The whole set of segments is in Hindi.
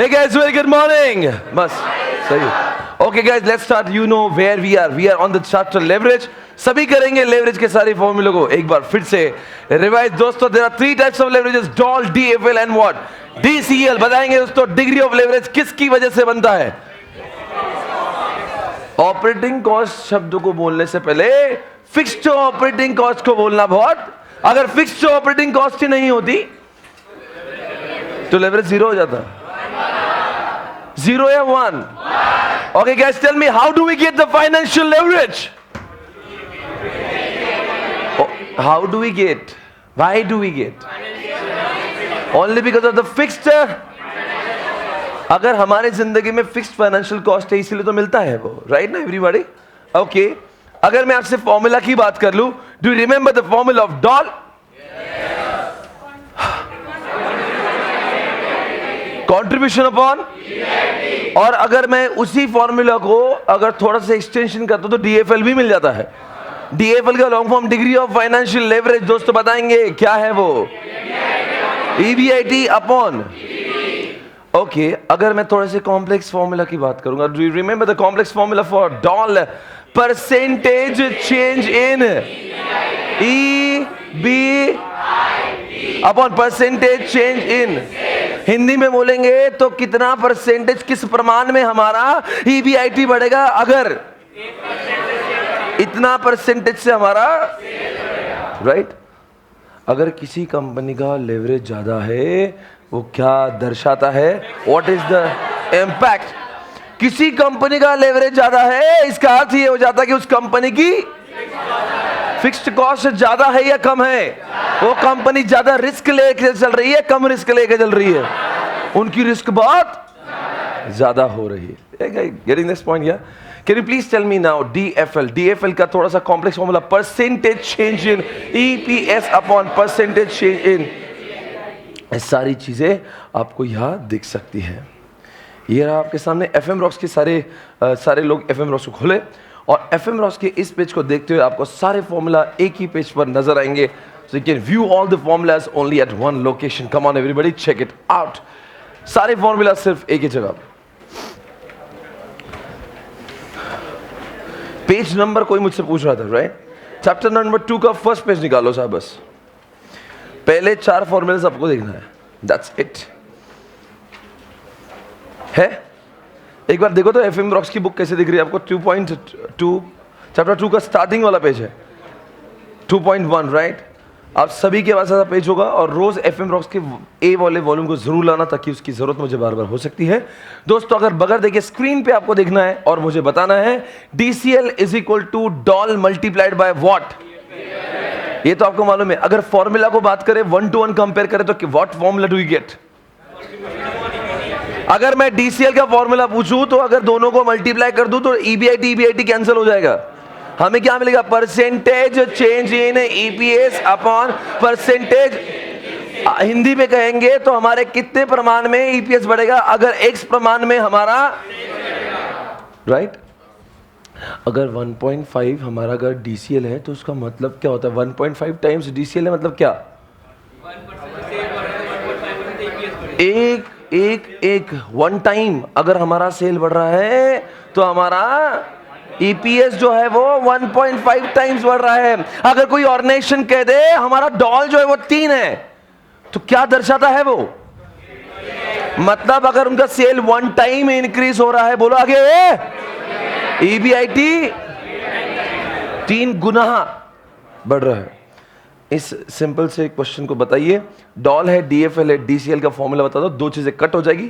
Hey guys, very good morning. बस सही. Okay guys, let's start. You know where we are. We are on the chapter leverage. सभी करेंगे leverage के सारे फॉर्मूले को एक बार फिर से रिवाइज. दोस्तों, there are three types of leverages: DOL, DFL and what? DCL. बताएंगे दोस्तों डिग्री ऑफ लेवरेज किसकी वजह से बनता है. ऑपरेटिंग कॉस्ट शब्द को बोलने से पहले फिक्स्ड ऑपरेटिंग कॉस्ट को बोलना बहुत. अगर फिक्स्ड ऑपरेटिंग कॉस्ट ही नहीं होती तो लेवरेज जीरो हो जाता. Zero या one? Okay guys, tell me, how do we get the financial leverage? Oh, how do we get? Why do we get? Only because of the fixed. अगर हमारे जिंदगी में फिक्स्ड फाइनेंशियल कॉस्ट है इसीलिए तो मिलता है वो, राइट ना एवरीबॉडी. ओके, अगर मैं आपसे फॉर्मूला की बात कर लूं, do you remember the formula of doll? Contribution upon. और अगर मैं उसी फॉर्मूला को अगर थोड़ा सा एक्सटेंशन करता हूं तो डीएफएल भी मिल जाता है. डीएफएल का long form degree of financial leverage. दोस्तों बताएंगे क्या है वो? EBIT upon. ओके, अगर मैं थोड़े से कॉम्प्लेक्स फॉर्मूला की बात करूंगा, do you remember the complex formula for doll? Percentage change in EB upon percentage change इन. हिंदी में बोलेंगे तो कितना परसेंटेज, किस प्रमाण में हमारा ईबीआईटी बढ़ेगा अगर इतना परसेंटेज से हमारा, राइट. अगर किसी कंपनी का लेवरेज ज्यादा है वो क्या दर्शाता है? What is the impact? किसी कंपनी का लेवरेज ज्यादा है इसका अर्थ ये हो जाता है कि उस कंपनी की फिक्स्ड कॉस्ट ज्यादा है या कम है. वो कंपनी ज्यादा रिस्क लेके चल रही है, कम रिस्क लेके चल रही है. उनकी रिस्क बहुत ज्यादा हो रही है. Getting this point? या can you please tell me now DFL? DFL का थोड़ा सा complex formula percentage change in EPS upon percentage change in. सारी चीजें आपको यहां दिख सकती है. ये रहा आपके सामने एफएम रॉक्स के सारे लोग एफएम रॉक्स को खोले और एफएम रॉक्स के इस पेज को देखते हुए आपको सारे फॉर्मूला एक ही पेज पर नजर आएंगे. So you can view all the formulas only at one location. Come on everybody, check it out. सारे फॉर्मूला सिर्फ एक ही जगह. पेज नंबर कोई मुझसे पूछ रहा था, राइट? चैप्टर नंबर 2 का फर्स्ट पेज निकालो साहब. बस पहले 4 फॉर्मूलाज आपको देखना है. That's it. है एक बार देखो तो एफएम रॉक्स की बुक कैसे दिख रही है आपको. 2.2 चैप्टर 2 का स्टार्टिंग वाला पेज है. 2.1, राइट? आप सभी के पास ऐसा पेज होगा और रोज एफएम रॉक्स के ए वाले वॉल्यूम को जरूर लाना ताकि उसकी जरूरत मुझे बार बार हो सकती है. दोस्तों अगर बगैर देखिए स्क्रीन पे आपको देखना है और मुझे बताना है DCL is equal to DOL multiplied by what. ये तो आपको मालूम है. अगर फॉर्मूला को बात करें 1 to 1 कंपेयर करें तो what formula do you get? अगर मैं डीसीएल का फॉर्मूला पूछूं तो अगर दोनों को मल्टीप्लाई कर दूं तो ईबीआईटी कैंसिल हो जाएगा. हमें क्या मिलेगा? Percentage change in EPS upon percentage. Hindi में कहेंगे तो हमारे कितने प्रमाण में ईपीएस बढ़ेगा अगर एक्स प्रमाण में हमारा, राइट? अगर 1.5 हमारा अगर डीसीएल है तो उसका मतलब क्या होता है? 1.5 टाइम्स डीसीएल है मतलब क्या? एक वन टाइम अगर हमारा सेल बढ़ रहा है तो हमारा ईपीएस जो है वो 1.5 टाइम्स बढ़ रहा है. अगर कोई ऑर्गेनाइजेशन कह दे हमारा डॉल जो है वो 3 है तो क्या दर्शाता है वो? मतलब अगर उनका सेल 1 टाइम इंक्रीज हो रहा है, बोलो आगे, ईबीआईटी 3 गुना बढ़ रहा है. इस सिंपल से क्वेश्चन को बताइए. डॉल है, डीएफएल है, डीसीएल का फॉर्मूला बता दो. 2 चीजें कट हो जाएगी.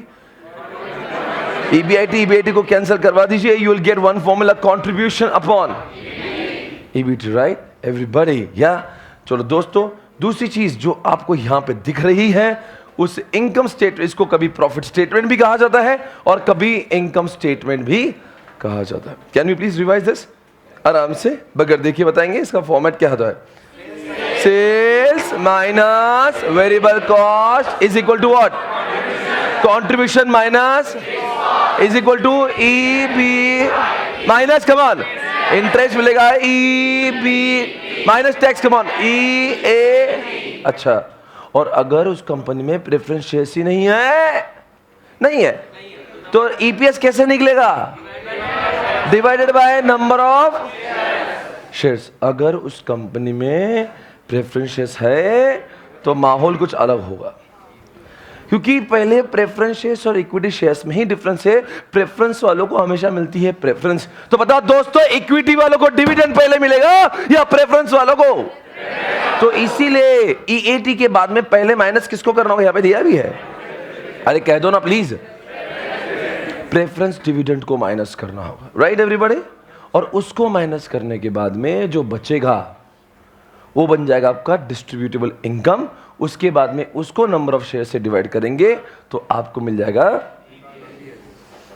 ईबीआईटी को कैंसिल करवा दीजिए. You will get one formula contribution upon EBT, right everybody? या चलो दोस्तों, दूसरी चीज जो आपको यहां पे दिख रही है उस इनकम स्टेटमेंट, इसको कभी प्रॉफिट स्टेटमेंट भी कहा जाता है और कभी इनकम स्टेटमेंट भी कहा जाता है. Can you please revise this? आराम से बगैर देखिए बताएंगे इसका फॉर्मेट क्या होता है. Sales minus variable cost is equal to what? Contribution minus is equal to EB minus, come on, interest मिलेगा EB minus tax, come on, E A. अच्छा, और अगर उस कंपनी में प्रेफरेंस शेयर्स ही नहीं है नहीं है, तो ईपीएस कैसे निकलेगा? Divided by number of shares. अगर उस कंपनी में प्रेफरेंस शेयर्स है तो माहौल कुछ अलग होगा, क्योंकि पहले प्रेफरेंस शेयर्स और इक्विटी शेयर्स में ही डिफरेंस है। प्रेफरेंस वालों को हमेशा मिलती है प्रेफरेंस। तो बताओ दोस्तों, इक्विटी वालों को डिविडेंड पहले मिलेगा या प्रेफरेंस वालों को? तो इसीलिए ईएटी के बाद में पहले माइनस किसको करना होगा? यहां पे दिया भी है, अरे कह दो ना प्लीज। प्रेफरेंस डिविडेंड को माइनस करना होगा, राइट एवरीबॉडी? और उसको माइनस करने के बाद में जो बचेगा वो बन जाएगा आपका डिस्ट्रीब्यूटेबल इनकम। उसके बाद में उसको नंबर ऑफ शेयर से डिवाइड करेंगे तो आपको मिल जाएगा।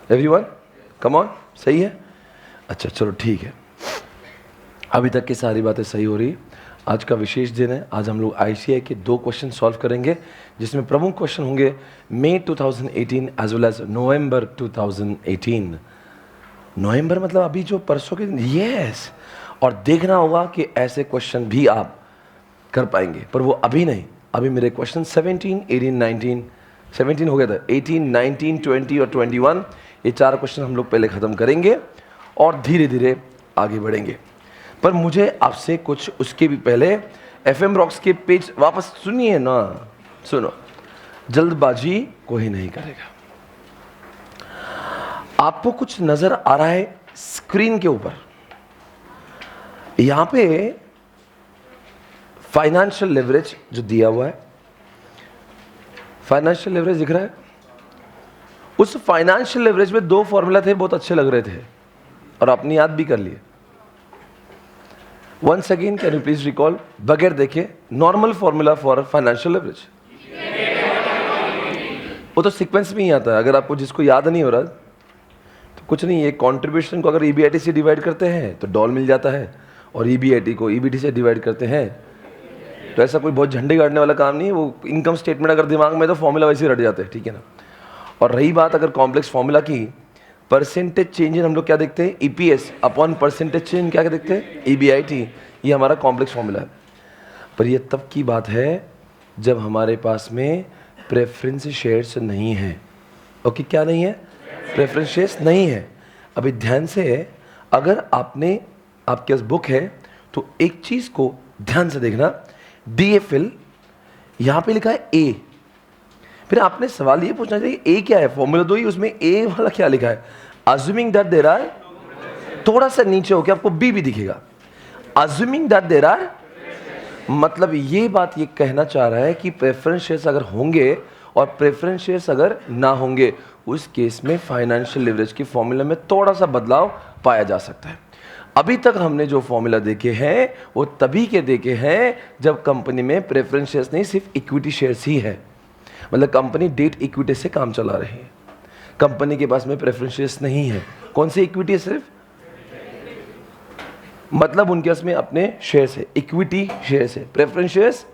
एवरीवन कम ऑन, सही है? अच्छा चलो ठीक है, अभी तक की सारी बातें सही हो रही। आज का विशेष दिन है। आज हम लोग आईसीआई के 2 क्वेश्चन सॉल्व करेंगे, जिसमें प्रमुख क्वेश्चन होंगे मई 2018 एज वेल एज नवंबर 2018। नवंबर मतलब अभी जो परसों के दिन, यस। और देखना होगा कि ऐसे क्वेश्चन भी आप कर पाएंगे, पर वो अभी नहीं। अभी मेरे क्वेश्चन 17, 18, 19, 17 हो गया था, 18, 19, 20 और 21, ये 4 क्वेश्चन हम लोग पहले ख़त्म करेंगे और धीरे धीरे आगे बढ़ेंगे। पर मुझे आपसे कुछ उसके भी पहले एफएम रॉक्स के पेज वापस सुनिए ना, सुनो। जल्दबाजी कोई नहीं करेगा। आपको कुछ नजर आ रहा है स्क्रीन के ऊपर? यहां पे फाइनेंशियल लेवरेज जो दिया हुआ है, फाइनेंशियल लेवरेज दिख रहा है? उस फाइनेंशियल लेवरेज में 2 फॉर्मूला थे, बहुत अच्छे लग रहे थे और आपने याद भी कर लिए। Once again can you please recall, बगैर देखे, normal formula for financial leverage. वो तो सीक्वेंस में ही आता है, अगर आपको जिसको याद नहीं हो रहा तो कुछ नहीं है। कंट्रीब्यूशन को अगर ईबीआईटी से डिवाइड करते हैं तो डॉल मिल जाता है, और ईबीआईटी को ईबीटी से डिवाइड करते हैं तो ऐसा कोई बहुत झंडे गाड़ने वाला काम नहीं है। वो इनकम स्टेटमेंट अगर दिमाग में तो फॉर्मूला वैसे ही रट जाते हैं, ठीक है ना? और रही बात अगर कॉम्प्लेक्स फॉर्मूला की, परसेंटेज चेंज हम लोग क्या देखते हैं? ईपीएस अपॉन परसेंटेज चेंज क्या देखते हैं? ईबीआईटी। ये हमारा कॉम्प्लेक्स फॉर्मूला है। पर ये तब की बात है जब हमारे पास में प्रेफरेंस शेयर्स नहीं है। ओके, क्या नहीं है? प्रेफरेंस शेयर्स नहीं है। अभी ध्यान से, अगर आपके पास बुक है तो एक चीज को ध्यान से देखना, डीएफएल यहां पे लिखा है ए। फिर आपने सवाल ये पूछना चाहिए ए क्या है? फॉर्मूला दो ही, उसमें ए वाला क्या लिखा है? अज्यूमिंग दैट देयर आर, थोड़ा सा नीचे होकर आपको बी भी दिखेगा। अज्यूमिंग दैट देयर आर मतलब ये बात ये कहना चाह रहा है कि प्रेफरेंस शेयर्स अगर होंगे और प्रेफरेंस शेयर्स अगर ना होंगे, उस केस में फाइनेंशियल लिवरेज की फॉर्मूला में थोड़ा सा बदलाव पाया जा सकता है। अभी तक हमने जो फॉर्मूला देखे हैं वो तभी के देखे हैं जब कंपनी में प्रेफरेंस शेयर्स नहीं, सिर्फ इक्विटी शेयर्स ही है। मतलब कंपनी डेट इक्विटी से काम चला रही है, कंपनी के पास में प्रेफरेंस शेयर्स नहीं है। कौन सी इक्विटी है? सिर्फ, मतलब उनके पास में अपने शेयर्स है, इक्विटी शेयर्स है, प्रेफरेंस शेयर्स।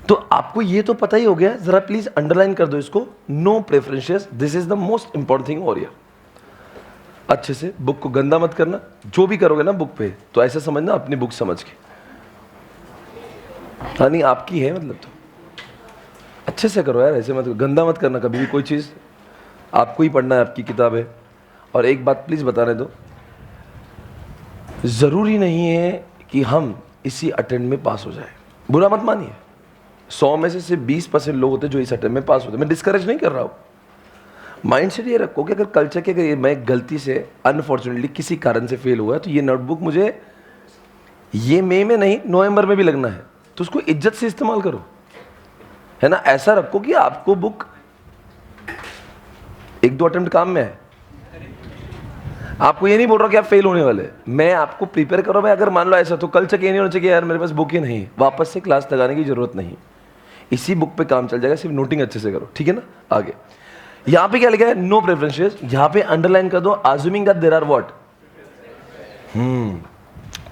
तो आपको ये तो पता ही हो गया, जरा प्लीज अंडरलाइन कर दो इसको, no preference shares. This is the most important thing. और अच्छे से बुक को गंदा मत करना, जो भी करोगे ना बुक पे तो ऐसा समझना अपनी बुक समझ के। हाँ नहीं, आपकी है मतलब, तो अच्छे से करो यार, ऐसे मत, गंदा मत करना कभी भी कोई चीज़। आपको ही पढ़ना है, आपकी किताब है। और एक बात प्लीज़ बताने दो, ज़रूरी नहीं है कि हम इसी अटेम्प्ट में पास हो जाए। बुरा मत मानिए, 100 में से सिर्फ 20% लोग होते जो इस अटेम्प्ट में पास होते। मैं डिस्करेज नहीं कर रहा हूँ। माइंडसेट ये रखो कि अगर कल्चर के, अगर मैं गलती से अनफॉर्चुनेटली किसी कारण से फेल हुआ है तो ये नोटबुक मुझे ये मई में नहीं, नवंबर में भी लगना है, तो उसको इज्जत से इस्तेमाल करो, है ना? ऐसा रखो कि आपको बुक 1-2 अटेम्प्ट काम में है। आपको ये नहीं बोल रहा कि आप फेल होने वाले, मैं आपको प्रिपेयर करो। मैं अगर मान लो ऐसा, तो कल तक ये नहीं होना चाहिए यार मेरे पास बुक ही नहीं, वापस से क्लास लगाने की जरूरत नहीं, इसी बुक पे काम चल जाएगा। सिर्फ नोटिंग अच्छे से करो, ठीक है ना? आगे यहां पे क्या लिखा है? No preferences. यहां पे अंडरलाइन कर दो, assuming that there are what,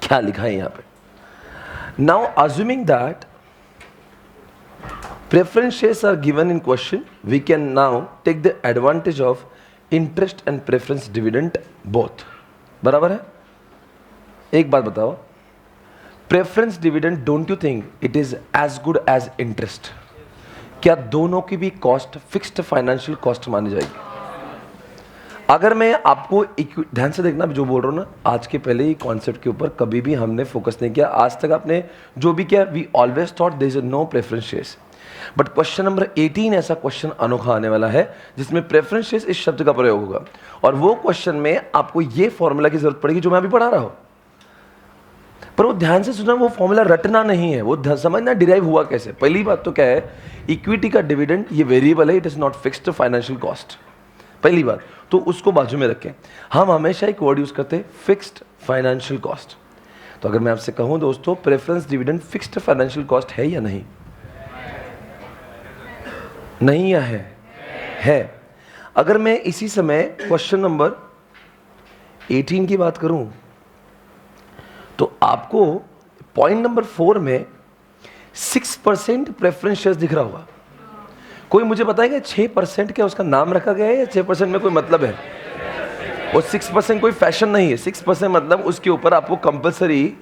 क्या लिखा है यहां पे? Now assuming that preference shares are given in question, we can now take the advantage of interest and preference dividend both. बराबर है? एक बात बताओ, preference dividend don't you think it is as good as interest? क्या दोनों की भी कॉस्ट फिक्स्ड फाइनेंशियल कॉस्ट मानी जाएगी? अगर मैं आपको ध्यान से देखना जो बोल रहा हूँ ना, आज के पहले ही कॉन्सेप्ट के ऊपर कभी भी हमने फोकस नहीं किया आज तक। आपने जो भी किया, we always thought there is no preference shares, but question number 18 ऐसा क्वेश्चन अनोखा आने वाला है जिसमें प्रेफरेंस शेयर्स इस शब्द का प्रयोग होगा, और वो क्वेश्चन में आपको ये फॉर्मूला की जरूरत पड़ेगी जो मैं अभी पढ़ा रहा हूं। पर वो ध्यान से सुनना, वो फॉर्मूला रटना नहीं है, वो समझना डिराइव हुआ कैसे। पहली बात तो क्या है, इक्विटी का डिविडेंड ये वेरिएबल है, it is not fixed financial cost. पहली बात तो उसको बाजू में रखें। हम हमेशा एक वर्ड यूज करते हैं, फिक्स्ड फाइनेंशियल कॉस्ट। तो अगर मैं आपसे कहूं दोस्तों, preference dividend fixed financial cost है या नहीं? नहीं या है। अगर मैं इसी समय क्वेश्चन नंबर 18 की बात करूं तो आपको पॉइंट नंबर 4 में 6% प्रेफरेंस शेयर्स दिख रहा होगा। कोई मुझे बताएगा 6% क्या उसका नाम रखा गया है या 6% में कोई मतलब है? वो 6% कोई फैशन नहीं है। 6% मतलब उसके ऊपर आपको कंपलसरी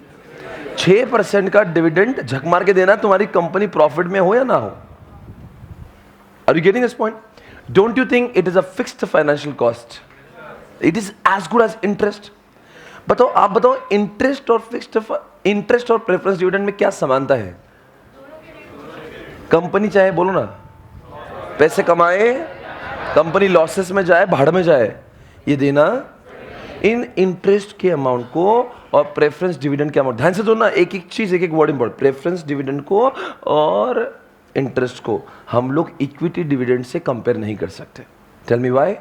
6% का डिविडेंड झक मार के देना, तुम्हारी कंपनी प्रॉफिट में हो या ना हो। Are you getting this point? Don't you think it is a fixed financial cost? It is as good as interest. बताओ, आप बताओ, इंटरेस्ट और फिक्स्ड इंटरेस्ट और प्रेफरेंस डिविडेंड में क्या समानता है? कंपनी चाहे बोलो ना, पैसे कमाए, कंपनी लॉसेस में जाए, भाड़ में जाए, ये देना इन इंटरेस्ट के अमाउंट को और प्रेफरेंस डिविडेंड के अमाउंट। ध्यान से दो ना, एक एक चीज, एक एक वर्ड इंपॉर्टेंट। प्रेफरेंस डिविडेंड को और इंटरेस्ट को हम लोग इक्विटी डिविडेंड से कंपेयर नहीं कर सकते। Tell me why?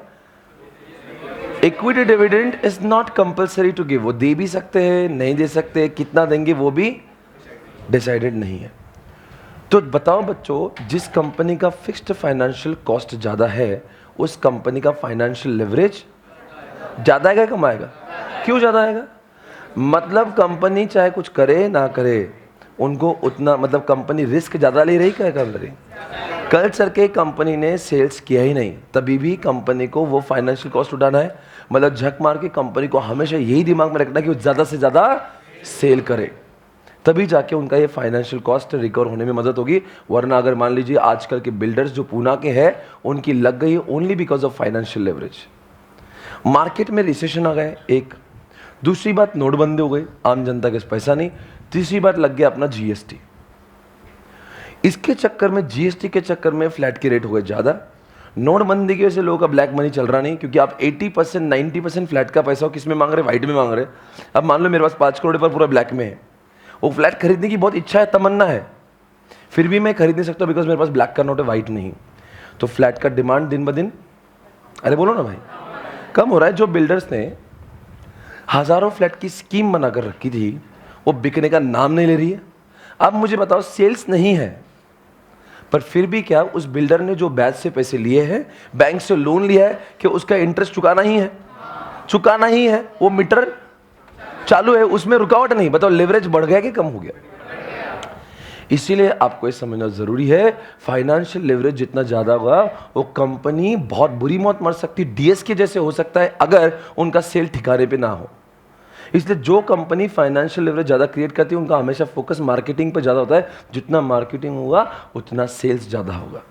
Equity dividend is not compulsory to give. वो दे भी सकते हैं, नहीं दे सकते, कितना देंगे वो भी डिसाइडेड नहीं है। तो बताओ बच्चों, जिस कंपनी का फिक्स्ड फाइनेंशियल कॉस्ट ज्यादा है उस कंपनी का फाइनेंशियल लेवरेज ज्यादा आएगा, कम आएगा? क्यों ज्यादा आएगा? मतलब कंपनी चाहे कुछ करे ना करे, उनको उतना, मतलब कंपनी रिस्क ज्यादा ले रही, क्या कर रही? कल चल के कंपनी ने सेल्स किया ही नहीं, तभी भी कंपनी को वो फाइनेंशियल कॉस्ट उठाना है। मतलब झक मार के कंपनी को हमेशा यही दिमाग में रखना कि वो ज्यादा से ज्यादा सेल करे, तभी जाके उनका ये फाइनेंशियल कॉस्ट रिकवर होने में मदद होगी। वरना अगर मान लीजिए आजकल के बिल्डर्स जो पूना के हैं, उनकी लग गई only because of financial leverage. Market में रिसेशन आ गए, एक। दूसरी बात, नोटबंदी हो गई, आम जनता के पास पैसा नहीं। तीसरी बात, लग गया अपना जीएसटी। इसके चक्कर में, जीएसटी के चक्कर में फ्लैट के रेट हो गए ज्यादा। नोटबंदी की वजह से लोगों का ब्लैक मनी चल रहा नहीं, क्योंकि आप 80% 90% फ्लैट का पैसा किस में मांग रहे? व्हाइट में मांग रहे। अब मान लो मेरे पास 5 करोड़ पर पूरा ब्लैक में है, वो फ्लैट खरीदने की बहुत इच्छा है, तमन्ना है, फिर भी मैं खरीद नहीं सकता बिकॉज मेरे पास ब्लैक का नोट है, व्हाइट नहीं। तो फ्लैट का डिमांड दिन ब दिन, अरे बोलो ना भाई, कम हो रहा है। जो बिल्डर्स ने हजारों फ्लैट की स्कीम बनाकर रखी थी, वो बिकने का नाम नहीं ले रही है। अब मुझे बताओ, सेल्स नहीं है, पर फिर भी क्या उस बिल्डर ने जो ब्याज से पैसे लिए हैं, बैंक से लोन लिया है, कि उसका इंटरेस्ट चुकाना ही है, चुकाना ही है। वो मीटर चालू है, उसमें रुकावट नहीं। बताओ, लेवरेज बढ़ गया कि कम हो गया? इसीलिए आपको ये समझना जरूरी है, फाइनेंशियल लेवरेज जितना ज्यादा होगा, वो कंपनी बहुत बुरी मौत मर सकती, डीएस के जैसे हो सकता है, अगर उनका सेल ठिकाने पे ना हो। इसलिए जो कंपनी फाइनेंशियल लेवरेज ज्यादा क्रिएट करती है, उनका हमेशा फोकस मार्केटिंग पे ज्यादा होता है। जितना मार्केटिंग होगा उतना सेल्स ज्यादा होगा।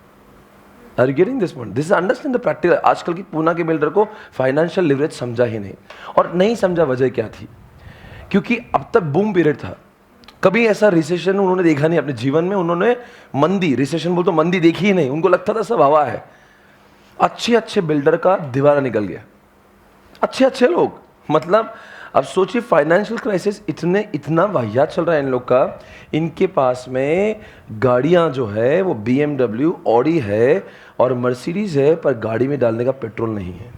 Are you getting this point? This is understand the practical. आजकल की पूना के बिल्डर को फाइनेंशियल लेवरेज समझा ही नहीं, और नहीं समझा वजह क्या थी? क्योंकि अब तक बूम पीरियड था, कभी ऐसा रिसेशन उन्होंने देखा नहीं अपने जीवन में। उन्होंने मंदी, रिसेशन बोल तो मंदी देखी ही नहीं, उनको लगता था सब हवा है। अच्छे अच्छे बिल्डर का दीवारा निकल गया, अच्छे अच्छे लोग। मतलब अब सोचिए, फाइनेंशियल क्राइसिस इतना वाहियात चल रहा है इन लोग का, इनके पास में गाड़ियां जो है वो BMW, ऑडी है और मर्सिडीज है, पर गाड़ी में डालने का पेट्रोल नहीं है।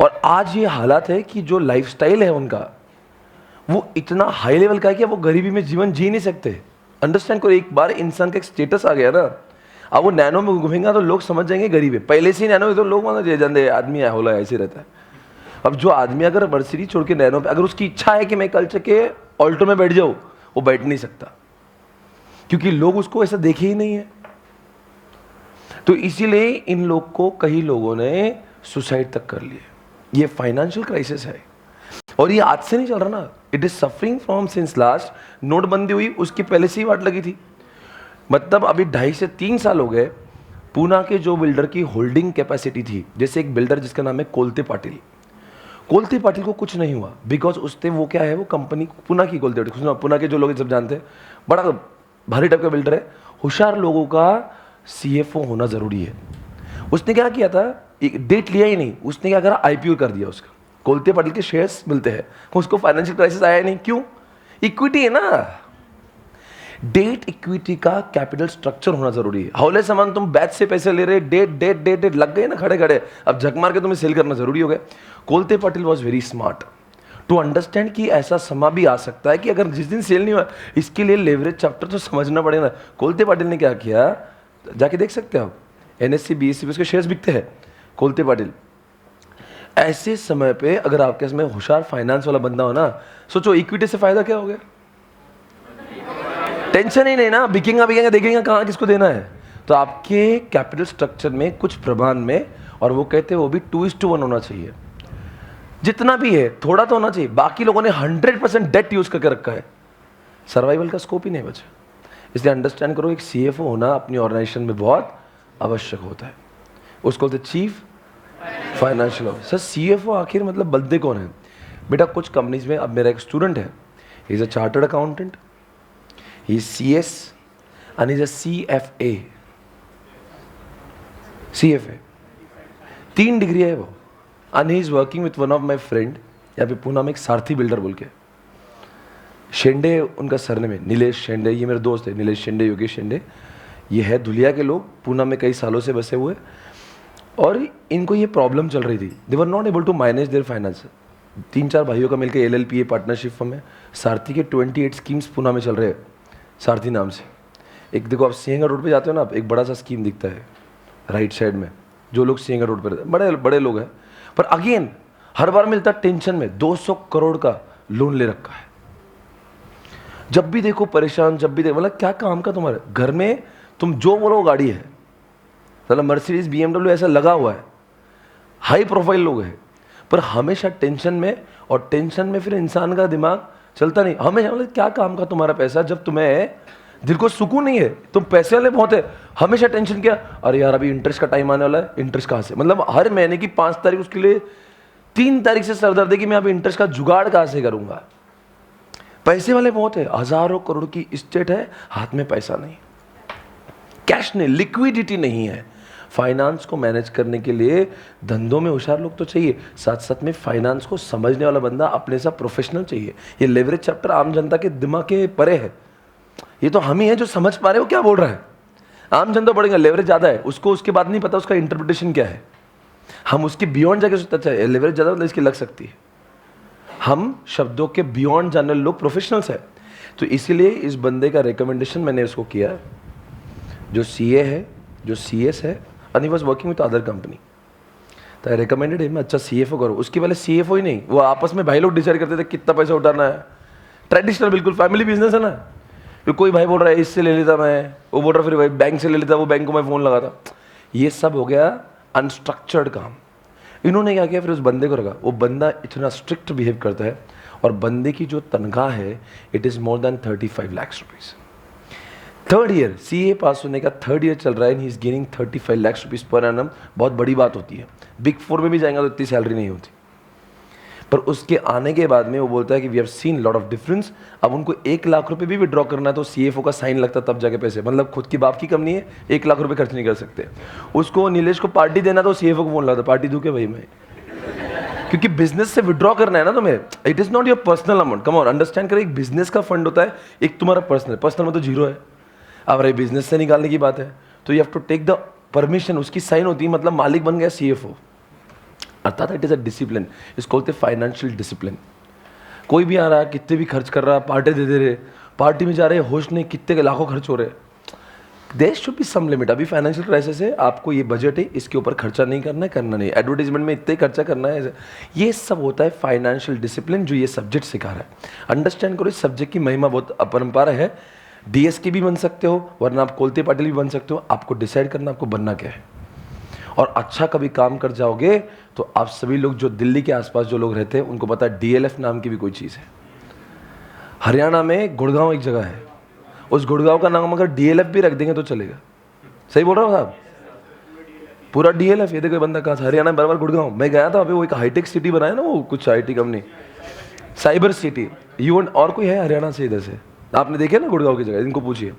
और आज ये हालात है कि जो लाइफस्टाइल है उनका, वो इतना हाई लेवल का है कि वो गरीबी में जीवन जी नहीं सकते। अंडरस्टैंड करो, एक बार इंसान का एक स्टेटस आ गया ना, अब वो नैनो में घूमेगा तो लोग समझ जाएंगे गरीब है। पहले से ही नैनो में तो लोग मतलब जे जानते आदमी है, होला ऐसे रहता है। अब जो आदमी अगर मर्सिडीज छोड़ के नैनो पे, अगर उसकी इच्छा है कि मैं कल चके ऑल्टो में बैठ जाऊं, वो बैठ नहीं सकता, क्योंकि लोग उसको ऐसा देखे ही नहीं है। तो इसीलिए इन लोग को कई लोगों ने सुसाइड तक कर लिया। ये फाइनेंशियल क्राइसिस है, और ये आज से नहीं चल रहा ना, it is suffering from since last. नोटबंदी हुई उसकी पहले से ही वाट लगी थी। मतलब अभी 2.5 से 3 साल हो गए, पूना के जो बिल्डर की होल्डिंग कैपेसिटी थी, जैसे एक बिल्डर जिसका नाम है कोलते पाटिल, कोलते पाटिल को कुछ नहीं हुआ बिकॉज उसने वो क्या है, वो कंपनी पूना की कोलते पाटिल, पूना के जो लोग सब जानते हैं, बड़ा भारी टाइप का बिल्डर है। होशियार लोगों का सीएफओ होना जरूरी है। उसने क्या किया था, एक डेट लिया ही नहीं, उसने क्या करा, आईपीओ कर दिया उसका। कोलते पाटिल के शेयर्स मिलते हैं, उसको फाइनेंशियल क्राइसिस आया नहीं, क्यों? इक्विटी है ना। डेट इक्विटी का कैपिटल स्ट्रक्चर होना जरूरी है। हौले सामान तुम बैच से पैसे ले रहे, डेट डेट डेट डेट लग गए ना खड़े खड़े, अब झक मार के तुम्हें सेल करना जरूरी हो गया। Kolte Patil was very smart to understand कि ऐसा समा भी आ सकता है कि अगर जिस दिन सेल नहीं हुआ, इसके लिए लेवरेज चैप्टर तो समझना पड़ेगा। कोलते पाटिल ने क्या किया, जाके देख सकते हो आप, एनएससी बीएससी उसके शेयर्स बिकते हैं। कोलते पाटिल ऐसे समय पे अगर आपके इसमें होशियार फाइनेंस वाला बंदा हो ना, सोचो इक्विटी से फायदा क्या हो गया, टेंशन ही नहीं ना, बिकेगा बिकेगा देखेंगे कहाँ किसको देना है। तो आपके कैपिटल स्ट्रक्चर में कुछ प्रबंध में, और वो कहते हैं वो भी 2:1 होना चाहिए, जितना भी है थोड़ा तो होना चाहिए। बाकी लोगों ने 100% डेट यूज करके रखा है, सर्वाइवल का स्कोप ही नहीं बचा। इसलिए अंडरस्टैंड करो, एक सीएफओ होना अपनी ऑर्गेनाइजेशन में बहुत आवश्यक होता है। उसको बोलते चीफ फाइनेंशियल ऑफिसर। सीएफओ आखिर मतलब बंदे कौन है बेटा? कुछ कंपनीज में, अब मेरा एक स्टूडेंट है, he is a chartered accountant, he is CS and he is a CFA। CFA 3 degree है वो, and he is working with one of my friend, यहाँ पे पूना में एक सारथी बिल्डर बोल के, शेंडे उनका सरनेम है, नीलेश शेंडे। ये मेरे दोस्त है, नीलेश शेंडे, योगेश शेंडे। ये है धुलिया के लोग, पूना में कई सालों से बसे हुए, और इनको ये प्रॉब्लम चल रही थी, they were not able to manage their finance. 3-4 भाइयों का मिलकर LLP पार्टनरशिप फर्म है। सारथी के 28 स्कीम्स पूना में चल रहे हैं सारथी नाम से। एक देखो, आप सिंहगढ़ रोड पे जाते हो ना, एक बड़ा सा स्कीम दिखता है राइट साइड में, जो लोग सिंहगढ़ रोड पे रहते हैं, बड़े बड़े लोग हैं, पर अगेन हर बार मिलता टेंशन में। 200 करोड़ का लोन ले रखा है, जब भी देखो परेशान, जब भी देखो, मतलब क्या काम का तुम्हारे घर में, तुम जो बोलो गाड़ी है, मतलब मर्सिडीज BMW ऐसा लगा हुआ है, हाई प्रोफाइल लोग हैं, पर हमेशा टेंशन में, और टेंशन में फिर इंसान का दिमाग चलता नहीं हमेशा। मतलब क्या काम का तुम्हारा पैसा, जब तुम्हें दिल को सुकून नहीं है, तुम पैसे वाले बहुत है, हमेशा टेंशन क्या, अरे यार अभी इंटरेस्ट का टाइम आने वाला है, इंटरेस्ट कहाँ से, मतलब हर महीने की 5 तारीख उसके लिए 3 तारीख से सरदर्द है कि मैं अभी इंटरेस्ट का जुगाड़ कहाँ से करूंगा। पैसे वाले बहुत है, हजारों करोड़ की स्टेट है, हाथ में पैसा नहीं, कैश नहीं, लिक्विडिटी नहीं है। फाइनेंस को मैनेज करने के लिए धंधों में होशियार लोग तो चाहिए, साथ साथ में फाइनेंस को समझने वाला बंदा अपने सा प्रोफेशनल चाहिए। ये लेवरेज चैप्टर आम जनता के दिमाग के परे है, ये तो हम ही हैं जो समझ पा रहे हो क्या बोल रहा है। आम जनता पढ़ेगा लेवरेज ज़्यादा है, उसको उसके बाद नहीं पता उसका इंटरप्रिटेशन क्या है, हम उसके बियॉन्ड जाके सोचते अच्छा है लेवरेज ज़्यादा मतलब इसकी लग सकती है। हम शब्दों के बियॉन्ड जानने लोग प्रोफेशनल्स है। तो इसीलिए इस बंदे का रिकमेंडेशन मैंने उसको किया, जो CA है, जो CS है, and he was working with other company, तो आई रिकमेंडेड हिम, अच्छा CFO करो। उसकी पहले CFO ही नहीं, वो आपस में भाई लोग डिसाइड करते थे कितना पैसा उठाना है, ट्रेडिशनल बिल्कुल फैमिली बिजनेस है ना। फिर कोई भाई बोल रहा है इससे ले लेता मैं, वो बोल रहा फिर भाई बैंक से ले लेता, वो बैंक को मैं फ़ोन लगाता, ये सब हो गया अनस्ट्रक्चर्ड काम। इन्होंने क्या किया, फिर उस बंदे को रखा, वो बंदा इतना स्ट्रिक्ट बिहेव करता है, और बंदे की जो तनख्वाह है it is more than 35 lakh rupees. 3rd year CA पास होने का 3rd ईयर चल रहा है, he is gaining 35 lakh rupees per annum. बहुत बड़ी बात होती है, बिग 4 में भी जाएंगे तो इतनी सैलरी नहीं होती। पर उसके आने के बाद में वो बोलता है कि we have seen lot of difference. अब उनको 1 लाख रुपए भी विड्रॉ करना है तो CFO का साइन लगता तब जाके पैसे, मतलब खुद की बाप की कम नहीं है, 1 लाख रुपए खर्च नहीं कर सकते। उसको नीलेश को पार्टी देना तो CFO को फोन लगता, पार्टी दूं क्या भाई मैं, क्योंकि बिजनेस से विड्रॉ करना है ना तुम्हें, it is not your personal amount. Come on understand करें, एक बिजनेस का फंड होता है, एक तुम्हारा पर्सनल में तो जीरो है। अब रही बिजनेस से निकालने की बात है तो you have to take the permission, उसकी साइन होती है, मतलब मालिक बन गया CFO, अर्थात इट इज अ डिसिप्लिन। इसको बोलते फाइनेंशियल डिसिप्लिन। कोई भी आ रहा है, कितने भी खर्च कर रहा है, पार्टी दे दे रहे, पार्टी में जा रहे, होश नहीं, कितने के लाखों खर्च हो रहे, there should be some limit. अभी फाइनेंशियल क्राइसिस है, आपको ये बजट है, इसके ऊपर खर्चा नहीं करना है, करना नहीं, एडवर्टीजमेंट में इतने खर्चा करना है, ये सब होता है फाइनेंशियल डिसिप्लिन जो ये सब्जेक्ट सिखा रहा है। अंडरस्टैंड करो, इस सब्जेक्ट की महिमा बहुत अपरंपार है। DSK भी बन सकते हो, वरना आप कोलते पाटिल भी बन सकते हो, आपको डिसाइड करना आपको बनना क्या है। और अच्छा कभी काम कर जाओगे तो आप सभी लोग जो दिल्ली के आसपास जो लोग रहते हैं उनको पता है DLF नाम की भी कोई चीज़ है। हरियाणा में गुड़गांव एक जगह है, उस गुड़गांव का नाम अगर डीएलएफ भी रख देंगे तो चलेगा। सही बोल रहा हूँ साहब? पूरा डीएलएफ। ये देखो बंदा कहाँ था, हरियाणा बराबर गुड़गांव। मैं गया था अभी, वो एक हाईटेक सिटी बनाया ना, वो कुछ IT company, cyber city. You और कोई है हरियाणा से इधर से? आपने देखे ना गुड़गांव की जगह? इनको पूछिए,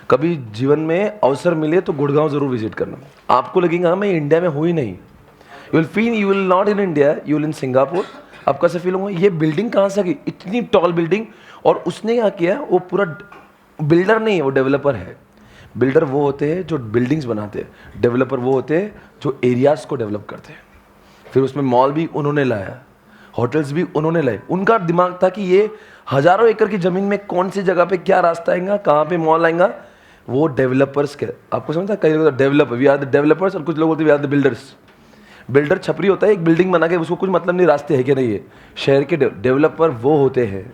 कभी जीवन में अवसर मिले तो गुड़गांव जरूर विजिट करना। आपको लगेगा मैं इंडिया में हूँ ही नहीं। You will feel you will not in India, you will in Singapore. आपको ऐसा फील होगा ये बिल्डिंग कहाँ से आ गई, इतनी टॉल बिल्डिंग। और उसने क्या किया, वो पूरा बिल्डर नहीं है, वो डेवलपर है। बिल्डर वो होते हैं जो बिल्डिंग्स बनाते हैं, डेवलपर वो होते हैं जो एरियाज को डेवलप करते हैं। फिर उसमें मॉल भी उन्होंने लाया, होटल्स भी उन्होंने लाए। उनका दिमाग था कि ये हजारों एकड़ की जमीन में कौन सी जगह पे क्या रास्ता आएगा, कहाँ पे मॉल आएगा, वो डेवलपर्स के। आपको समझता है, कई लोग developer, we are the developers, और कुछ लोग बोलते we are the builders. Builder छपरी होता है, एक बिल्डिंग बना के उसको कुछ मतलब नहीं रास्ते है कि नहीं है। शहर के डेवलपर वो होते हैं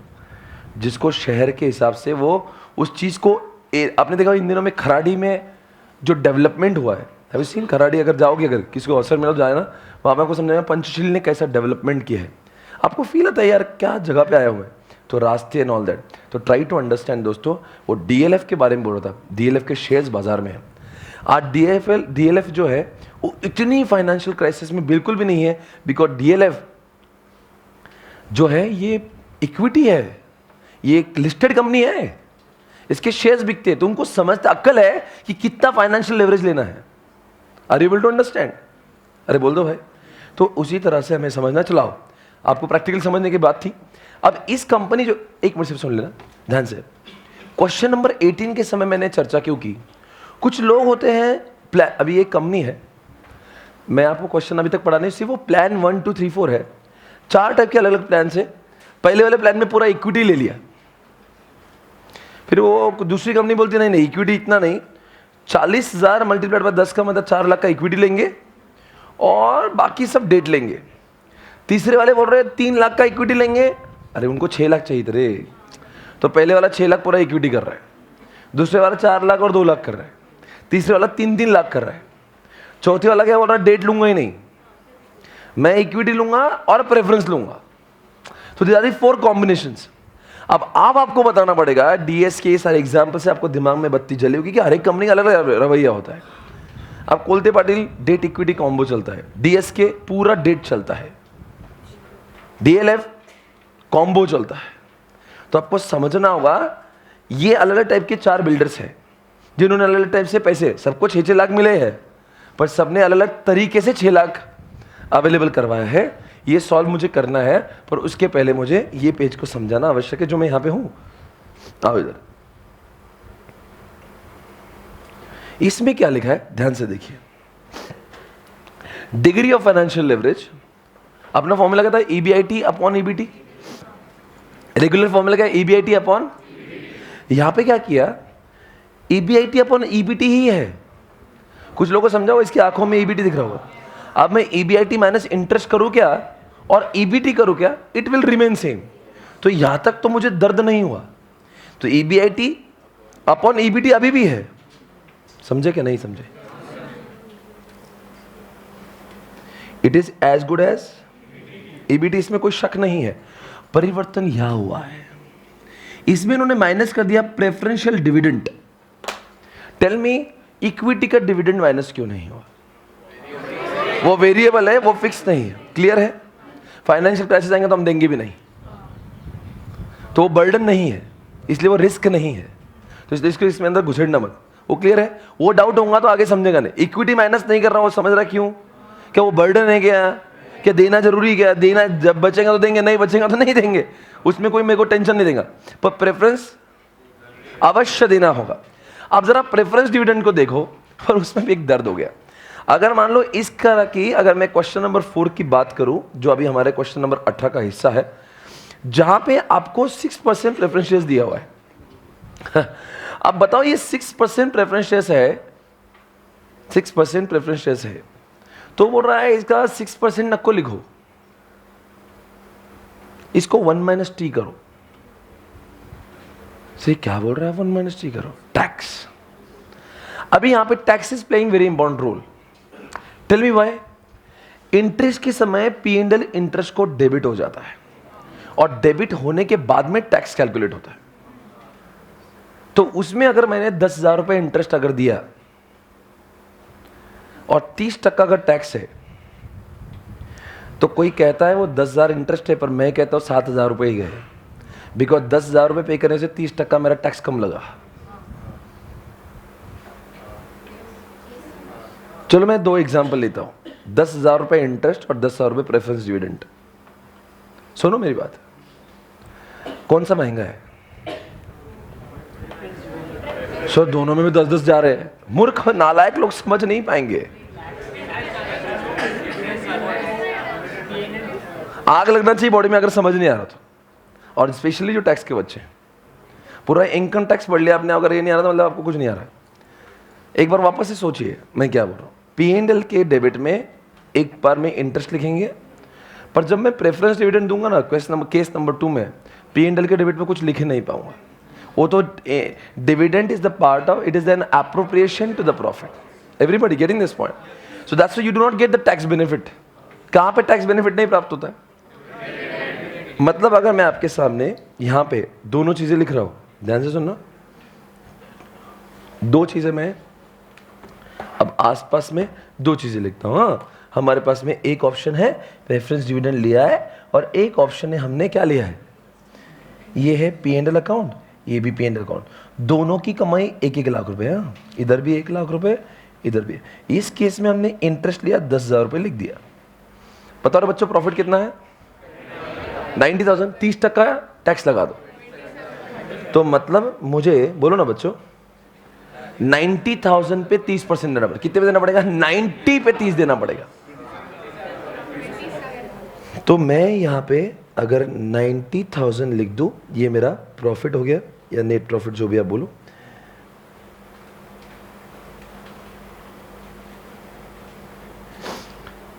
जिसको शहर के हिसाब से वो उस चीज़ को आपने देखा इन दिनों में खराड़ी में जो डेवलपमेंट हुआ है, हैव यू सीन खराड़ी? अगर जाओगे, अगर किसी को अवसर मिला तो जाए ना, वहाँ पे आपको समझाएगा पंचशील ने कैसा डेवलपमेंट किया है। आपको फील आता है यार क्या जगह पे आया हुआ है, तो रास्ते एंड ऑल दैट। तो ट्राई टू अंडरस्टैंड दोस्तों। वो डीएलएफ के बारे में बोल रहा था, डीएलएफ के शेयर्स बाजार में है आज। डीएलएफ जो है वो इतनी फाइनेंशियल क्राइसिस में बिल्कुल भी नहीं है, बिकॉज डीएलएफ जो है ये इक्विटी है, ये एक लिस्टेड कंपनी है, इसके शेयर्स बिकते हैं। तो उनको समझता अक्ल है कि कितना फाइनेंशियल लेवरेज लेना है। Are you able to understand? अरे बोल दो भाई। तो उसी तरह से हमें समझना। चलाओ, आपको प्रैक्टिकल समझने की बात थी। अब इस कंपनी जो, एक मिनट सिर्फ सुन लेना ध्यान से। क्वेश्चन नंबर 18 के समय मैंने चर्चा क्यों की? कुछ लोग होते हैं अभी एक कंपनी है, मैं आपको क्वेश्चन अभी तक पढ़ा नहीं, सिर्फ वो प्लान 1 2 3 4 है। 4 टाइप के अलग अलग प्लान से। पहले वाले प्लान में पूरा इक्विटी ले लिया, फिर वो दूसरी कंपनी बोलती नहीं इक्विटी इतना नहीं, 40,000 मल्टीप्लाइड बाय 10 का मतलब 4 लाख का इक्विटी लेंगे और बाकी सब डेट लेंगे। तीसरे वाले बोल रहे हैं 3 लाख का इक्विटी लेंगे। अरे उनको 6 लाख चाहिए थे रे, तो पहले वाला 6 लाख पूरा इक्विटी कर रहा है, दूसरे वाला 4 लाख और 2 लाख कर रहा है, तीसरे वाला 3 लाख कर रहा है, चौथे वाला क्या बोल रहा है डेट लूंगा ही नहीं, मैं इक्विटी लूंगा और प्रेफरेंस लूंगा। तो दिस आर द 4 कॉम्बिनेशंस। अब आपको बताना पड़ेगा, डीएस के सारे एग्जाम्पल से आपको दिमाग में बत्ती जली होगी कि हर एक कंपनी का अलग अलग रवैया होता है। अब Kolte Patil debt equity combo चलता है, डीएस के पूरा डेट चलता है, डीएलएफ कॉम्बो चलता है। तो आपको समझना होगा ये अलग अलग टाइप के 4 बिल्डर्स हैं जिन्होंने अलग अलग टाइप से पैसे, सबको 6-6 लाख मिले हैं, पर सबने अलग अलग तरीके से 6 लाख अवेलेबल करवाया है। ये सॉल्व मुझे करना है, पर उसके पहले मुझे ये पेज को समझाना आवश्यक है जो मैं यहां पे हूं। आओ इधर, इसमें क्या लिखा है ध्यान से देखिए। डिग्री ऑफ फाइनेंशियल लेवरेज, अपना फॉर्मूला क्या था? EBIT upon EBT. Regular formula क्या है? EBIT upon. यहां पे क्या किया? ईबीआईटी अपॉन ईबीटी ही है। कुछ लोगों को समझाओ, इसकी आंखों में ईबीटी दिख रहा होगा। अब मैं ईबीआईटी माइनस इंटरेस्ट करूं क्या और ईबीटी करूं क्या, इट विल रिमेन सेम। तो यहां तक तो मुझे दर्द नहीं हुआ। तो ईबीआईटी अपॉन ईबीटी अभी भी है, समझे क्या नहीं समझे? It is as good as EBT, इसमें कोई शक नहीं है। परिवर्तन यह हुआ है, इसमें इन्होंने माइनस कर दिया preferential dividend. Tell me, equity का डिविडेंड माइनस क्यों नहीं हुआ? वो वेरिएबल है, वो फिक्स नहीं है। क्लियर है? फाइनेंशियल क्राइसिस आएंगे तो हम देंगे भी नहीं, तो वो बर्डन नहीं है, इसलिए वो रिस्क नहीं है। तो इसलिए इसमें अंदर घुसेड़ना मत। वो क्लियर है? वो डाउट होगा तो आगे समझेगा नहीं। इक्विटी माइनस नहीं कर रहा, वो समझ रहा क्यों? क्या वो बर्डन है क्या देना जरूरी? क्या देना, जब बचेगा तो देंगे, नहीं बचेगा तो नहीं देंगे, उसमें कोई मेरे को टेंशन नहीं देगा। पर प्रेफरेंस अवश्य देना होगा। अब जरा प्रेफरेंस डिविडेंड को देखो, पर उसमें भी एक दर्द हो गया। अगर मान लो इस तरह की, अगर मैं क्वेश्चन नंबर 4 की बात करूं, जो अभी हमारे क्वेश्चन नंबर 18 का हिस्सा है, जहां पे आपको 6% प्रेफरेंस शेयर्स दिया हुआ है। अब बताओ ये 6% प्रेफरेंस शेयर्स है, 6% प्रेफरेंस शेयर्स है, तो बोल रहा है इसका 6% नको लिखो, इसको 1 - t करो। से क्या बोल रहा है? 1 - t करो, टैक्स। अभी यहां पे tax is playing very important role. Tell me why? Interest के समय P&L इंटरेस्ट को डेबिट हो जाता है, और डेबिट होने के बाद में टैक्स कैलकुलेट होता है। तो उसमें अगर मैंने 10,000 रुपये इंटरेस्ट अगर दिया और 30% का टैक्स है, तो कोई कहता है वो 10,000 इंटरेस्ट है, पर मैं कहता हूँ 7,000 रुपये ही गए, बिकॉज 10,000 रुपये पे करने से 30% मेरा टैक्स कम लगा। चलो मैं 2 एग्जाम्पल लेता हूं, 10,000 रुपये इंटरेस्ट और 10,000 रुपये प्रेफरेंस डिविडेंड। सुनो मेरी बात, कौन सा महंगा है? सो दोनों में भी 10-10 जा रहे हैं। मूर्ख नालायक लोग समझ नहीं पाएंगे। आग लगना चाहिए बॉडी में अगर समझ नहीं आ रहा तो। और स्पेशली जो टैक्स के बच्चे, पूरा इनकम टैक्स पढ़ लिया आपने, अगर ये नहीं आ रहा तो मतलब आपको कुछ नहीं आ रहा है। एक बार वापस से सोचिए मैं क्या बोल रहा हूँ। P&L के डेबिट में एक बार में इंटरेस्ट लिखेंगे, पर जब मैं प्रेफरेंस डिविडेंड दूंगा ना, केस नंबर 2 में P&L के डेबिट में कुछ लिख नहीं पाऊंगा। वो तो dividend is the part of, it is an appropriation to the profit. Everybody getting this point? So that's why you do not get the tax benefit. कहां पे टैक्स बेनिफिट नहीं प्राप्त होता है? मतलब अगर मैं आपके सामने यहां पे दोनों चीजें लिख रहा हूं, ध्यान से सुनना, 2 चीजें मैं अब आसपास में 2 चीजें लिखता हूं। हाँ, हमारे पास में एक ऑप्शन है प्रेफरेंस डिविडेंड लिया है, और एक ऑप्शन है हमने क्या लिया है, ये है P&L अकाउंट, ये भी P&L अकाउंट। दोनों की कमाई 1-1 लाख रुपए। हाँ, इधर भी 1 लाख रुपए, इधर भी। इस केस में हमने इंटरेस्ट लिया 10,000 रुपए लिख दिया। पता हो बच्चों प्रॉफिट कितना है? 90,000। 30% टैक्स लगा दो, तो मतलब मुझे बोलो ना बच्चों, 90,000 पे 30% देना पड़ेगा। कितने पे देना पड़ेगा? 90 पे 30 देना पड़ेगा। तो मैं यहां पे अगर 90,000 लिख दूं, ये मेरा प्रॉफिट हो गया या नेट प्रॉफिट, जो भी आप बोलो।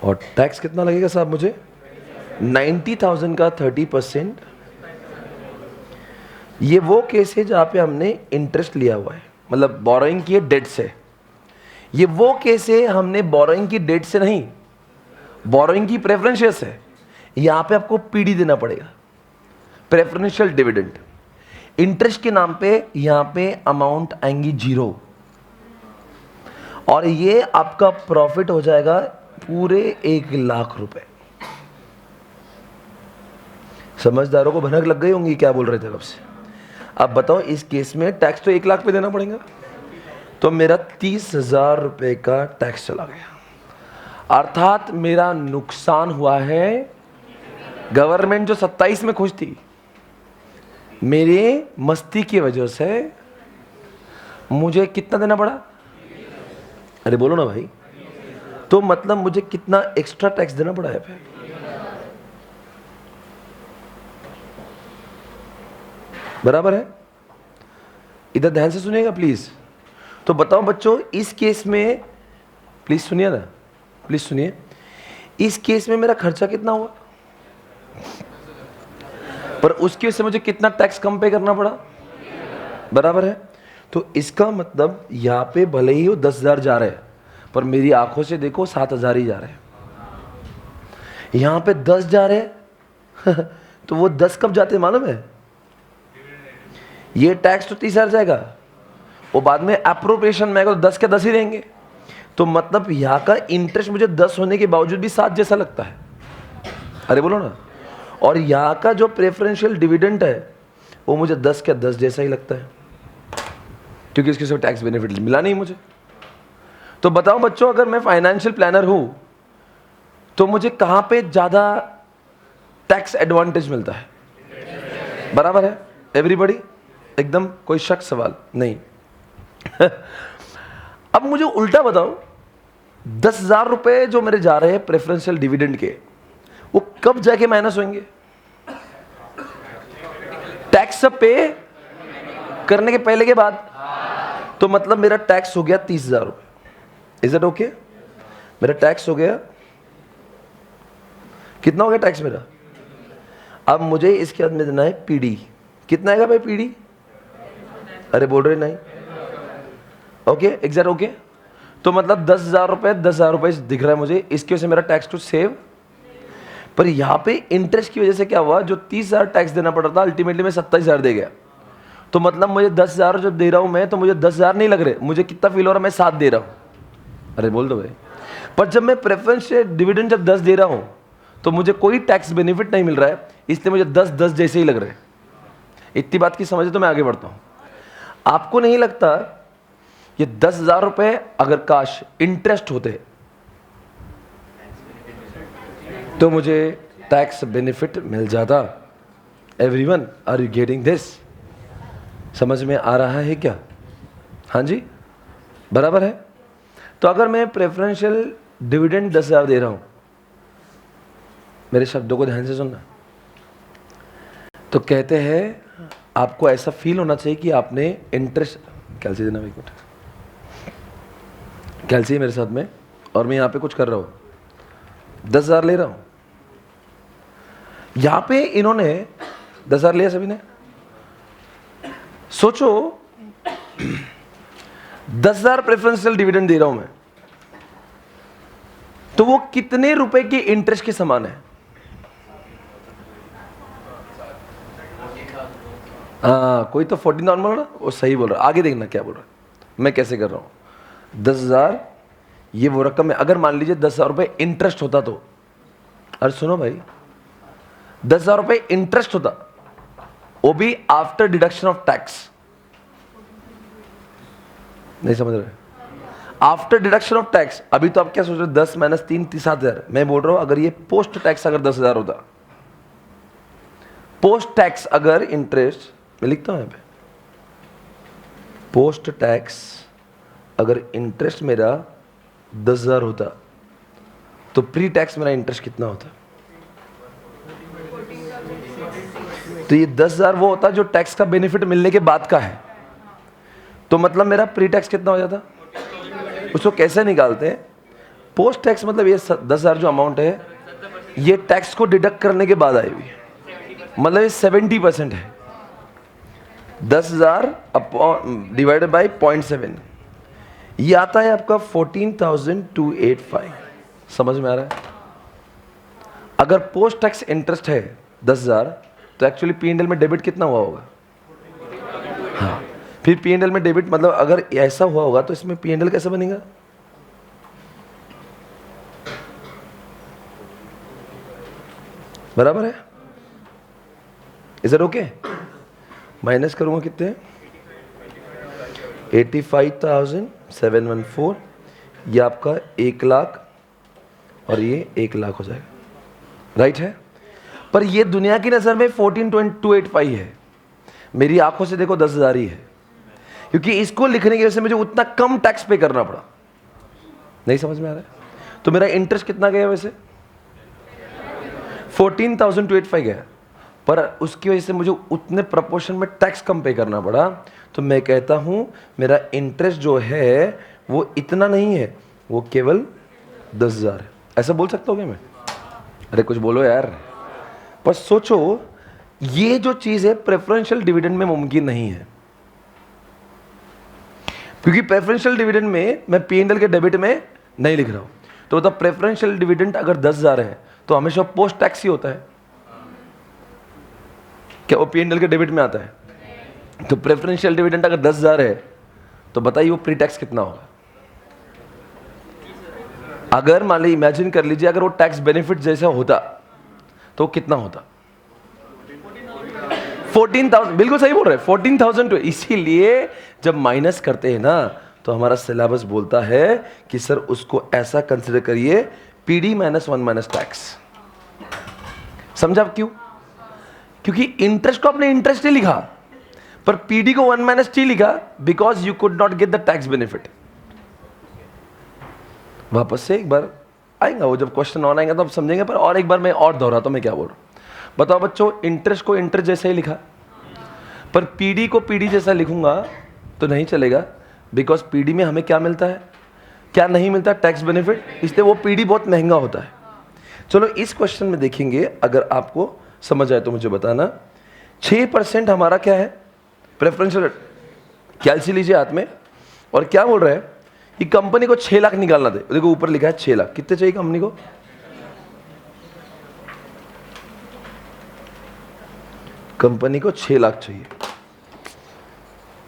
और टैक्स कितना लगेगा साहब मुझे? 90,000 का 30%। ये वो केस है जहां पे हमने इंटरेस्ट लिया हुआ है, मतलब बोरोइंग की डेट से। ये वो केस है हमने बोरोइंग की डेट से नहीं, बोरोइंग की प्रेफरेंशियल से। यहां पे आपको पीडी देना पड़ेगा, प्रेफरेंशियल डिविडेंड। इंटरेस्ट के नाम पे यहां पे अमाउंट आएंगी 0, और ये आपका प्रॉफिट हो जाएगा पूरे 1 लाख रुपए। समझदारों को भनक लग गई होंगी क्या बोल रहे थे कब से। अब बताओ, इस केस में टैक्स तो 1 लाख पे देना पड़ेगा, तो मेरा 30,000 रुपए का टैक्स चला गया, अर्थात मेरा नुकसान हुआ है। गवर्नमेंट जो 27 में खुश थी, मेरे मस्ती की वजह से मुझे कितना देना पड़ा? अरे बोलो ना भाई। तो मतलब मुझे कितना एक्स्ट्रा टैक्स देना पड़ा है फिर? बराबर है? इधर ध्यान से सुनिएगा प्लीज। तो बताओ बच्चों, इस केस में प्लीज सुनिए ना, प्लीज सुनिए। इस केस में मेरा खर्चा कितना हुआ, पर उसकी वजह से मुझे कितना टैक्स कम पे करना पड़ा? बराबर है? तो इसका मतलब यहां पे भले ही वो 10,000 जा रहे हैं, पर मेरी आंखों से देखो 7,000 ही जा रहे हैं। यहां पे 10 जा रहे हैं तो वो 10 कब जाते हैं मालूम है? ये टैक्स तो 30,000 जाएगा, वो बाद में एप्रोप्रिएशन में आएगा तो 10 के 10 ही रहेंगे। तो मतलब यहाँ का इंटरेस्ट मुझे 10 होने के बावजूद भी 7 जैसा लगता है। अरे बोलो ना। और यहाँ का जो प्रेफरेंशियल डिविडेंड है वो मुझे 10 के 10 जैसा ही लगता है, क्योंकि इसके सिर्फ टैक्स बेनिफिट मिला नहीं मुझे। तो बताओ बच्चों, अगर मैं फाइनेंशियल प्लानर हूं तो मुझे कहां पे ज्यादा टैक्स एडवांटेज मिलता है? बराबर है एवरीबॉडी? एकदम कोई शक सवाल नहीं। अब मुझे उल्टा बताओ, 10,000 रुपए जो मेरे जा रहे हैं प्रेफरेंशियल डिविडेंड के, वो कब जाके माइनस होंगे? टैक्स पे करने के पहले के बाद? तो मतलब मेरा टैक्स हो गया 30,000 रुपए। Is it okay? मेरा टैक्स हो गया, कितना हो गया टैक्स मेरा? अब मुझे इसके बाद में देना है पीडी। कितना आएगा भाई पीडी? अरे बोल रहे नहीं? Okay, exact okay. तो मतलब 10,000 रुपए, 10,000 रुपए दिख रहा है मुझे, इसकी वजह से मेरा टैक्स टू सेव। पर यहां पे इंटरेस्ट की वजह से क्या हुआ, जो 30,000 टैक्स देना पड़ रहा था अल्टीमेटली मैं 27,000 दे गया। तो मतलब मुझे 10,000 जब दे रहा हूं मैं, तो मुझे 10,000 नहीं लग रहे, मुझे कितना फील हो रहा है, मैं 7 दे रहा हूं। अरे बोल दो भाई। पर जब मैं प्रेफरेंस डिविडेंड जब 10 दे रहा हूं, तो मुझे कोई टैक्स बेनिफिट नहीं मिल रहा है, इसलिए मुझे 10 जैसे ही लग रहे हैं। इतनी बात की समझे तो मैं आगे बढ़ता हूं। आपको नहीं लगता ये 10,000 रुपए अगर काश इंटरेस्ट होते तो मुझे टैक्स बेनिफिट मिल जाता? Everyone, are you getting this? समझ में आ रहा है क्या? हाँ जी, बराबर है। तो अगर मैं प्रेफरेंशियल डिविडेंड 10,000 दे रहा हूं, मेरे शब्दों को ध्यान से सुनना, तो कहते हैं आपको ऐसा फील होना चाहिए कि आपने इंटरेस्ट, कैल्सी देना भाई, कैल्सी मेरे साथ में, और मैं यहां पे कुछ कर रहा हूं, 10,000 ले रहा हूं। यहां पे इन्होंने 10,000 लिया सभी ने। सोचो 10,000 प्रेफरेंशियल डिविडेंड दे रहा हूं मैं, तो वो कितने रुपए के इंटरेस्ट के समान है? कोई तो 14,000 बोल रहा, वो सही बोल रहा। आगे देखना क्या बोल रहा है, मैं कैसे कर रहा हूं। 10,000 ये वो रकम है, अगर मान लीजिए 10,000 रुपए इंटरेस्ट होता तो, अरे सुनो भाई, 10,000 रुपए इंटरेस्ट होता, वो भी आफ्टर डिडक्शन ऑफ टैक्स। नहीं समझ रहे? After deduction of tax. अभी तो आप क्या सोच रहे हो, 10 माइनस 3 7,000। मैं बोल रहा हूं अगर ये पोस्ट टैक्स अगर 10,000 होता, पोस्ट टैक्स अगर इंटरेस्ट, मैं लिखता हूं यहां पे, पोस्ट टैक्स अगर इंटरेस्ट मेरा 10,000 होता, तो प्री टैक्स मेरा इंटरेस्ट कितना होता? तो ये 10,000 वो होता जो टैक्स का बेनिफिट मिलने के बाद का है। तो मतलब मेरा प्री टैक्स कितना हो जाता? उसको कैसे निकालते हैं? पोस्ट टैक्स मतलब ये 10,000 जो अमाउंट है, ये टैक्स को डिडक्ट करने के बाद आई हुई, मतलब ये 70% है। 10,000 डिवाइडेड बाई 0.7, ये आता है आपका 14,285। समझ में आ रहा है? अगर पोस्ट टैक्स इंटरेस्ट है 10,000, तो एक्चुअली P&L में डेबिट कितना हुआ होगा? हाँ, फिर P&L में डेबिट मतलब अगर ऐसा हुआ होगा तो इसमें P&L कैसे बनेगा? बराबर है? Is it okay? माइनस करूंगा कितने? 85,714, ये आपका 1,00,000 और ये 1,00,000 हो जाएगा, राइट है? पर ये दुनिया की नजर में 14,285 है, मेरी आंखों से देखो 10,000 ही है, क्योंकि इसको लिखने की वजह से मुझे उतना कम टैक्स पे करना पड़ा। नहीं समझ में आ रहा है? तो मेरा इंटरेस्ट कितना गया वैसे? 14,285 गया, पर उसकी वजह से मुझे उतने प्रपोर्शन में टैक्स कम पे करना पड़ा। तो मैं कहता हूं मेरा इंटरेस्ट जो है वो इतना नहीं है, वो केवल 10,000 है। ऐसा बोल सकता हूं क्या मैं? अरे कुछ बोलो यार। पर सोचो, ये जो चीज है प्रेफरेंशियल डिविडेंड में मुमकिन नहीं है, क्योंकि प्रेफरेंशियल डिविडेंड में मैं P&L के डेबिट में नहीं लिख रहा हूं। तो मतलब प्रेफरेंशियल डिविडेंड अगर 10,000 है तो हमेशा पोस्ट टैक्स ही होता है क्या? वो P&L के डेबिट में आता है? तो प्रेफरेंशियल डिविडेंड अगर 10,000 है तो बताइए वो प्री टैक्स कितना होगा? अगर मान लीजिए इमेजिन कर लीजिए अगर वो टैक्स बेनिफिट जैसा होता तो कितना होता? 14,000। बिल्कुल सही बोल रहे हैं, 14,000। इसीलिए जब माइनस करते हैं ना तो हमारा सिलेबस बोलता है कि सर उसको ऐसा कंसिडर करिए, PD -1 माइनस टैक्स। समझा आप क्यों? क्योंकि इंटरेस्ट को आपने इंटरेस्ट ही लिखा, पर PD को 1 माइनस T लिखा because you could not get the tax benefit. वापस से एक बार आएगा वो, जब क्वेश्चन ऑन आएगा तो आप समझेंगे, पर और एक बार मैं और दोहराता हूं मैं क्या बोल रहा हूं। बताओ बच्चों, इंटरेस्ट को इंटरेस्ट जैसा ही लिखा, पर PD को PD जैसा लिखूंगा तो नहीं चलेगा, बिकॉज PD में हमें क्या मिलता है, क्या नहीं मिलता? Tax benefit. इसलिए वो PD बहुत महंगा होता है। चलो इस क्वेश्चन में देखेंगे, अगर आपको समझ आए तो मुझे बताना। 6% हमारा क्या है? प्रेफरेंशियल। कैलसी लीजिए हाथ में, और क्या बोल रहे हैं कि कंपनी को 6 लाख निकालना थे। देखो ऊपर लिखा है 6 लाख। कितने चाहिए कंपनी को? कंपनी को 6 लाख चाहिए।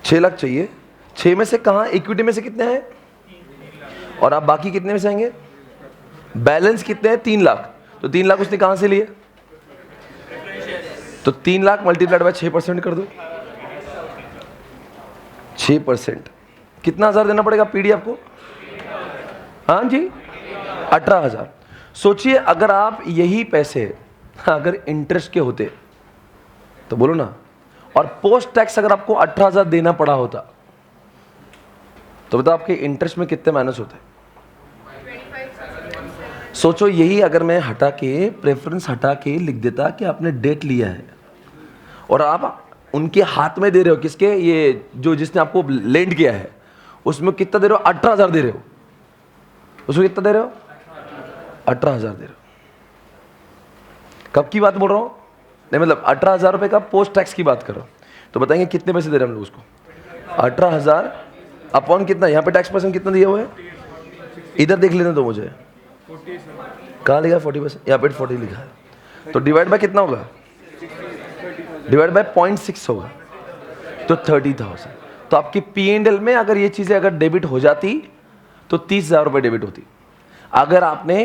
6 लाख चाहिए। 6 में से कहाँ, इक्विटी में से कितने हैं और आप बाकी कितने में से आएंगे? बैलेंस कितने हैं? 3 लाख। तो 3 लाख उसने कहाँ से लिए? तो 3 लाख मल्टीप्लाइड बाय 6% कर दो। 6% कितना हजार देना पड़ेगा पीडी आपको? हाँ जी, 18,000। सोचिए अगर आप यही पैसे अगर इंटरेस्ट के होते तो बोलो ना, और पोस्ट टैक्स अगर आपको 18,000 देना पड़ा होता तो बताओ आपके इंटरेस्ट में कितने माइनस होते? सोचो यही अगर मैं हटा के, प्रेफरेंस हटा के लिख देता कि आपने डेट लिया है और आप उनके हाथ में दे रहे हो, किसके? ये जो जिसने आपको लेंड किया है, उसमें कितना दे रहे हो? 18,000 दे रहे हो। उसमें कितना दे रहे हो? 18,000 दे रहे हो। कब की बात बोल रहा हूं? नहीं मतलब 18,000 रुपए का पोस्ट टैक्स की बात कर रहा हूं। तो बताएंगे कितने पैसे दे रहे हैं हम लोग उसको? 18,000 अपॉन कितना? यहाँ पे टैक्स परसेंट कितना दिया हुआ है? इधर देख लेते तो मुझे कहाँ लिखा? 40%। यहाँ पे 40 लिखा है। तो डिवाइड बाय कितना होगा? डिवाइड बाय 0.6 होगा, तो 30,000। तो आपकी P&L में अगर ये चीजें अगर डेबिट हो जाती तो 30,000 रुपए डेबिट होती। अगर आपने,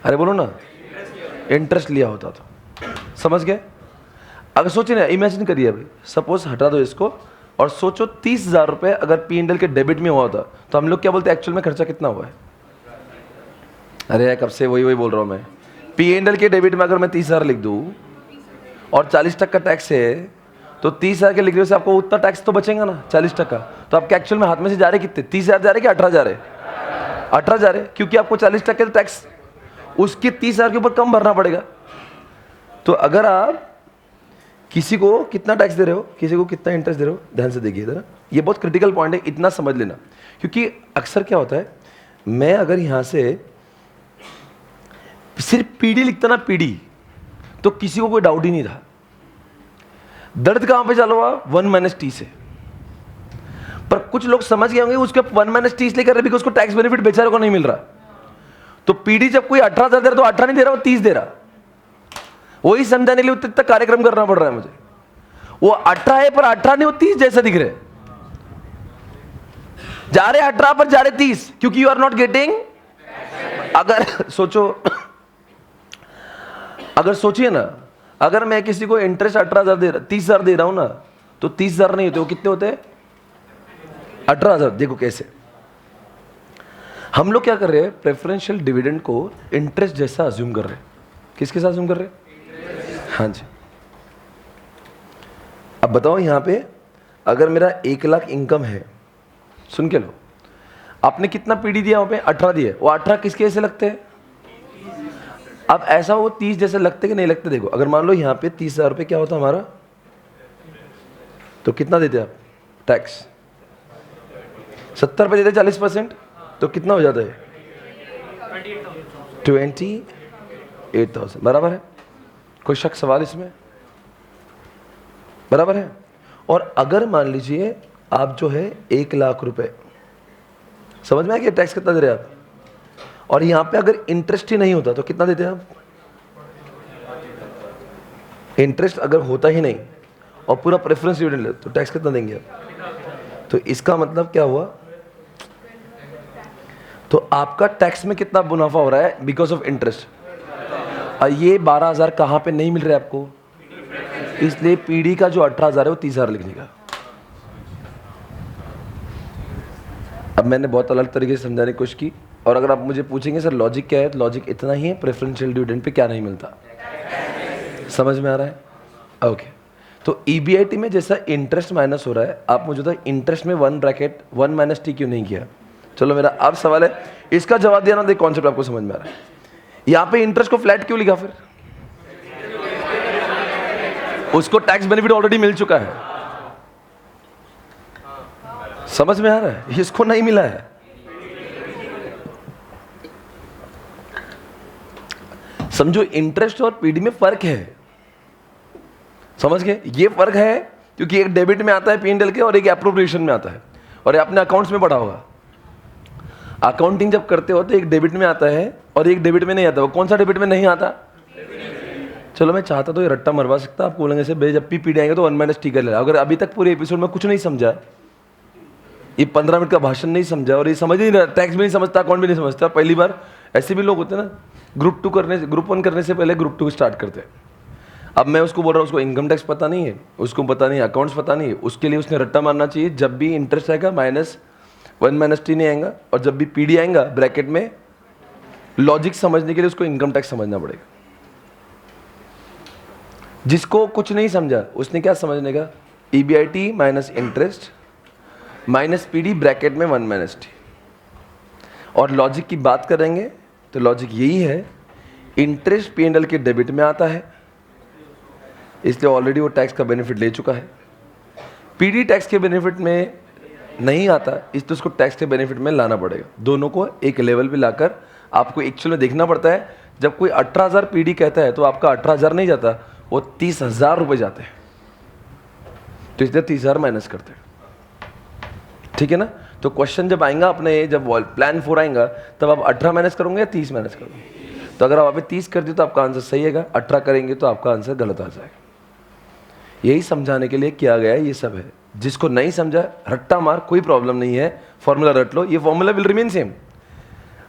अरे बोलो ना, इंटरेस्ट लिया होता तो। समझ गए? अगर सोचिए ना, इमेजिन करिए अभी, सपोज हटा दो इसको और सोचो 30,000 रुपए अगर P&L के डेबिट में हुआ होता तो हम लोग क्या बोलते? एक्चुअल में खर्चा कितना हुआ है? अरे कब से वही बोल रहा हूं मैं। P&L के डेबिट में अगर मैं 30,000 लिख दूं और 40% टैक्स है, तो 30,000 के लिखने से आपको उतना टैक्स तो बचेगा ना, 40%। तो आपके एक्चुअल में हाथ में से जा रहे कितने? 30,000 जा रहे कि 18 जा रहे? 18 जा रहे, क्योंकि आपको 40% टैक्स उसके 30,000 के ऊपर कम भरना पड़ेगा। तो अगर आप किसी को कितना टैक्स दे रहे हो, किसी को कितना इंटरेस्ट दे रहे हो, ध्यान से देखिए जरा, ये बहुत क्रिटिकल पॉइंट है, इतना समझ लेना। क्योंकि अक्सर क्या होता है, मैं अगर यहां से सिर्फ पीडी लिखता ना, पीडी, तो किसी को कोई डाउट ही नहीं था। दर्द कहां पे चालू हुआ? 1 - T से। पर कुछ लोग समझ गए होंगे उसके 1 - T इसलिए कर रहे बिकॉज उसको टैक्स बेनिफिट बेचारे को नहीं मिल रहा। तो पीडी जब कोई 18,000 दे रहा तो 18 नहीं दे रहा, वो 30 दे रहा। वही समझाने के लिए उतना कार्यक्रम करना पड़ रहा है मुझे। वो 18 है पर 18 नहीं, वो 30 जैसे दिख रहे। जा रहे 18 पर जा रहे 30, क्योंकि यू आर नॉट गेटिंग। अगर सोचो, अगर सोचिए ना, अगर मैं किसी को इंटरेस्ट 18,000 दे रहा, 30,000 दे रहा हूं ना, तो 30,000 नहीं होते, वो कितने होते हैं? 18,000। देखो कैसे हम लोग क्या कर रहे हैं, प्रेफरेंशियल डिविडेंड को इंटरेस्ट जैसा अज्यूम कर रहे हैं। किसके साथ अज्यूम कर रहे हैं? हाँ जी। अब बताओ यहां पे अगर मेरा 1 लाख इनकम है, सुन के लो, आपने कितना पीडी दिया वहां पे? 18 दिया। वो 18 किसके जैसे लगते हैं? अब ऐसा वो 30 जैसे लगते कि नहीं लगते? देखो अगर मान लो यहाँ पे 30,000 रुपये क्या होता हमारा, तो कितना देते आप टैक्स? 70 पे देते 40%, तो कितना हो जाता है? 28,000। बराबर है? कोई शक सवाल इसमें? बराबर है? और अगर मान लीजिए आप जो है 1 लाख रुपए, समझ में आया कि टैक्स कितना दे रहे आप? और यहां पे अगर इंटरेस्ट ही नहीं होता तो कितना देते आप? इंटरेस्ट अगर होता ही नहीं और पूरा प्रेफरेंस डिविडेंड ले तो टैक्स कितना देंगे आप? तो इसका मतलब क्या हुआ? तो आपका टैक्स में कितना मुनाफा हो रहा है बिकॉज ऑफ इंटरेस्ट। और ये 12,000 कहां पे नहीं मिल रहा है आपको? इसलिए पीडी का जो 18,000 है वो 30,000 लिखने का। अब मैंने बहुत अलग तरीके से समझाने की कोशिश की, और अगर आप मुझे पूछेंगे सर लॉजिक क्या है, तो लॉजिक इतना ही है, प्रेफरेंशियल डिविडेंड पे क्या नहीं मिलता। समझ में आ रहा है? ओके। तो ईबीआईटी में जैसा इंटरेस्ट माइनस हो रहा है, आप मुझे तो इंटरेस्ट में 1 - T क्यों नहीं किया? चलो मेरा अब सवाल है, इसका जवाब दिया ना, देख कॉन्सेप्ट आपको समझ में आ रहा है। यहां पे इंटरेस्ट को फ्लैट क्यों लिखा? फिर उसको टैक्स बेनिफिट ऑलरेडी मिल चुका है। समझ में आ रहा है? इसको नहीं मिला है। समझो इंटरेस्ट और पीडी में फर्क है। समझ गए? ये फर्क है क्योंकि एक डेबिट में आता है P&L के और एक एप्रोप्रिएशन में आता है, और ये अपने अकाउंट्स में पढ़ा होगा। अकाउंटिंग जब करते हो तो एक डेबिट में आता है और एक डेबिट में नहीं आता। वो कौन सा डेबिट में नहीं आता? चलो मैं चाहता तो ये रट्टा मरवा सकता, आपको बोलेंगे से जब भी पीडी आएंगे तो 1 - t कर लेना। अगर अभी तक पूरे एपिसोड में कुछ नहीं समझा, ये 15 मिनट का भाषण नहीं समझा और ये समझ ही नहीं रहा, टैक्स भी नहीं समझता, अकाउंट भी नहीं समझता, पहली बार, ऐसे भी लोग होते हैं ना, ग्रुप 1 करने से पहले ग्रुप 2 स्टार्ट करते हैं। अब मैं उसको बोल रहा हूँ, उसको इनकम टैक्स पता नहीं है, उसको पता नहीं है, अकाउंट्स पता नहीं है, उसके लिए उसने रट्टा मारना चाहिए। जब भी इंटरेस्ट आएगा -1 - t नहीं आएगा, और जब भी पीडी आएगा ब्रैकेट में, लॉजिक समझने के लिए उसको इनकम टैक्स समझना पड़ेगा। जिसको कुछ नहीं समझा उसने क्या समझने का, EBIT minus interest minus PD bracket में 1 - t। और लॉजिक की बात करेंगे तो लॉजिक यही है, इंटरेस्ट P&L के डेबिट में आता है, इसलिए ऑलरेडी वो टैक्स का बेनिफिट ले चुका है। पीडी टैक्स के बेनिफिट में नहीं आता, इसलिए उसको टैक्स के बेनिफिट में लाना पड़ेगा। दोनों को एक लेवल पे लाकर आपको एक्चुअल में देखना पड़ता है। जब कोई 18,000 पीडी कहता है तो आपका 18,000 नहीं जाता, वो 30,000 रुपये जाते हैं, तो इसलिए 30,000 माइनस करते हैं। ठीक है ना। तो क्वेश्चन जब आएगा अपने, जब प्लान 4 आएगा, तब आप 18 माइनस करोगे या 30 माइनस करोगे। तो अगर आप वहाँ पे 30 कर दिए तो आपका आंसर सही है, 18 करेंगे तो आपका आंसर गलत आ जाएगा। यही समझाने के लिए किया गया है, ये सब है। जिसको नहीं समझा रट्टा मार, कोई प्रॉब्लम नहीं है, फॉर्मूला रट लो, ये फॉर्मूला विल रिमेन सेम।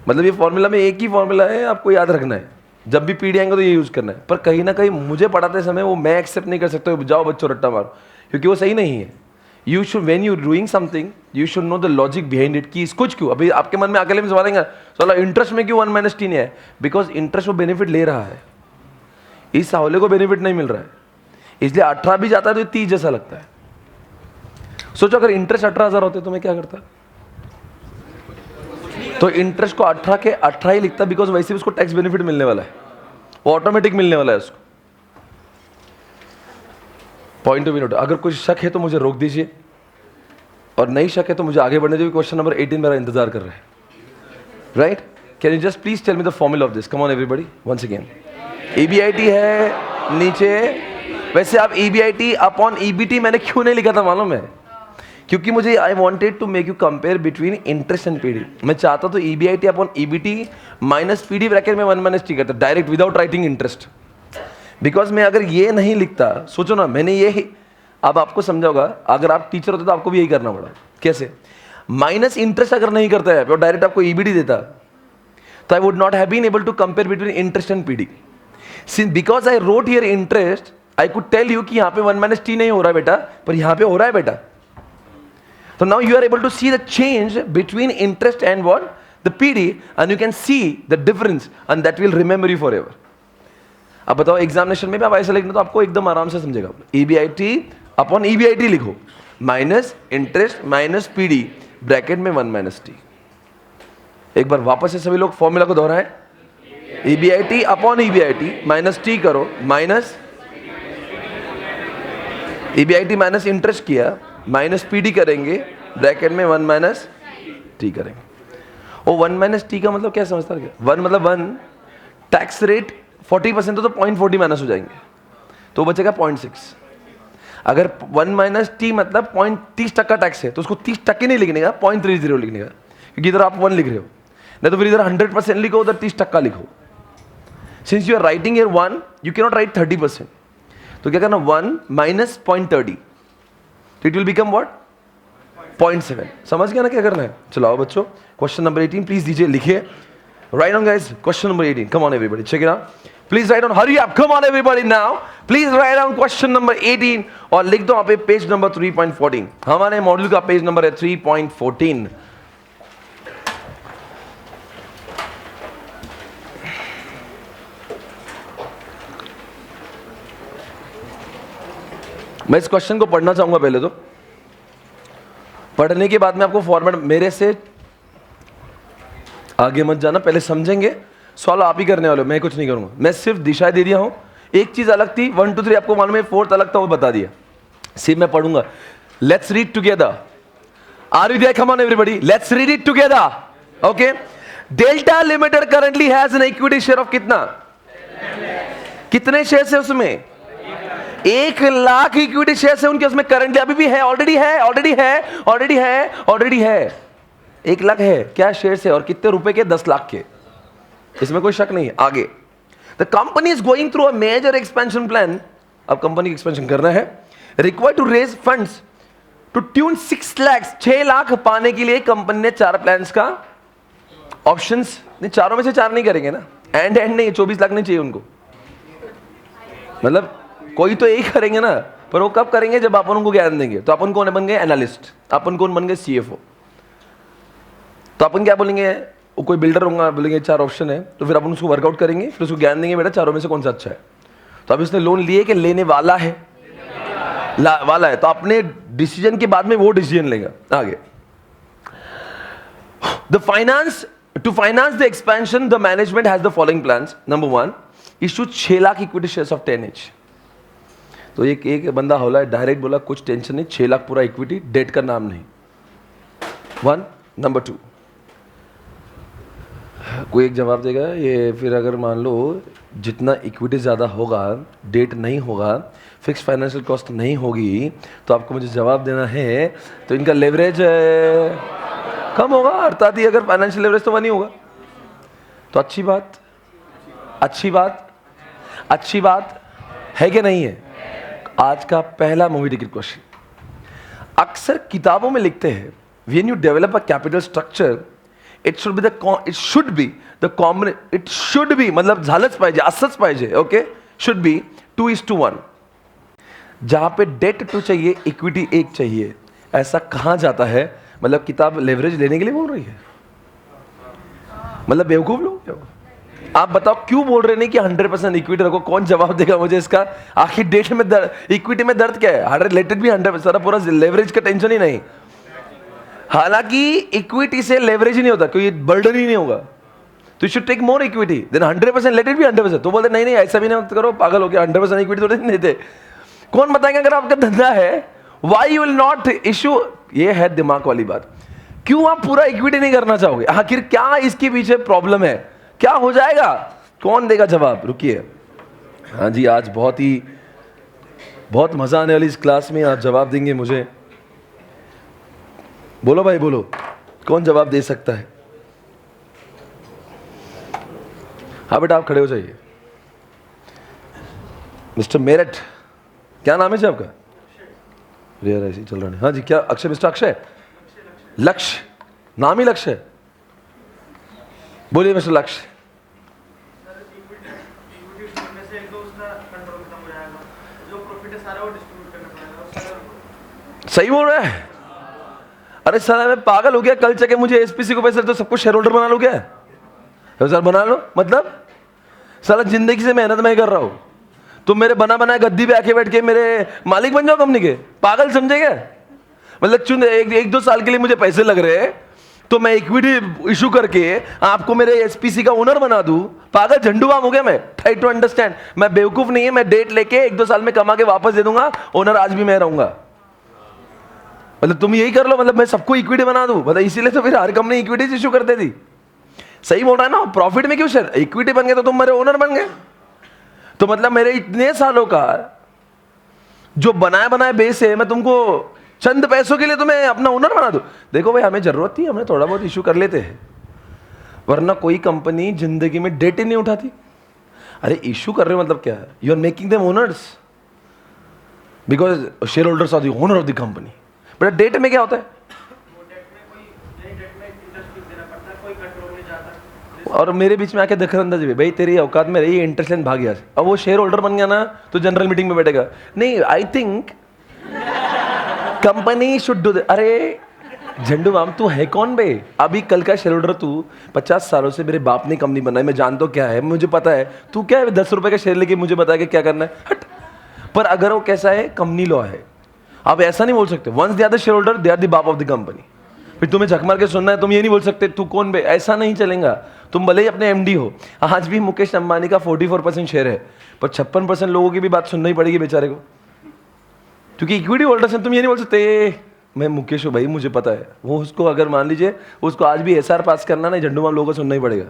मतलब ये फॉर्मूला में एक ही फॉर्मूला है, आपको याद रखना है, जब भी पीडी आएंगे तो ये यूज़ करना है। पर कहीं ना कहीं मुझे पढ़ाते समय वो मैं एक्सेप्ट नहीं कर सकता, जाओ बच्चों रट्टा मारो, क्योंकि वो सही नहीं है। You should, when you doing something, you should know the logic behind it, कि इसको क्यों। अभी आपके मन में अकेले में सवाल आएगा, चलो इंटरेस्ट में क्यों 1 - t नहीं है, बिकॉज इंटरेस्ट वो बेनिफिट ले रहा है, इस सावले को बेनिफिट नहीं मिल रहा है, इसलिए 18 भी जाता है तो 30 जैसा लगता है। सोचो अगर इंटरेस्ट 18,000 होते तो मैं क्या करता, तो इंटरेस्ट को 18 के 18 ही लिखता, बिकॉज वैसे भी उसको टैक्स बेनिफिट मिलने वाला है, वो ऑटोमेटिक मिलने वाला है उसको। Point of view note. अगर कुछ शक है तो मुझे रोक दीजिए, और नहीं शक है तो मुझे आगे बढ़ने दीजिए। क्वेश्चन नंबर 18 मेरा इंतजार कर रहा है, right. Can you just please tell me the formula of this, come on everybody once again. EBIT है नीचे, वैसे आप EBIT अपॉन EBT मैंने क्यों नहीं लिखा था मालूम है, क्योंकि मुझे I wanted to make you compare between interest and PD. मैं चाहता तो EBIT upon EBT minus PD bracket में 1 - t करता direct without writing interest, because मैं अगर ये नहीं लिखता, सोचो ना, मैंने ये, अब आपको समझाऊंगा, अगर आप टीचर होते तो आपको भी यही करना पड़ा। कैसे, माइनस इंटरेस्ट अगर नहीं करता है और डायरेक्ट आपको EBT देता, तो I would not have been able to compare between interest and PD. Since because I wrote here interest, I could tell you कि यहाँ पे 1 - t नहीं हो रहा है बेटा, पर यहाँ पे हो रहा है बेटा। तो now you are able to see the change between interest and what, the PD, and you can see the difference, and that will remember you for ever. अब बताओ एग्जामिनेशन में भी आप ऐसे लिखना तो आपको एकदम आराम से समझेगा। EBIT अपॉन EBIT लिखो, minus interest minus PD bracket में 1 - t। एक बार वापस से सभी लोग फॉर्मूला को दोहराएं, EBIT upon EBIT minus t करो, माइनस EBIT माइनस इंटरेस्ट किया, माइनस पीडी करेंगे, ब्रैकेट में 1 - t करेंगे। वो 1 - t का मतलब क्या समझता है, 1 मतलब 1, टैक्स रेट 40% तो 0.40 माइनस हो जाएंगे, तो बचेगा 0.6। अगर 1 - t मतलब 0.30% टैक्स है, तो उसको 30% नहीं लिखने का, 0.30 लिखने का, क्योंकि इधर आप 1 लिख रहे हो, नहीं तो फिर इधर 100% लिखो, उधर 30% लिखो। Since you are writing here 1, you can not write 30%, तो क्या करना, 1 माइनस 0.30, तो इट विल बिकम व्हाट, 0.7। समझ गया ना क्या करना है। चलो आओ बच्चों, क्वेश्चन नंबर 18 प्लीज दीजिए, लिखिए, write on guys, question number 18, come on everybody, check it out, please write on, hurry up, come on everybody now, please write on question number 18, और लिख दो आप पेज नंबर 3.14। हमारे मॉड्यूल का पेज नंबर है 3.14। मैं इस क्वेश्चन को पढ़ना चाहूंगा पहले, तो पढ़ने के बाद में आपको फॉर्मेट, मेरे से आगे मत जाना, पहले समझेंगे, सॉल्व आप ही करने वाले हो, मैं कुछ नहीं करूंगा, मैं सिर्फ दिशा दे दिया हूं। एक चीज अलग थी, 1 2 3 आपको मालूम है, 4th अलग था, वो बता दिया, सिर्फ मैं पढ़ूंगा। Let's read together, are you there, come on everybody, let's read it together. Okay, Delta Limited currently has an equity share of कितना, कितने शेयर है उसमें, 1 लाख इक्विटी शेयर है उनके, उसमें करंटली अभी भी है, ऑलरेडी है, ऑलरेडी है, ऑलरेडी है, ऑलरेडी है, 1 लाख है क्या शेयर से, और कितने रुपए के, 10 लाख के, इसमें कोई शक नहीं है। आगे, the company is going through a major expansion plan, अब कंपनी एक्सपेंशन करना है, required to raise funds to tune 6 lakh, 6 lakh पाने के लिए कंपनी ने 4 प्लान्स का ऑप्शंस, नहीं चारों में से 4 नहीं करेंगे ना, एंड नहीं, 24 लाख नहीं चाहिए उनको, मतलब कोई तो एक करेंगे ना, पर वो कब करेंगे जब अपन उनको ज्ञान देंगे। तो अपन कौन बन गए एनालिस्ट, अपन कौन बन गए CFO। तो अपन क्या बोलेंगे, वो कोई बिल्डर होगा, बोलेंगे 4 ऑप्शन है, तो फिर अपन उसको वर्कआउट करेंगे, फिर उसको ज्ञान देंगे बेटा चारों में से कौन सा अच्छा है। तो अब इसने लोन लिए कि लेने वाला है, वाला है, तो अपने डिसीजन के बाद में वो डिसीजन लेगा आगे। The finance, to finance the expansion the management has the following plans. Number 1, issue 6 lakh equity shares of 10 each। तो एक बंदा होला है, डायरेक्ट बोला कुछ टेंशन नहीं, 6 लाख पूरा इक्विटी, डेट का नाम नहीं। 1। नंबर 2, कोई एक जवाब देगा ये, फिर अगर मान लो जितना इक्विटी ज़्यादा होगा, डेट नहीं होगा, फिक्स फाइनेंशियल कॉस्ट नहीं होगी, तो आपको मुझे जवाब देना है, तो इनका लेवरेज कम होगा, अर्थात अगर फाइनेंशियल लेवरेज तो 1 ही होगा। तो अच्छी बात, अच्छी बात, अच्छी बात है कि नहीं है। आज का पहला मूवी टिकट क्वेश्चन, अक्सर किताबों में लिखते हैं when you develop a capital structure it should be मतलब झालंच पाहिजे, असंच पाहिजे, ओके, शुड बी 2:1, जहां पे डेट 2 चाहिए, इक्विटी 1 चाहिए, ऐसा कहां जाता है? मतलब किताब लेवरेज लेने के लिए बोल रही है, मतलब बेवकूफ लोग। आप बताओ क्यों बोल रहे नहीं कि 100% इक्विटी रखो? कौन जवाब देगा मुझे इसका? आखिर डेट में इक्विटी में दर्द क्या है? लेटेड भी 100%, सारा पूरा लेवरेज का टेंशन ही नहीं। हालांकि इक्विटी से लेवरेज ही नहीं होता, कोई बर्डन ही नहीं होगा, तो you should take more equity then 100%, let it be 100%। तो बोलते नहीं ऐसा भी नहीं करो, पागल हो गया, 100% इक्विटी तो नहीं देते। कौन बताएगा अगर आपका धंधा है, why you will not issue? ये है दिमाग वाली बात, क्यों आप पूरा इक्विटी नहीं करना चाहोगे? आखिर क्या इसके पीछे प्रॉब्लम है? क्या हो जाएगा? कौन देगा जवाब? रुकिए, हाँ जी, आज बहुत मजा आने वाली इस क्लास में, आप जवाब देंगे मुझे। बोलो भाई बोलो, कौन जवाब दे सकता है? हाँ बेटा आप खड़े हो जाइए। मिस्टर मेरठ, क्या नाम है जी आपका? रेयर ऐसे चल रहा है। हाँ जी, क्या अक्षय? मिस्टर अक्षय, लक्ष्य, नाम ही लक्ष्य है। बोलिए मिस्टर लक्ष्य। सही बोल रहा है। अरे सर मैं पागल हो गया, कल चके मुझे एसपीसी को पैसे तो सबको शेयर होल्डर बना लो क्या? सर बना लो, मतलब साला जिंदगी से मेहनत मैं कर रहा हूं, तुम मेरे बना बनाए गद्दी पे आके बैठ के मेरे मालिक बन जाओ कंपनी के? पागल समझे क्या? मतलब चुन 1-2 साल के लिए मुझे पैसे लग रहे हैं तो मैं इक्विटी इशू करके आपको मेरे एसपीसी का ओनर बना दूं? पागल झंडू बाम हो गया मैं। ट्राई टू अंडरस्टैंड, मैं बेवकूफ नहीं है, मैं डेट लेके 1-2 साल में कमा के वापस दे दूंगा, ओनर आज भी मैं रहूंगा। मतलब तुम यही कर लो, मतलब मैं सबको इक्विटी बना दूं, मतलब इसीलिए तो फिर हर कंपनी इक्विटी इशू करते थी। सही बोल रहा है ना? प्रॉफिट में क्यों शेयर? इक्विटी बन गए तो तुम मेरे ओनर बन गए, तो मतलब मेरे इतने सालों का जो बनाया बनाया बेस है, मैं तुमको चंद पैसों के लिए तुम्हें अपना ओनर बना दूं? देखो भाई, हमें जरूरत थी, हमने थोड़ा बहुत इशू कर लेते हैं, वरना कोई कंपनी जिंदगी में डेट ही नहीं उठाती। अरे इशू कर रहे हो मतलब क्या है? You are making them owners because share holders are the owner of the company. But debt में क्या होता है? और मेरे बीच में आके दखलंदाजी, भाई तेरी औकात में रही, इंटरेस्ट लेन भाग गया। अब वो शेयर होल्डर बन गया ना तो जनरल मीटिंग में बैठेगा। नहीं, I think company should do. अरे झंडू माम तू है कौन बे? अभी कल का शेयर होल्डर तू। 50 सालों से मेरे बाप ने कंपनी बनाई, मैं जानता हूँ क्या है, मुझे पता है। तू क्या है 10 रुपए का शेयर लेके मुझे बता के क्या करना है? हट। पर अगर वो कैसा है, कंपनी लॉ है, आप ऐसा नहीं बोल सकते once they are the share holder they are the बाप ऑफ द कंपनी। फिर तुम्हें झक मार के सुनना है, तुम ये नहीं बोल सकते तू कौन बे, ऐसा नहीं चलेगा। तुम भले ही अपने एमडी हो, आज भी मुकेश अंबानी का 44% शेयर है, पर 56% लोगों की भी बात सुनना ही पड़ेगी बेचारे को, क्योंकि इक्विटी होल्डर्स हैं। तुम ये नहीं बोल सकते मैं मुकेश हूँ भाई, मुझे पता है। वो उसको अगर मान लीजिए उसको आज भी एसआर पास करना ना, झंडू माम लोगों को सुनना ही पड़ेगा।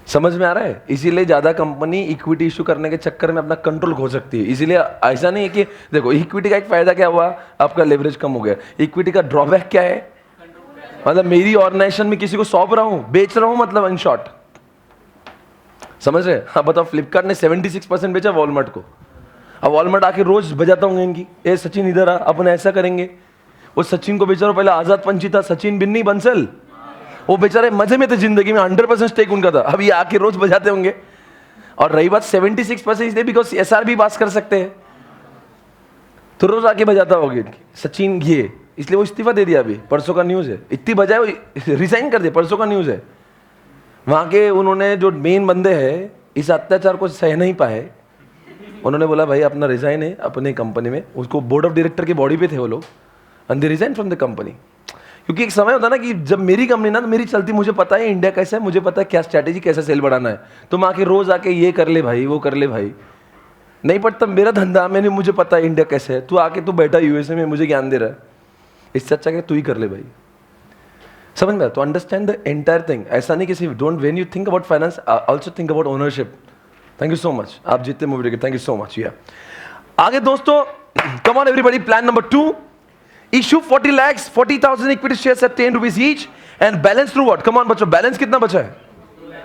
समझ में आ रहा है? इसीलिए ज्यादा कंपनी इक्विटी इशू करने के चक्कर में अपना कंट्रोल खो सकती है। इसीलिए ऐसा नहीं है कि देखो, इक्विटी का एक फायदा क्या हुआ, आपका लेवरेज कम हो गया। इक्विटी का ड्रॉबैक क्या है? मतलब मेरी ऑर्गेनाइजेशन में किसी को सौंप रहा हूं, बेच रहा हूं, मतलब इन शॉर्ट समझ रहे? हाँ बताओ, फ्लिपकार्ट ने 76% बेचा वॉलमार्ट को। अब वॉलमार्ट आके रोज बजाता होंगे इनकी, ए सचिन इधर आ, अपन ऐसा करेंगे। वो सचिन को बेचारा पहले आजाद पंची था, सचिन बिन्नी बंसल, वो बेचारे मजे में थे जिंदगी में, 100% स्टेक उनका था। अब ये आके रोज बजाते होंगे। और रही बात 76% इसलिए बिकॉज एसआर भी पास कर सकते हैं, तो रोज आके बजाता होगी सचिन ये, इसलिए वो इस्तीफा दे दिया। अभी परसों का न्यूज है, इतनी बजाए वो रिजाइन कर दिया, परसों का न्यूज है। वहां के उन्होंने जो मेन बंदे हैं इस अत्याचार को सह नहीं पाए, उन्होंने बोला भाई अपना रिजाइन है अपने कंपनी में, उसको बोर्ड ऑफ डायरेक्टर की बॉडी पे थे वो लोग, and they resign from the company. क्योंकि एक समय होता ना कि जब मेरी कंपनी ना, तो मेरी चलती, मुझे पता है इंडिया कैसा है, मुझे पता है क्या स्ट्रैटेजी, कैसे सेल बढ़ाना है। तुम आके रोज आके ये कर ले भाई, वो कर ले भाई, नहीं पड़ता मेरा धंधा, मैंने, मुझे पता है इंडिया कैसे है। तू आके तू बैठा यूएसए में मुझे ज्ञान दे रहा है, इससे अच्छा क्या तू ही कर ले भाई। समझ में? तो अंडरस्टैंड द एंटायर थिंग। ऐसा नहीं कि don't, when you think about finance also think about ownership. Thank you so much, आप जीतते movie ticket, thank you so much. आगे दोस्तों, कम on everybody, plan number 2, issue 40 lakhs 40,000 equity shares at 10 rupees each and balance through what? Come on बच्चों, बैलेंस कितना बचा है?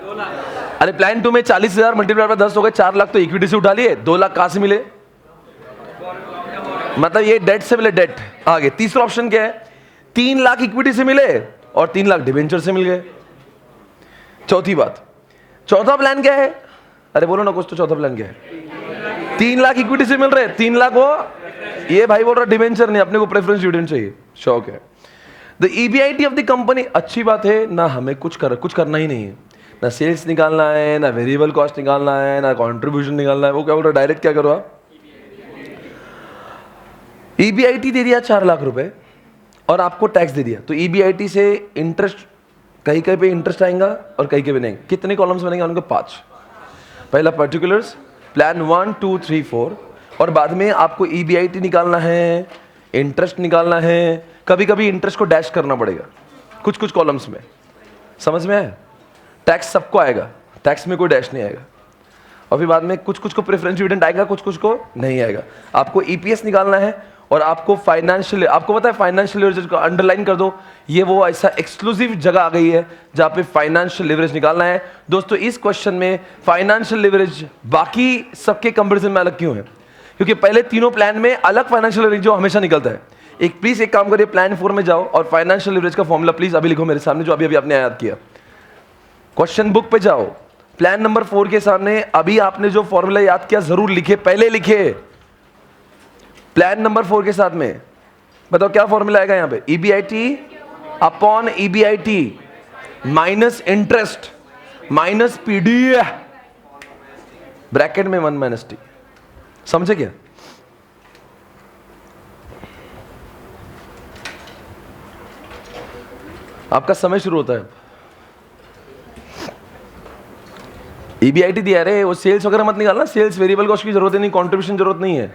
2 लाख। अरे प्लान 2 में 40,000 मल्टीप्लाई बाय 10 हो गए, 4 लाख तो इक्विटी से उठा लिए, 2 लाख कहां से मिले? मतलब ये डेट से मिले, डेट। आगे तीसरा ऑप्शन क्या है? 3 लाख इक्विटी से मिले और 3 लाख डिवेंचर से मिल गए। चौथी बात, चौथा प्लान क्या है? अरे बोलो ना कुछ तो, चौथा प्लान क्या है? 3 लाख इक्विटी से मिल रहे, 3 लाख वो, ये भाई बोल रहा डिवेंचर नहीं, अपने को प्रेफरेंस डिविडेंड चाहिए, शौक है। The EBIT of the company, अच्छी बात है ना, हमें कुछ करना ही नहीं है, ना सेल्स निकालना है, ना वेरिएबल कॉस्ट निकालना है, ना कंट्रीब्यूशन निकालना है। वो क्या बोल रहा, डायरेक्ट क्या करो आप, ईबीआईटी दे दिया 4 लाख रुपए और आपको टैक्स दे दिया, तो ईबीआईटी से इंटरेस्ट कहीं कहीं पे इंटरेस्ट आएगा और कहीं कहीं पे नहीं। कितने कॉलम्स बनेंगे उनके? 5। पहला पर्टिकुलर्स, प्लान 1 2 3 4, और बाद में आपको ईबीआईटी निकालना है, इंटरेस्ट निकालना है, कभी कभी इंटरेस्ट को डैश करना पड़ेगा कुछ कुछ कॉलम्स में। समझ में आया? टैक्स सबको आएगा, टैक्स में कोई डैश नहीं आएगा। और फिर बाद में कुछ कुछ को प्रेफरेंस डिविडेंड आएगा, कुछ कुछ को नहीं आएगा। आपको ईपीएस निकालना है और आपको फाइनेंशियल, आपको पता है फाइनेंशियल लिवरेज को अंडरलाइन कर दो, ये वो ऐसा एक्सक्लूसिव जगह आ गई है जहां पे फाइनेंशियल लिवरेज निकालना है। दोस्तों इस क्वेश्चन में फाइनेंशियल लिवरेज बाकी सबके कंपैरिजन में अलग क्यों है? क्योंकि पहले तीनों प्लान में अलग फाइनेंशियल लिवरेज जो हमेशा निकलता है। एक प्लीज एक काम करिए, प्लान 4 में जाओ और फाइनेंशियल लिवरेज का फॉर्मूला प्लीज अभी लिखो मेरे सामने, जो अभी अभी आपने याद किया। क्वेश्चन बुक पे जाओ, प्लान नंबर 4 के सामने अभी आपने जो फॉर्मूला याद किया जरूर लिखे, पहले लिखे। प्लान नंबर 4 के साथ में बताओ क्या फॉर्मूला आएगा यहां पे? EBIT upon EBIT minus interest minus PD, bracket में 1 माइनस टी। समझे क्या? आपका समय शुरू होता है। ईबीआईटी दिया रे, वो सेल्स वगैरह मत निकालना, सेल्स वेरिएबल कॉस्ट की जरूरत नहीं, कंट्रीब्यूशन जरूरत नहीं है।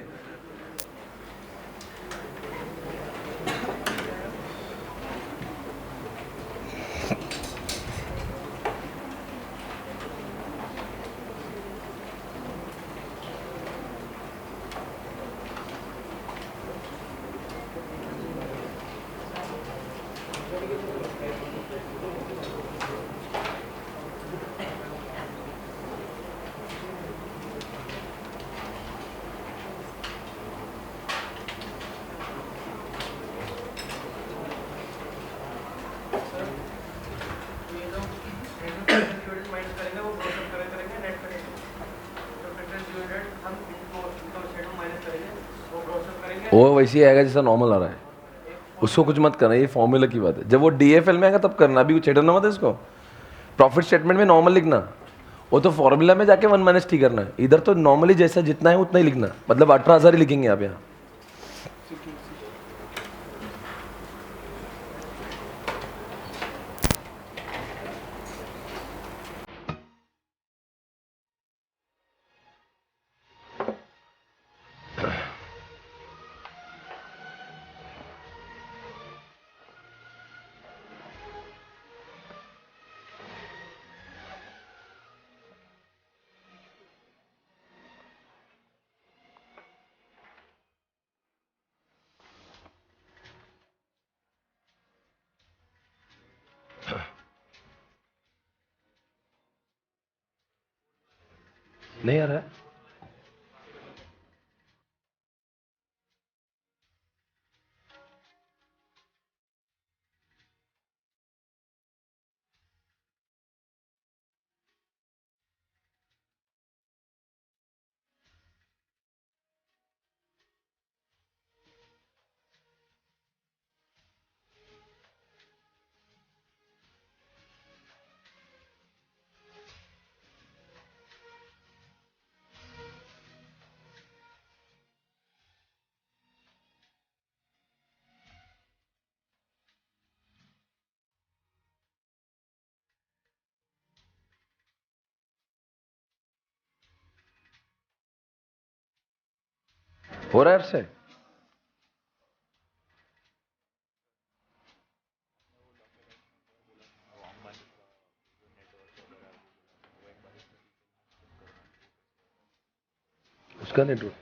वो वैसे ही आएगा जैसा नॉर्मल आ रहा है, उसको कुछ मत करना, ये फॉर्मूला की बात है। जब वो डीएफएल में आएगा तब करना, अभी छेड़ना मत इसको। प्रॉफिट स्टेटमेंट में नॉर्मल लिखना, वो तो फॉर्मूला में जाके 1 माइनस टी करना है। इधर तो नॉर्मली जैसा जितना है उतना ही लिखना, मतलब 18,000 ही लिखेंगे आप यहाँ। नहीं आ रहा है? हो रहा है आपसे? उसका नेटवर्क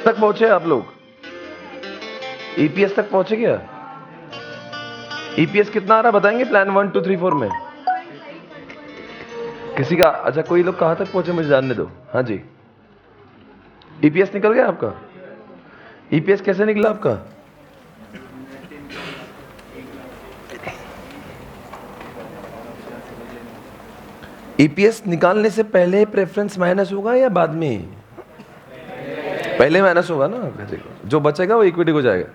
तक पहुंचे आप लोग? ईपीएस तक पहुंचे क्या? ईपीएस कितना आ रहा बताएंगे? प्लान 1 2 3 4 में किसी का? अच्छा, कोई लोग कहां तक पहुंचे मुझे जानने दो। हाँ जी, ईपीएस निकल गया आपका? ईपीएस कैसे निकला आपका? ईपीएस निकालने से पहले प्रेफरेंस माइनस होगा या बाद में? पहले माइनस होगा ना। देखो, जो बचेगा वो इक्विटी को जाएगा।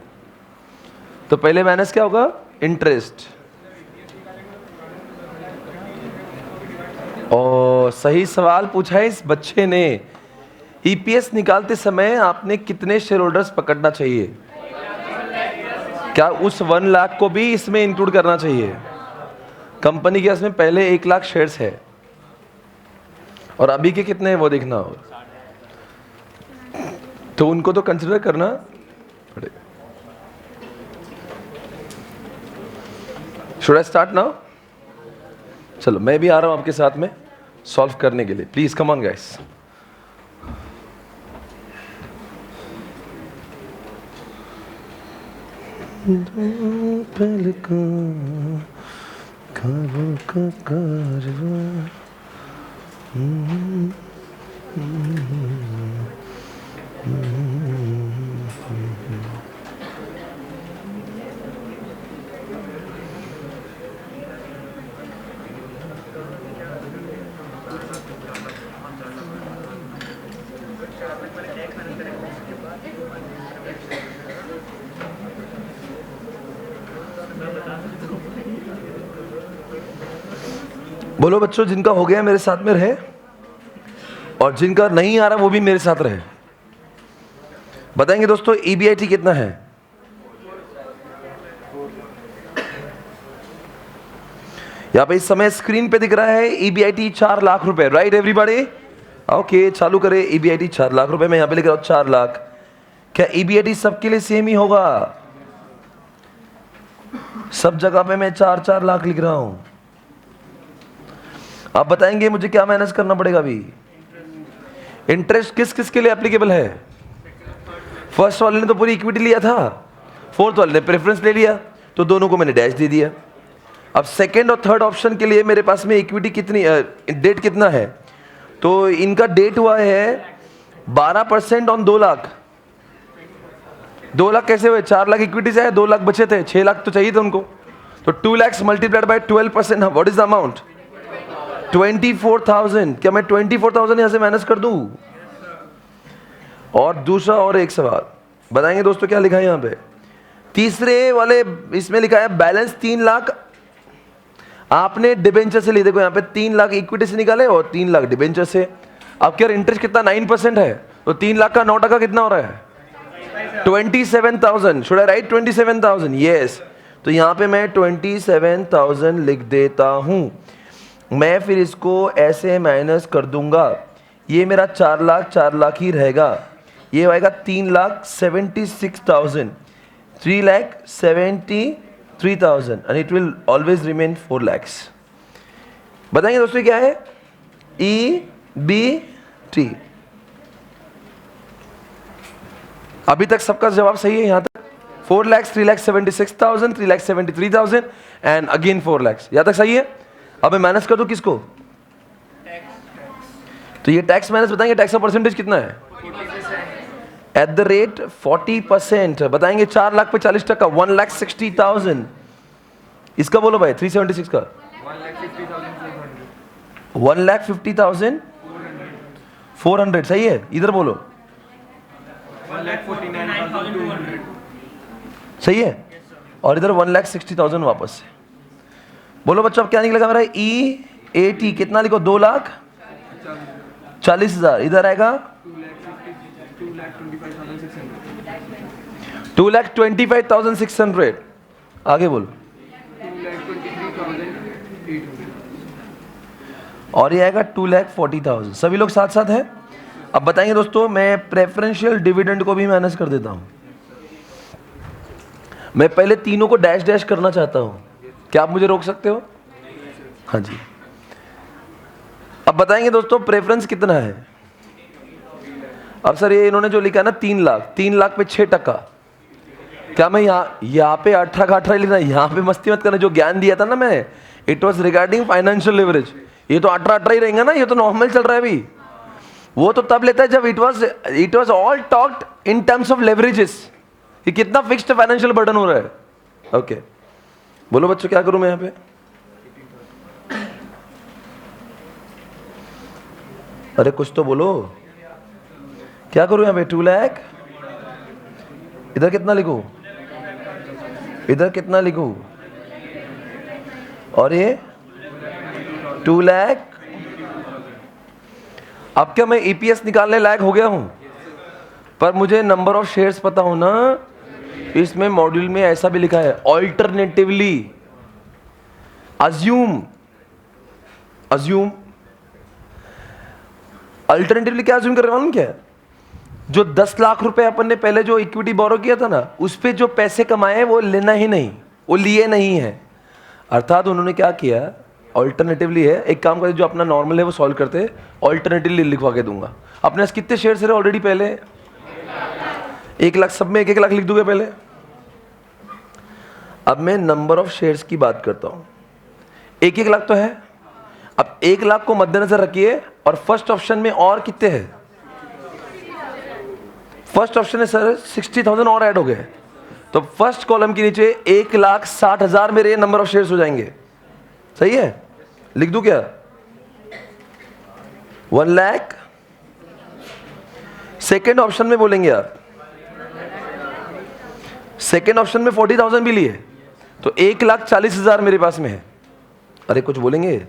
तो पहले माइनस क्या होगा? इंटरेस्ट। और सही सवाल पूछा है इस बच्चे ने। ईपीएस निकालते समय आपने कितने शेयर होल्डर्स पकड़ना चाहिए? क्या उस 1 लाख को भी इसमें इंक्लूड करना चाहिए? कंपनी के इसमें पहले 1 लाख शेयर्स है और अभी के कितने हैं वो देखना होगा, तो उनको तो कंसिडर करना पड़ेगा। Should I start now? चलो, मैं भी आ रहा हूं आपके साथ में सॉल्व करने के लिए। Please come on guys. पहले का कारवा बोलो बच्चों, जिनका हो गया मेरे साथ में रहे, और जिनका नहीं आ रहा वो भी मेरे साथ रहे। बताएंगे दोस्तों EBIT कितना है? यहां पे इस समय स्क्रीन पे दिख रहा है EBIT 4 लाख रुपए, राइट एवरीबॉडी? ओके, चालू करें। EBIT 4 लाख रुपए, मैं यहां पे लिख रहा हूं 4 लाख। क्या EBIT सबके लिए सेम ही होगा? सब जगह पे मैं 4-4 लाख लिख रहा हूं। आप बताएंगे मुझे क्या मैनेज करना पड़ेगा अभी? इंटरेस्ट किस किस के लिए एप्लीकेबल है? फर्स्ट वाले ने तो पूरी इक्विटी लिया था, फोर्थ वाले ने प्रेफरेंस ले लिया, तो दोनों को मैंने डैश दे दिया। अब सेकंड और थर्ड ऑप्शन के लिए मेरे पास में इक्विटी कितनी, डेट कितना है? तो इनका डेट हुआ है 12% ऑन 2 लाख। 2 लाख कैसे हुए? 4 लाख इक्विटी से है, 2 लाख बचे थे, 6 लाख तो चाहिए थे उनको। तो 2 lakh multiplied by 12%, what is the amount? 24,000। क्या मैं 24,000 यहां से माइनस कर दूं? और दूसरा और एक सवाल बताएंगे दोस्तों, क्या लिखा है यहां पे? तीसरे वाले इसमें लिखा है बैलेंस 3 लाख आपने डिबेंचर से लिए। देखो यहां पे 3 लाख इक्विटी से निकाले और 3 लाख डिबेंचर से। अब क्या इंटरेस्ट कितना? 9% है, तो 3 लाख का 9% कितना हो रहा है? 27,000। Should I right 27,000? यस। तो यहां पे मैं 27,000 लिख देता हूं। मैं फिर इसको ऐसे माइनस कर दूंगा, ये मेरा 4 लाख ही रहेगा। ये आएगा 3,76,000, 3,73,000 and it will always remain 4 lakh. बताएंगे दोस्तों क्या है EBT? अभी तक सबका जवाब सही है यहां तक? 4 लाख, 3,76,000, 3,73,000 एंड अगेन 4 लाख। यहां तक सही है? अब मैं माइनस कर दूं किसको? तो ये टैक्स माइनस, बताएंगे टैक्स का परसेंटेज कितना है? At the rate 40%। बताएंगे 4 लाख पे 40%, 1,60,000। इसका बोलो भाई 376 का 1,50,400। सही है? इधर बोलो 1,49,200। सही है? और इधर 1,60,000 वापस से। बोलो बच्चों अब क्या निकलेगा मेरा? EAT कितना लिखो? 2,40,000। इधर आएगा 2,25,600। आगे बोलो 2,23,800। और ये आएगा 2,40,000। सभी लोग साथ साथ हैं? अब बताएंगे दोस्तों, मैं प्रेफरेंशियल डिविडेंड को भी मैनेज कर देता हूं। मैं पहले तीनों को डैश डैश करना चाहता हूं, क्या आप मुझे रोक सकते हो? हाँ जी। अब बताएंगे दोस्तों प्रेफरेंस कितना है? अब सर ये इन्होंने जो लिखा है ना 3 लाख, 3 लाख पे 6%। क्या मैं यहाँ पे 18 का 18 लिखना? यहाँ पे मस्ती मत करना। जो ज्ञान दिया था ना मैं, it was regarding financial leverage. ये तो 18 ही रहेंगे ना, ये तो नॉर्मल चल रहा है अभी। वो तो तब लेता है जब it was all talked in terms of leverages, कि कितना फिक्स्ड फाइनेंशियल बर्डन हो रहा है। ओके बोलो बच्चों क्या करूं मैं यहां पे? अरे कुछ तो बोलो, क्या करूं यहां पे? 2 लाख। इधर कितना लिखूं? इधर कितना लिखूं? और ये 2 लाख। अब क्या मैं EPS निकालने लायक हो गया हूं? पर मुझे नंबर ऑफ शेयर्स पता हो ना। इसमें मॉड्यूल में ऐसा भी लिखा है ऑल्टरनेटिवली अज्यूम। अल्टरनेटिवली क्या अज्यूम कर रहे हैं? क्या जो 10 लाख रुपए अपन ने पहले जो इक्विटी बोरो किया था ना, उस पे जो पैसे कमाए वो लेना ही नहीं, वो लिए नहीं है। अर्थात उन्होंने क्या किया? ऑल्टरनेटिवली है। एक काम करें, जो अपना नॉर्मल है वो सॉल्व करते, ऑल्टरनेटिवली लिखवा के दूंगा। अपने पास कितने शेयर्स है ऑलरेडी? पहले 1 लाख, सब में 1-1 लाख लिख दूंगा पहले। अब मैं नंबर ऑफ शेयर्स की बात करता हूं। 1-1 लाख तो है। अब 1 लाख को मद्देनजर रखिए, और फर्स्ट ऑप्शन में और कितने हैं? फर्स्ट ऑप्शन है सर 60,000 और ऐड हो गए, तो फर्स्ट कॉलम के नीचे 1,60,000 मेरे नंबर ऑफ शेयर्स हो जाएंगे। सही है, लिख दूं क्या? 1 लाख। सेकेंड ऑप्शन में बोलेंगे आप, सेकेंड ऑप्शन में 40,000 भी लिए, तो 1,40,000 मेरे पास में है। अरे कुछ बोलेंगे?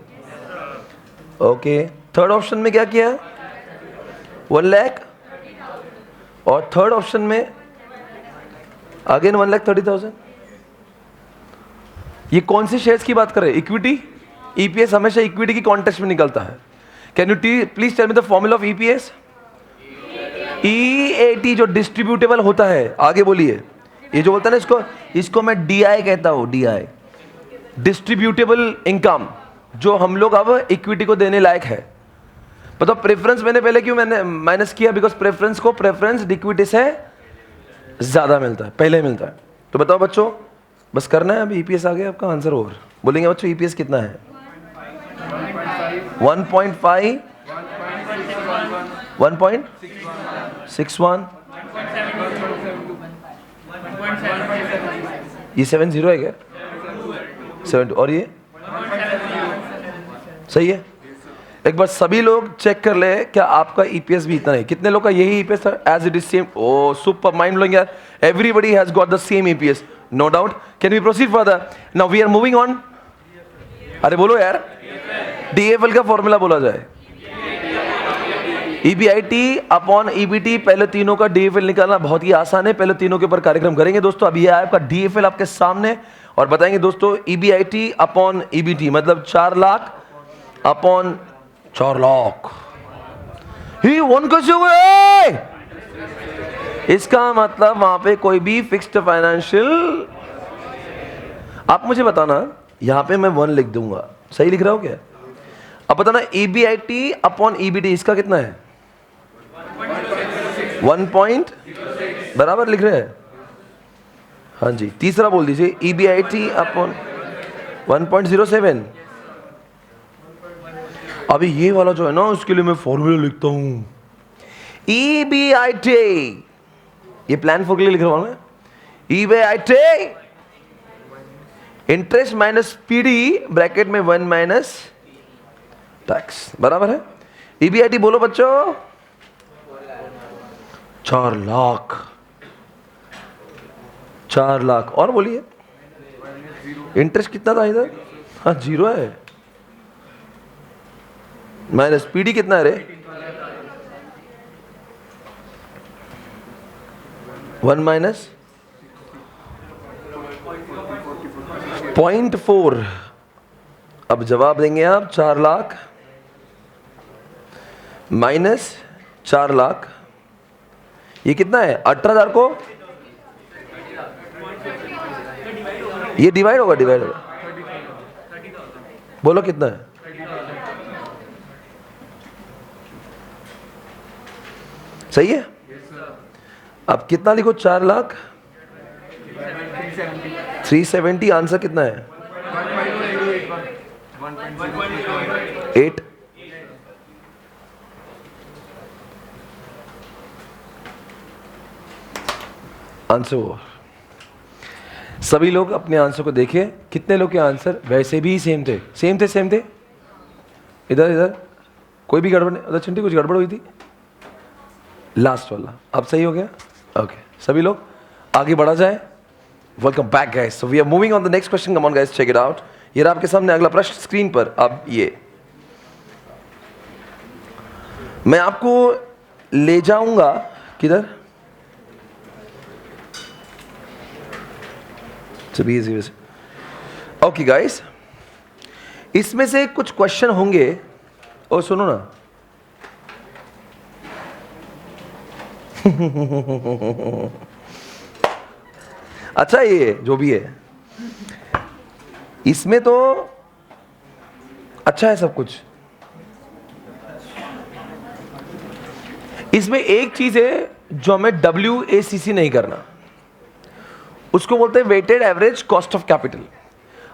ओके, थर्ड ऑप्शन में क्या किया? 1 लाख, और थर्ड ऑप्शन में अगेन 1,30,000। ये कौन से शेयर्स की बात कर रहे हैं? इक्विटी। ईपीएस हमेशा इक्विटी की कॉन्टेक्स्ट में निकलता है। Can you please tell me the formula of EPS? EAT जो डिस्ट्रीब्यूटेबल होता है, आगे बोलिए। ये जो बोलता है ना, इसको मैं डीआई कहता हूं, डीआई, डिस्ट्रीब्यूटेबल इनकम, जो हम लोग अब इक्विटी को देने लायक है। मतलब प्रेफरेंस मैंने पहले क्यों मैंने माइनस किया? बिकॉज प्रेफरेंस को प्रेफरेंस इक्विटी से ज्यादा मिलता है, पहले मिलता है। तो बताओ बच्चों, बस करना है। अभी ईपीएस आ गया, आपका आंसर ओवर। बोलेंगे बच्चों ईपीएस कितना है? 1.5, 1.61, ये 70 है क्या? 70, और ये सही है। एक बार सभी लोग चेक कर ले, क्या आपका ईपीएस भी इतना है? कितने लोग का यही ईपीएस था? As it is same. Oh super, mind blowing यार। Everybody has got the same EPS, no doubt. Can we proceed further? Now we are moving on. अरे बोलो यार, डीएफएल का फॉर्मूला बोला जाए, ईबीआईटी अपॉन ईबीटी। पहले तीनों का डीएफएल निकालना बहुत ही आसान है, पहले तीनों के ऊपर कार्यक्रम करेंगे दोस्तों। अभी ये आपका डीएफएल आपके सामने, और बताएंगे दोस्तों ईबीआईटी अपॉन ईबीटी मतलब 4 लाख अपॉन 4 लाख। ही वन कैसे हुए? इसका मतलब वहां पे कोई भी फिक्स्ड फाइनेंशियल, आप मुझे बताना, यहां पे मैं 1 लिख दूंगा, सही लिख रहा हूं क्या? अब बताना ईबीआईटी अपॉन ईबीटी इसका कितना है? 1 पॉइंट बराबर लिख रहे हैं। हाँ जी, तीसरा बोल दीजिए, ईबीआईटी अपॉन 1.07। अभी ये वाला जो है ना, उसके लिए मैं फॉर्मूला लिखता हूं, ईबीआईटी, ये प्लान फॉर के लिए लिख रहा हूं मैं। EBIT interest minus PD bracket में 1 माइनस टैक्स बराबर है। ईबीआईटी बोलो बच्चों, 4 लाख, 4 लाख। और बोलिए इंटरेस्ट कितना था इधर? हाँ 0 है, माइनस पीडी कितना है रे? 1 माइनस 0.4। अब जवाब देंगे आप 4 लाख माइनस 4 लाख, ये कितना है? 18,000 को ये डिवाइड होगा, डिवाइड होगा। बोलो कितना है? सही है। अब कितना लिखो? 4 लाख 370। आंसर कितना है? 8। आंसर हुआ। सभी लोग अपने आंसर को देखिए, कितने लोग के आंसर वैसे भी सेम थे? सेम थे, सेम थे। इधर इधर कोई भी गड़बड़ नहीं? उधर चिंटी कुछ गड़बड़ हुई थी? लास्ट वाला अब सही हो गया। ओके, सभी लोग आगे बढ़ा जाए। Welcome back guys, so we are moving on the next question. Come on guys, check it out. ये रहा आपके सामने अगला प्रश्न स्क्रीन पर। अब ये मैं आपको ले जाऊंगा किधर? ओके गाइस, इसमें से कुछ क्वेश्चन होंगे। और सुनो ना, अच्छा ये जो भी है इसमें तो अच्छा है सब कुछ। इसमें एक चीज है जो हमें WACC नहीं करना, उसको बोलते हैं weighted average cost of capital.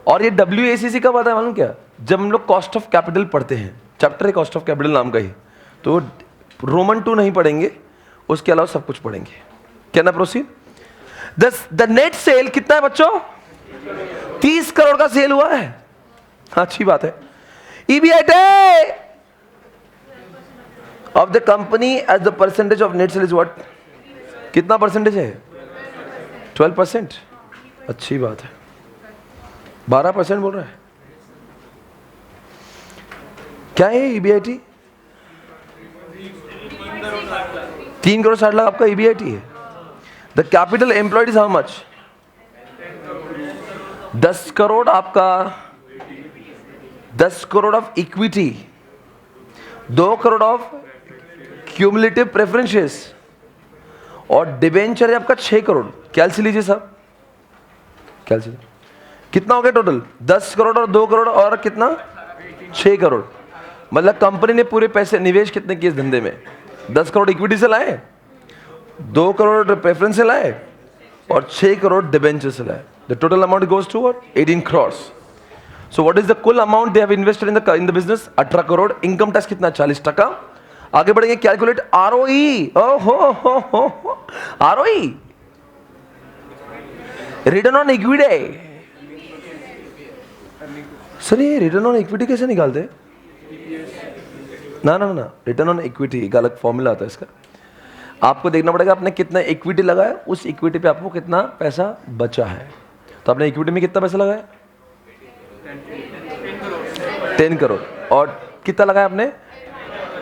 और ये WACC कब आता है मालूम क्या? जब हम लोग कॉस्ट ऑफ कैपिटल पढ़ते हैं, चैप्टर है कॉस्ट ऑफ कैपिटल नाम का ही, तो रोमन 2 नहीं पढ़ेंगे, उसके अलावा सब कुछ पढ़ेंगे। Can I proceed? The net cell कितना है बच्चों? 30 करोड़ का सेल हुआ है। अच्छी बात है। EBIT of the company as the percentage of net sale is what? कितना परसेंटेज है? 12%। अच्छी बात है। 12% बोल रहा है। क्या है EBIT? 3 करोड़ 60 लाख आपका EBIT है। The capital employed is how much? 10 crore आपका, 10 crore of equity, 2 crore of cumulative preferences और डिबेंचर है आपका 6 करोड़। कैलसी लीजिए साहब, कैलसी। कितना हो गया टोटल? 10 करोड़ और 2 करोड़ और कितना? 6 करोड़। मतलब कंपनी ने पूरे पैसे निवेश कितने किए इस धंधे में? 10 करोड़ इक्विटी से लाए, 2 करोड़ प्रेफरेंस से लाए और 6 करोड़ डिबेंचर से लाए। The total amount goes to what? 18 crore. So what is the कुल amount they have invested in the business? 18 crore. Income tax कितना? 40%। आगे बढ़ेंगे, कैलकुलेट ROE। ओहो, ROE, return on equity. Sir ये रिटर्न ऑन इक्विटी कैसे निकालते? ना, रिटर्न ऑन इक्विटी एक अलग फॉर्मूला आता है इसका। आपको देखना पड़ेगा आपने कितना इक्विटी लगाया, उस इक्विटी पे आपको कितना पैसा बचा है। तो आपने इक्विटी में कितना पैसा लगाया? 10 करोड़। और कितना लगाया आपने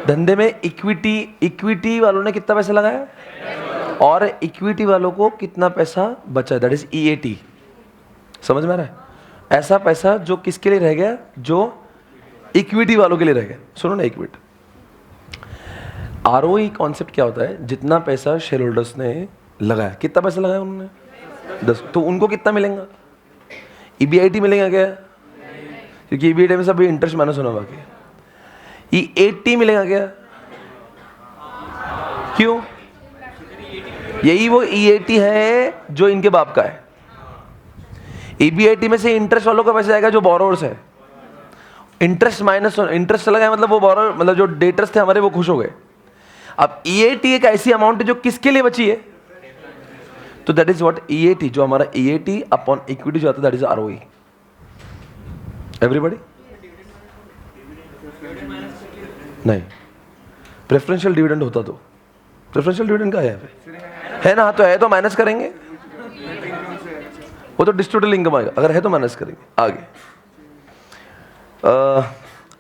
धंधे में? इक्विटी वालों ने कितना पैसा लगाया और इक्विटी वालों को कितना पैसा बचा? That is EAT। समझ में आ रहा है? ऐसा पैसा जो किसके लिए रह गया? जो इक्विटी वालों के लिए रह गया। सुनो ना एक मिनट, ROE कॉन्सेप्ट क्या होता है? जितना पैसा शेयर होल्डर्स ने लगाया, कितना पैसा लगाया उन्होंने? 10, तो उनको कितना मिलेगा? EBIT मिलेगा क्या? क्योंकि EBIT में सब इंटरेस्ट माइनस होना बाकी है। EAT मिलेगा क्या? क्यों? यही वो EAT है जो इनके बाप का है। EBIT में से इंटरेस्ट वालों का पैसा आएगा जो बोरोवर्स है। इंटरेस्ट माइनस, इंटरेस्ट चला गया मतलब वो बोरोवर, मतलब जो डेटर्स थे हमारे वो खुश हो गए। अब EAT एक ऐसी अमाउंट है जो किसके लिए बची है? तो दैट इज व्हाट EAT, जो हमारा EAT अपॉन इक्विटी जो आता है दैट इज ROE। एवरीबॉडी? नहीं, प्रेफरेंशियल डिविडेंड होता तो। प्रेफरेंशियल डिविडेंड का है ना? तो है तो माइनस करेंगे, वो तो डिस्ट्रीब्यूटेबल इनकम आएगा। अगर है तो माइनस करेंगे।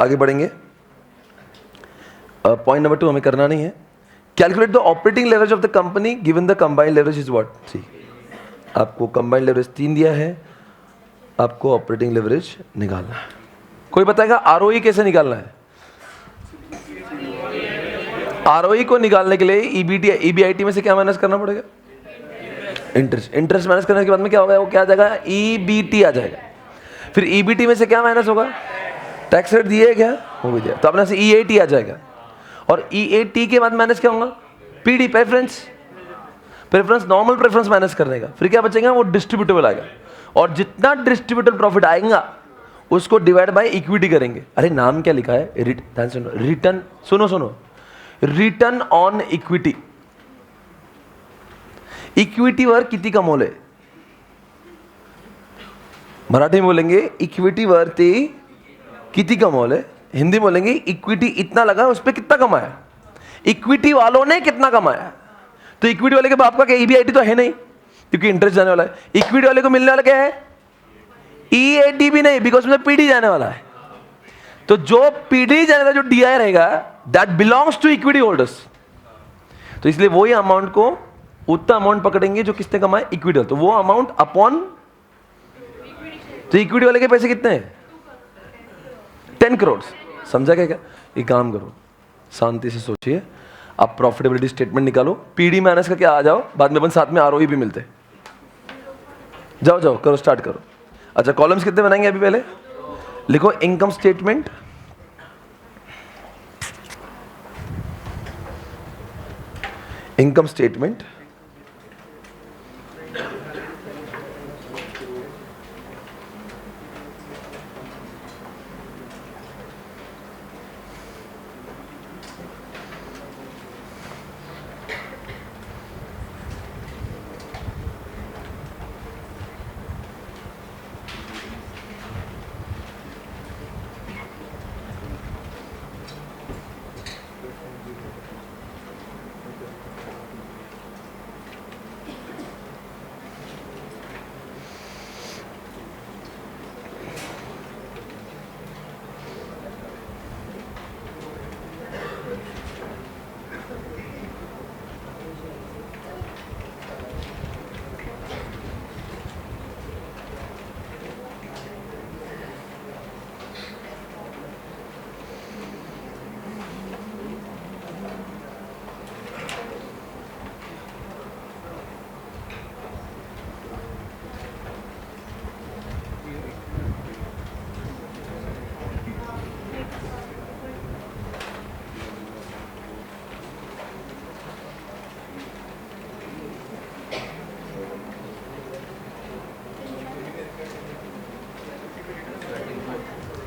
आगे बढ़ेंगे। पॉइंट नंबर 2 हमें करना नहीं है। Calculate the operating leverage of the company given the combined leverage is what? 3। आपको कंबाइंड लेवरेज 3 दिया है, आपको ऑपरेटिंग लेवरेज निकालना है। कोई बताएगा ROE कैसे निकालना है? ROE को निकालने के लिए EBIT में से क्या माइनस करना पड़ेगा? इंटरेस्ट माइनस करने के बाद में क्या होगा? वो क्या आ जाएगा? EBT आ जाएगा। फिर EBT में से क्या माइनस होगा? टैक्स रेट दिए क्या? वो भी दिया। तो अपने से EAT आ जाएगा। और EAT के बाद माइनस क्या होगा? PD, preference, normal preference minus करने का। फिर क्या बचेगा? वो डिस्ट्रीब्यूटेबल आएगा। और जितना डिस्ट्रीब्यूटेबल प्रॉफिट आएगा उसको डिवाइड बाय इक्विटी करेंगे। अरे नाम क्या लिखा है? रिटर्न। सुनो, रिटर्न ऑन इक्विटी। इक्विटीवर किती कमवले? मराठी में बोलेंगे इक्विटीवरती किती कमवले, हिंदी बोलेंगे इक्विटी इतना लगा, उस पर कितना कमाया, इक्विटी वालों ने कितना कमाया। तो इक्विटी वाले के बाप का क्या EBIT तो है नहीं, क्योंकि इंटरेस्ट जाने वाला है। इक्विटी वाले को मिलने वाला क्या है? EAT भी नहीं, बिकॉज उसमें PD जाने वाला है। तो जो PD जाने वाला जो DI रहेगा that belongs to equity holders. तो इसलिए वही अमाउंट को उतना अमाउंट पकड़ेंगे जो किसने कमाए? इक्विटी। तो वो अमाउंट अपॉन, तो इक्विटी वाले के पैसे कितने हैं? 10 करोड़। समझा क्या? एक काम करो, शांति से सोचिए, आप प्रॉफिटेबिलिटी स्टेटमेंट निकालो, PD माइनस करके आ जाओ, बाद में अपन साथ में ROE भी मिलते। जाओ करो, स्टार्ट करो। अच्छा, कॉलम्स कितने बनाएंगे अभी? पहले लिखो income statement, income statement,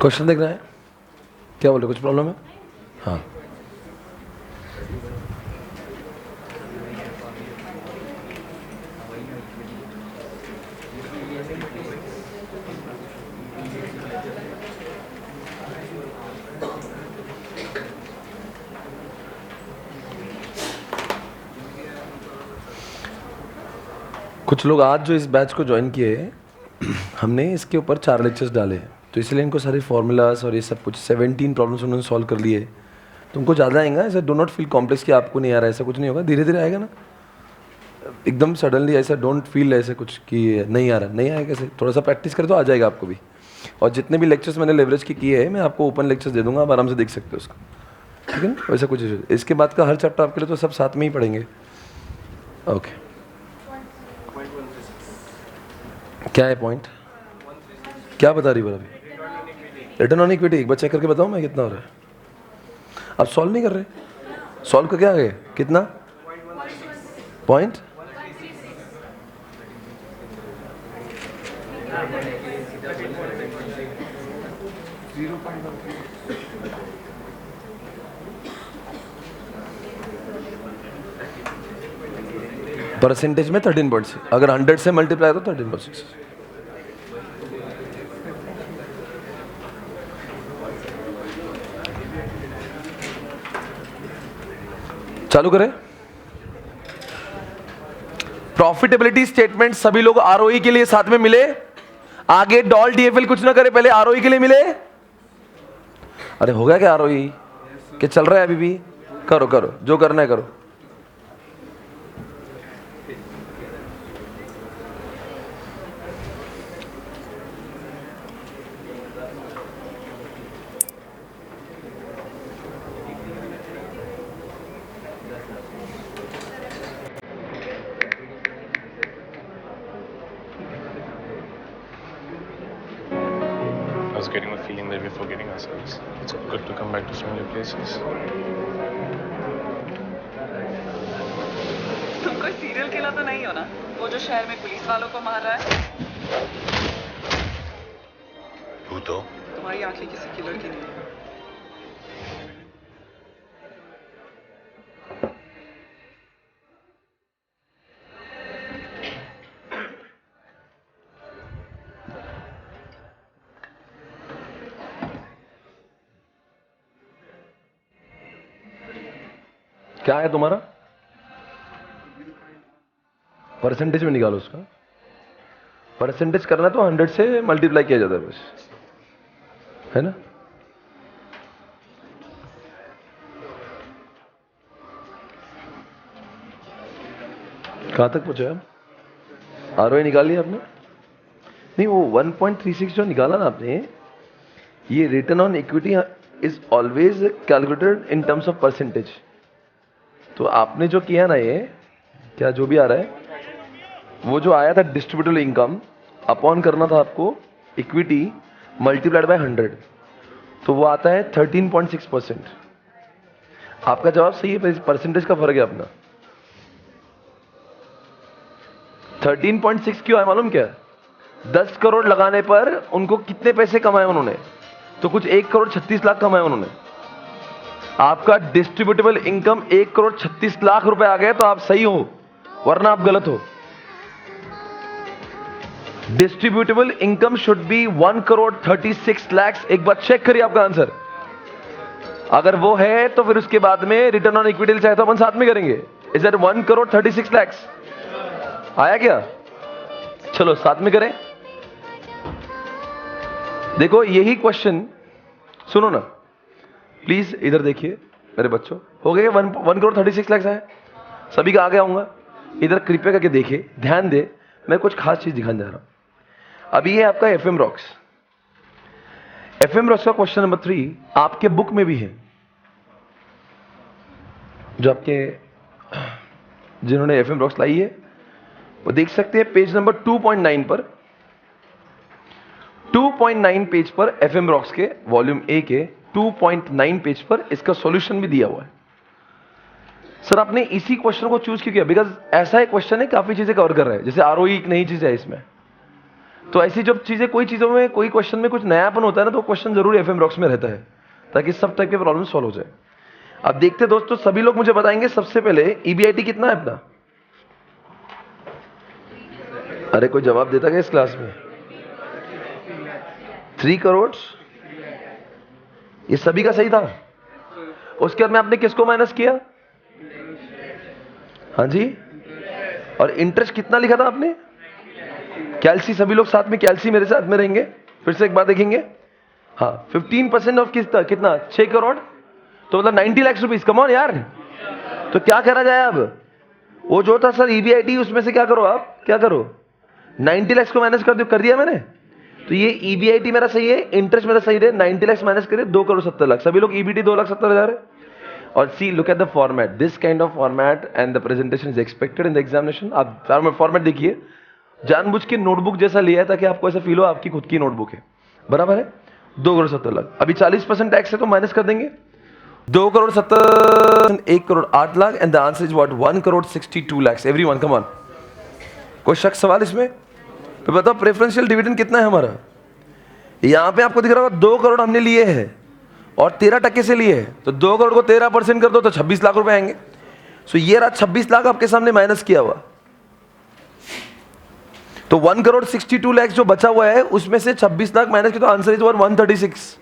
question देखना है? क्या बोले, कुछ प्रॉब्लम है? हाँ, कुछ लोग आज जो इस बैच को ज्वाइन किए, हमने इसके ऊपर 4 लेक्चर्स डाले हैं, तो इसलिए इनको सारे फॉर्मूलाज और ये सब कुछ 17 प्रॉब्लम्स उन्होंने सॉल्व कर लिए। तुमको ज़्यादा आएगा, ऐसा डो नॉट फील कॉम्प्लेक्स कि आपको नहीं आ रहा है, ऐसा कुछ नहीं होगा, धीरे धीरे आएगा ना। एकदम सडनली ऐसा डोंट फील ऐसे कुछ कि नहीं आ रहा, नहीं आएगा कैसे, थोड़ा सा प्रैक्टिस करे तो आ जाएगा आपको भी। और जितने भी लेक्चर्स मैंने लेवरेज के किए हैं, मैं आपको ओपन लेक्चर्स दे दूंगा, आप आराम से देख सकते हो उसको, ठीक है ना? वैसा कुछ इसके बाद का हर चैप्टर आपके लिए तो सब साथ में ही पढ़ेंगे। ओके, क्या है पॉइंट? क्या बता रही है अभी? रिटर्न ऑन इक्विटी एक बार चेक करके बताऊं मैं कितना हो रहा है। आप सॉल्व नहीं कर रहे, सॉल्व करके आ गए कितना पॉइंट? परसेंटेज में 13.6, अगर 100 से मल्टीप्लाई तो 13.6। चालू करें। प्रॉफिटेबिलिटी स्टेटमेंट सभी लोग आरओई के लिए साथ में मिले, आगे डॉल डीएफएल कुछ ना करे, पहले आरओई के लिए मिले। अरे हो गया क्या आरओई? क्या चल रहा है अभी भी? करो करो, जो करना है करो। I was getting the feeling that we're forgetting ourselves. It's good to come back to familiar places. तुम कोई सीरियल किलर तो नहीं हो ना, वो जो शहर में पुलिस वालों को मार रहा है? भूतो? तुम्हारी आंखें किसी किलर की नहीं है। क्या है तुम्हारा? परसेंटेज में निकालो उसका। परसेंटेज करना तो 100 से मल्टीप्लाई किया जाता है बस, है ना? कहां तक पहुंचे आप? आरओआई निकाल लिया आपने? नहीं, वो 1.36 जो निकाला ना आपने, ये return on equity is always calculated in terms of percentage. तो आपने जो किया ना, ये क्या जो भी आ रहा है, वो जो आया था डिस्ट्रीब्यूटेबल इनकम अपॉन करना था आपको इक्विटी मल्टीप्लाइड बाय 100, तो वो आता है 13.6%। आपका जवाब सही है, परसेंटेज का फर्क है अपना। 13.6 क्यों है मालूम क्या? 10 करोड़ लगाने पर उनको कितने पैसे कमाए उन्होंने? तो कुछ 1 करोड़ 36 लाख कमाए उन्होंने। आपका डिस्ट्रीब्यूटेबल इनकम 1 करोड़ 36 लाख रुपए आ गए तो आप सही हो, वरना आप गलत हो। Distributable income should be 1 crore 36 lakh. एक बार चेक करिए आपका आंसर, अगर वो है तो फिर उसके बाद में रिटर्न ऑन इक्विटी चाहे तो अपन साथ में करेंगे। Is that 1 crore 36 lakh? आया क्या? चलो साथ में करें। देखो यही क्वेश्चन, सुनो ना प्लीज, इधर देखिए मेरे बच्चों, हो गए 1 करोड़ 36 लाख है, सभी का आगे आऊंगा। इधर कृपया करके देखिए, ध्यान दे, मैं कुछ खास चीज दिखाने जा रहा हूं। अभी ये आपका एफएम रॉक्स, एफएम रॉक्स का क्वेश्चन नंबर 3 आपके बुक में भी है, जो आपके जिन्होंने एफएम रॉक्स लाई है वो देख सकते हैं पेज नंबर 2.9 पर। 2.9 पेज पर एफएम रॉक्स के वॉल्यूम ए के 2.9 पेज पर इसका सॉल्यूशन भी दिया हुआ है। सर आपने इसी क्वेश्चन को चूज क्यों किया? बिकॉज ऐसा एक क्वेश्चन है काफी चीजें कवर कर रहा है, जैसे आरओई एक नई चीज है इसमें, तो ऐसी जब चीजें, कोई चीजों में, कोई क्वेश्चन में कुछ नयापन होता है ना, तो क्वेश्चन जरूर एफएम रॉक्स में रहता है, ताकि सब टाइप के प्रॉब्लम सॉल्व हो जाए। अब देखते दोस्तों, सभी लोग मुझे बताएंगे सबसे पहले ईबीआईटी कितना है अपना? अरे कोई जवाब देता क्या इस क्लास में? 3 करोड़। ये सभी का सही था। उसके बाद में आपने किसको माइनस किया? हाँ जी, और इंटरेस्ट कितना लिखा था आपने? कैल्सी, सभी लोग साथ में कैल्सी मेरे साथ में रहेंगे, फिर से एक बार देखेंगे। हाँ, 15% ऑफ कितना? 6 करोड़, तो मतलब 90 लाख रुपीस। कम ऑन यार, तो क्या करा जाए अब? वो जो था सर ईबीआईटी, उसमें से क्या करो आप, क्या करो? 90 लाख को माइनस कर दिया मैंने। तो ये ईबीआईटी मेरा सही है, इंटरेस्ट मेरा सही है, 90 लाख माइनस करिए 2 करोड़ 70 लाख। सभी लोग ईबीटी 2,70,000 है। और see, look at the format, this kind of format and the presentation is expected in the examination. आप फॉर्मेट देखिए, जानबूझ के नोटबुक जैसा लिया है ताकि आपको ऐसा फील हो आपकी खुद की नोटबुक है। बराबर है, 2 करोड़ 70 लाख। अभी 40% टैक्स है तो माइनस कर देंगे 2 crore 70, 1 crore 8 lakh, and the answer is what? 1 crore 62 lakh. Everyone come on, कोई शक सवाल इसमें? तो बताओ प्रेफरेंशियल डिविडेंड कितना है हमारा? यहां पे आपको दिख रहा होगा 2 करोड़ हमने लिए हैं और 13% से लिए हैं, तो 2 करोड़ को 13% कर दो तो 26 लाख रुपए आएंगे। सो ये रहा 26 लाख आपके सामने माइनस किया हुआ। तो 1 करोड़ 62 लाख जो बचा हुआ है, उसमें से 26 लाख माइनस किया, तो आंसर इज 136।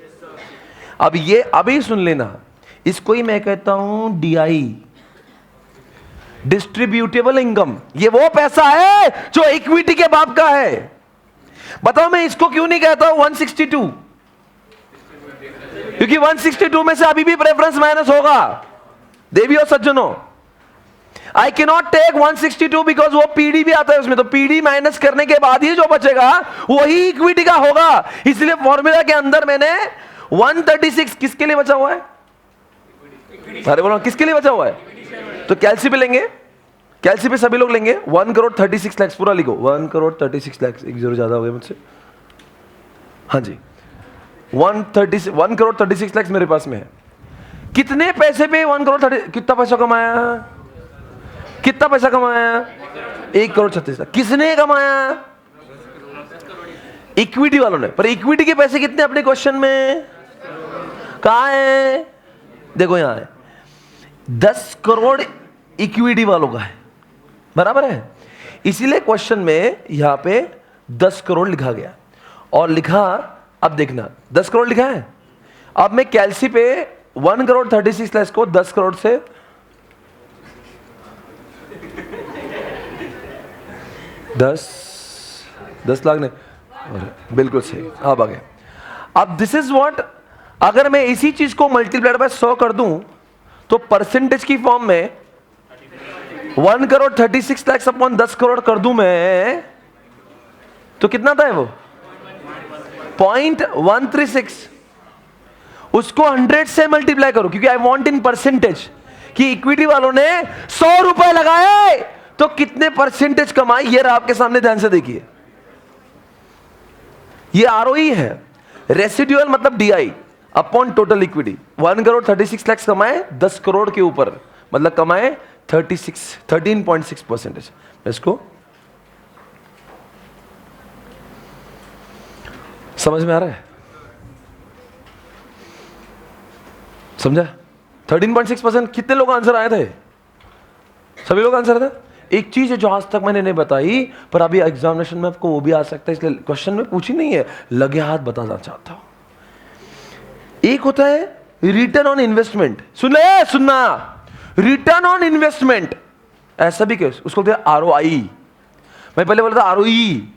अब ये अभी सुन लेना, इसको ही मैं कहता हूं डीआई, डिस्ट्रीब्यूटेबल इनकम। ये वो पैसा है जो इक्विटी के बाप का है। बताओ मैं इसको क्यों नहीं कहता हूं 162? क्योंकि 162 में से अभी भी प्रेफरेंस माइनस होगा देवी और सज्जनों। I can not take 162 because वो पीडी भी आता है उसमें, तो पीडी माइनस करने के बाद ही जो बचेगा वही इक्विटी का होगा। इसलिए फॉर्मूला के अंदर मैंने 136 किसके लिए बचा हुआ है? अरे बोलो किसके लिए बचा हुआ है? तो कैल्सी पे लेंगे, कैल्सी पे सभी लोग लेंगे 1 करोड़ 36 लाख। पूरा लिखो 1 करोड़ 36 लाख। एक जीरो ज्यादा हो गया मुझसे। हाँ जी, 1 करोड़ 36 लाख मेरे पास में है। कितने पैसे पे 1 करोड़ 30? कितना पैसा कमाया? कितना पैसा कमाया? 1 करोड़ 36 लाख। किसने कमाया? इक्विटी वालों ने। पर इक्विटी के पैसे कितने अपने क्वेश्चन में? कहां है? देखो यहां है, 10 करोड़ इक्विटी वालों का है। बराबर है, इसीलिए क्वेश्चन में यहां पे 10 करोड़ लिखा गया। और लिखा, अब देखना 10 करोड़ लिखा है। अब मैं कैल्सी पे 1 करोड़ 36 लाख को 10 करोड़ से 10 लाख नहीं, बिल्कुल सही, अब आ गया। अब दिस इज व्हाट, अगर मैं इसी चीज को मल्टीप्लाइड बाय 100 कर दूं तो परसेंटेज की फॉर्म में 1 करोड़ 36 लाख अपॉन 10 करोड़ कर दूं मैं, तो कितना था वो? 0.136। उसको 100 से मल्टीप्लाई करो, क्योंकि आई वांट इन परसेंटेज कि इक्विटी वालों ने 100 रुपए लगाए तो कितने परसेंटेज कमाई। ये रहा आपके सामने, ध्यान से देखिए। ये आरओई है, रेसिडुअल मतलब DI upon total equity. 1 crore 36 lakh कमाए 10 करोड़ के ऊपर, मतलब कमाए 13.6%। इसको समझ में आ रहा है? समझा? 13.6%। कितने लोग आंसर आए थे? सभी लोग आंसर थे। एक चीज है जो आज तक मैंने नहीं बताई, पर अभी एग्जामिनेशन में आपको वो भी आ सकता है, इसलिए क्वेश्चन में पूछी नहीं है, लगे हाथ बताना चाहता हूं। एक होता है रिटर्न ऑन इन्वेस्टमेंट। सुनना, रिटर्न ऑन इन्वेस्टमेंट ऐसा भी कैसे, उसको बोलते हैं आरओआई। मैं पहले बोला था आरओई,